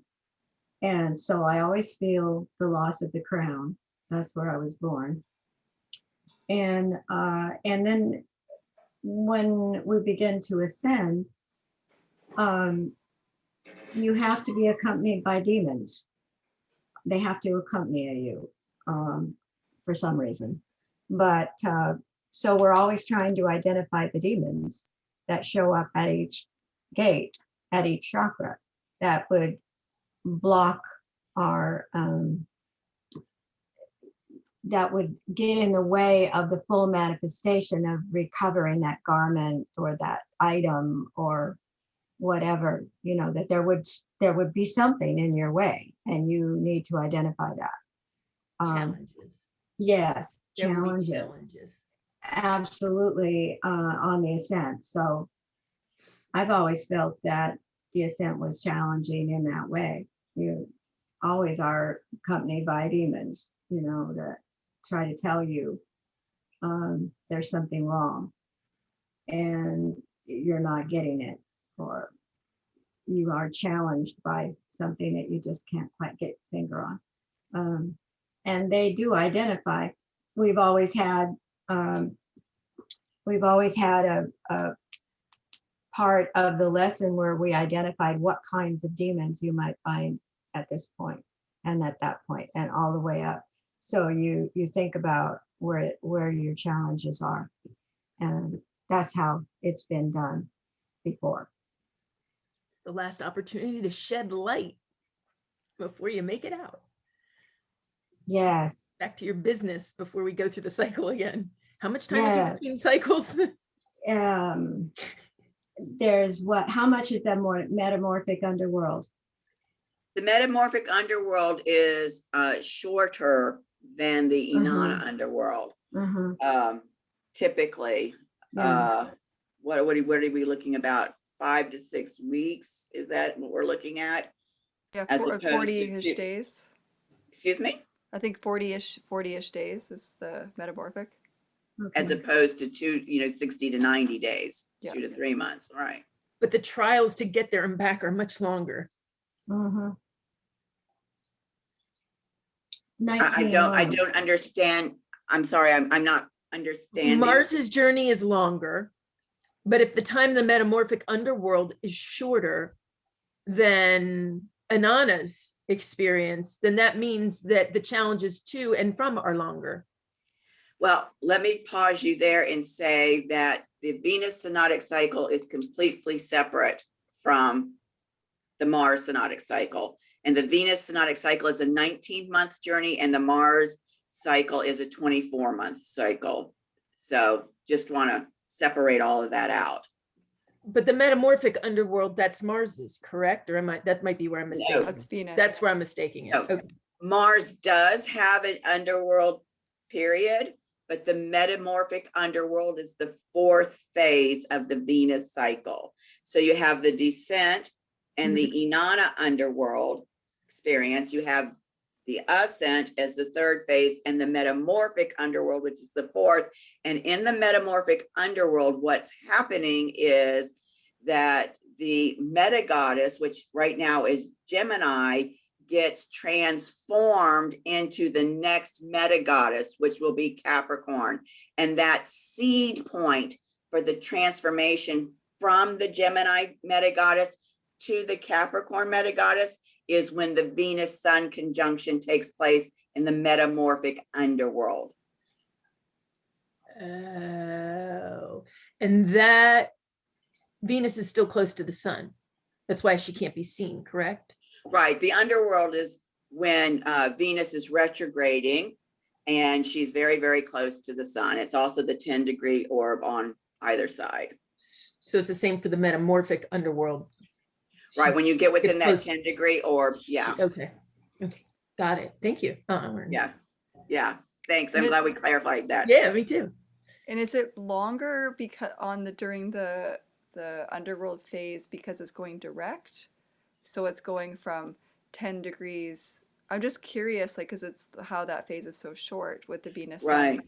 And so I always feel the loss of the crown. That's where I was born. And then when we begin to ascend, you have to be accompanied by demons. They have to accompany you for some reason. But so we're always trying to identify the demons that show up at each gate, at each chakra, that would block our, that would get in the way of the full manifestation of recovering that garment or that item or whatever, you know, that there would be something in your way, and you need to identify that. Challenges. Yes, There will be challenges. challenges. Absolutely, on the ascent. So I've always felt that the ascent was challenging in that way. You always are accompanied by demons, you know, that try to tell you there's something wrong and you're not getting it, or you are challenged by something that you just can't quite get your finger on. And they do identify. We've always had a part of the lesson where we identified what kinds of demons you might find at this point and at that point and all the way up. So you think about where your challenges are, and that's how it's been done before. It's the last opportunity to shed light before you make it out. Yes. Back to your business before we go through the cycle again. How much time is Yes. in between cycles? There's how much is that metamorphic underworld? The metamorphic underworld is shorter than the Inanna Underworld. Typically, what are we looking about? 5 to 6 weeks? Is that what we're looking at? Yeah, As opposed to 40-ish days. Excuse me? I think 40-ish days is the metamorphic. As opposed to 60 to 90 days, Yeah. 2 to 3 months, right? But the trials to get there and back are much longer. I don't understand. I'm sorry, I'm not understanding. Mars's journey is longer, but if the time the metamorphic underworld is shorter than Inanna's experience, then that means that the challenges to and from are longer. Well, let me pause you there and say that the Venus Synodic Cycle is completely separate from the Mars Synodic Cycle. And the Venus Synodic Cycle is a 19-month journey, and the Mars cycle is a 24-month cycle. So just want to separate all of that out. But the metamorphic underworld, that's Mars's, correct? Or that might be where I'm mistaken. That's Venus. That's where I'm mistaking it. No. Okay. Mars does have an underworld period, but the metamorphic underworld is the 4th phase of the Venus cycle. So you have the descent and the Inanna underworld experience. You have the ascent as the 3rd phase and the metamorphic underworld, which is the 4th. And in the metamorphic underworld, what's happening is that the meta goddess, which right now is Gemini, gets transformed into the next meta goddess, which will be Capricorn. And that seed point for the transformation from the Gemini meta goddess to the Capricorn meta goddess is when the Venus Sun conjunction takes place in the metamorphic underworld. Oh, and that Venus is still close to the sun. That's why she can't be seen, correct? Right. The underworld is when Venus is retrograding and she's very, very close to the sun. It's also the 10-degree orb on either side. So it's the same for the metamorphic underworld. Right. When you get within that close. 10-degree orb. Yeah. Okay. Got it. Thank you. Yeah. Thanks. I'm glad we clarified that. Yeah, me too. And is it longer because during the underworld phase because it's going direct? So it's going from 10 degrees. I'm just curious, like, because it's how that phase is so short with the Venus Right. Sun.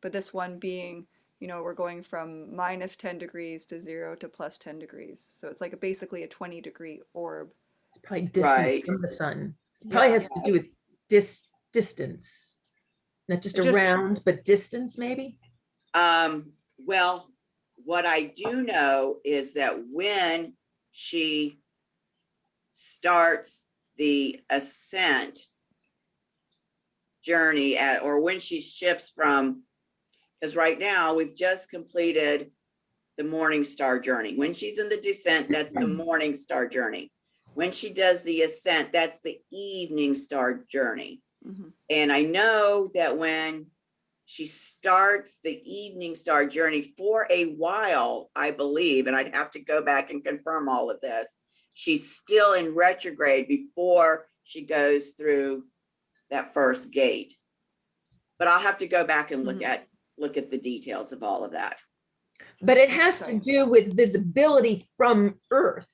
but this one being, you know, we're going from minus 10 degrees to 0 to plus 10 degrees. So it's like basically a 20-degree orb. It's probably distance Right. from the sun. It probably has to do with distance, not just It just- around, but distance maybe. Well, what I do know is that when she starts the ascent journey or when she shifts from, because right now we've just completed the morning star journey. When she's in the descent, that's the morning star journey. When she does the ascent, that's the evening star journey. Mhm. And I know that when she starts the evening star journey for a while, I believe, and I'd have to go back and confirm all of this, she's still in retrograde before she goes through that first gate. But I'll have to go back and look at the details of all of that. But it has to do with visibility from Earth.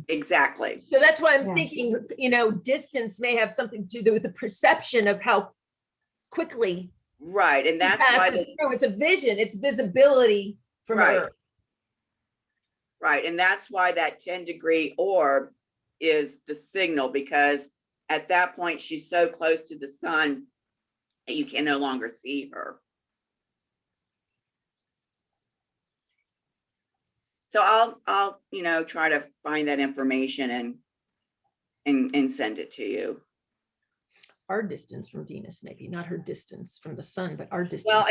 Exactly. So that's why I'm Yeah. thinking, you know, distance may have something to do with the perception of how quickly Right. And it that's why passes through. It's a vision, it's visibility from Right. Earth. right. And that's why that 10-degree orb is the signal, because at that point she's so close to the sun that you can no longer see her. So I'll you know, try to find that information and send it to you. Our distance from Venus, maybe not her distance from the sun, but our distance. Well,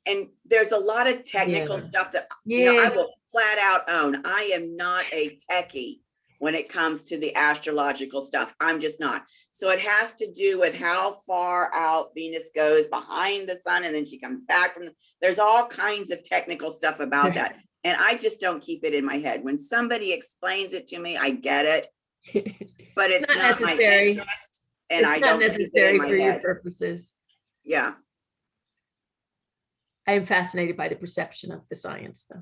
and there's a lot of technical Yeah. stuff that you know, Yeah. I will flat out own. I am not a techie when it comes to the astrological stuff. I'm just not. So it has to do with how far out Venus goes behind the sun, and then she comes back from there's all kinds of technical stuff about that. And I just don't keep it in my head. When somebody explains it to me, I get it, but it's not not my necessary. interest, and I It's not don't keep it necessary in my for your head. purposes. Yeah. I am fascinated by the perception of the science, though.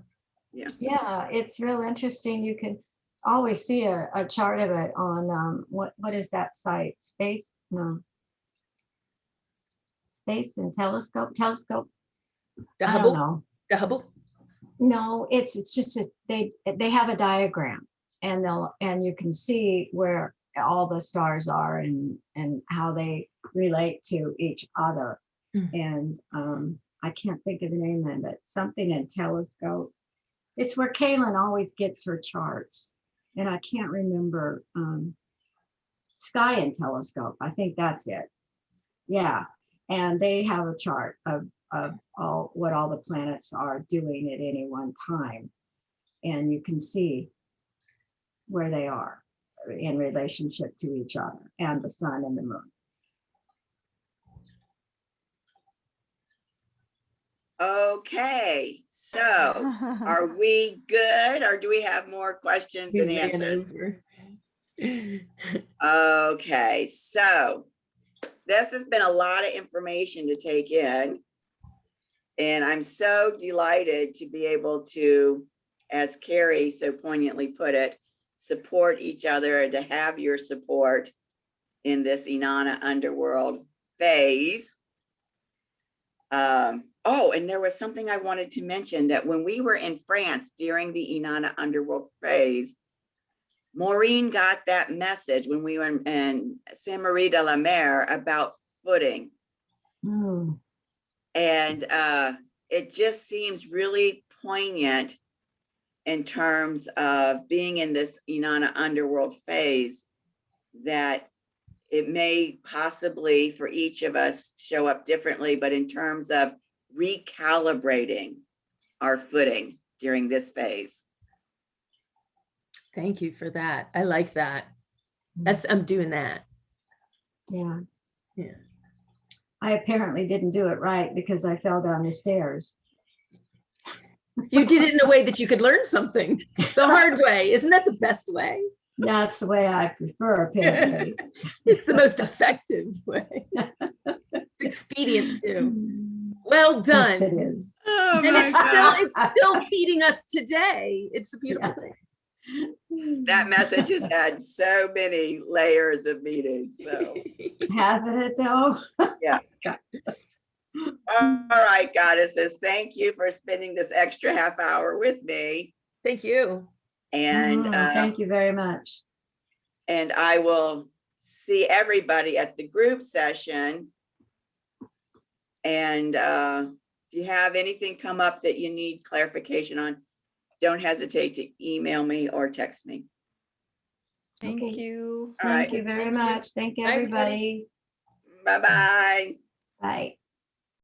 Yeah, it's real interesting. You can always see a chart of it on what is that site? Space and telescope. The I Hubble, don't know. the Hubble. No, it's just they have a diagram, and you can see where all the stars are and how they relate to each other. And I can't think of the name of it. Something in telescope. It's where Kaylin always gets her charts, and I can't remember. Sky and telescope. I think that's it. Yeah, and they have a chart of all the planets are doing at any one time, and you can see where they are in relationship to each other and the sun and the moon. Okay, so are we good, or do we have more questions and We ran answers? over. Okay, so this has been a lot of information to take in. And I'm so delighted to be able to, as Carrie so poignantly put it, support each other and to have your support in this Inanna Underworld phase. Oh, and there was something I wanted to mention, that when we were in France during the Inanna Underworld phase, Maureen got that message when we were in Saint-Marie de la Mer about footing. Mm. And it just seems really poignant in terms of being in this Inanna Underworld phase, that it may possibly for each of us show up differently, but in terms of recalibrating our footing during this phase. Thank you for that. I like that. I'm doing that. Yeah. Yeah. I apparently didn't do it right because I fell down the stairs. You did it in a way that you could learn something the hard way. Isn't that the best way? That's the way I prefer, apparently. It's the most effective way. It's expedient too. Well Yes, done. it is. Oh And my God. it's still feeding us today. It's a beautiful thing. That message has had so many layers of meaning. So Hasn't it though? Yeah. God. All right, goddesses, thank you for spending this extra half hour with me. Thank you. And Thank you very much. and I will see everybody at the group session. And if you have anything come up that you need clarification on, don't hesitate to email me or text me. Thank Okay. you. All right. Thank you very much. Thank you, Bye, everybody. everybody. Bye-bye. Bye.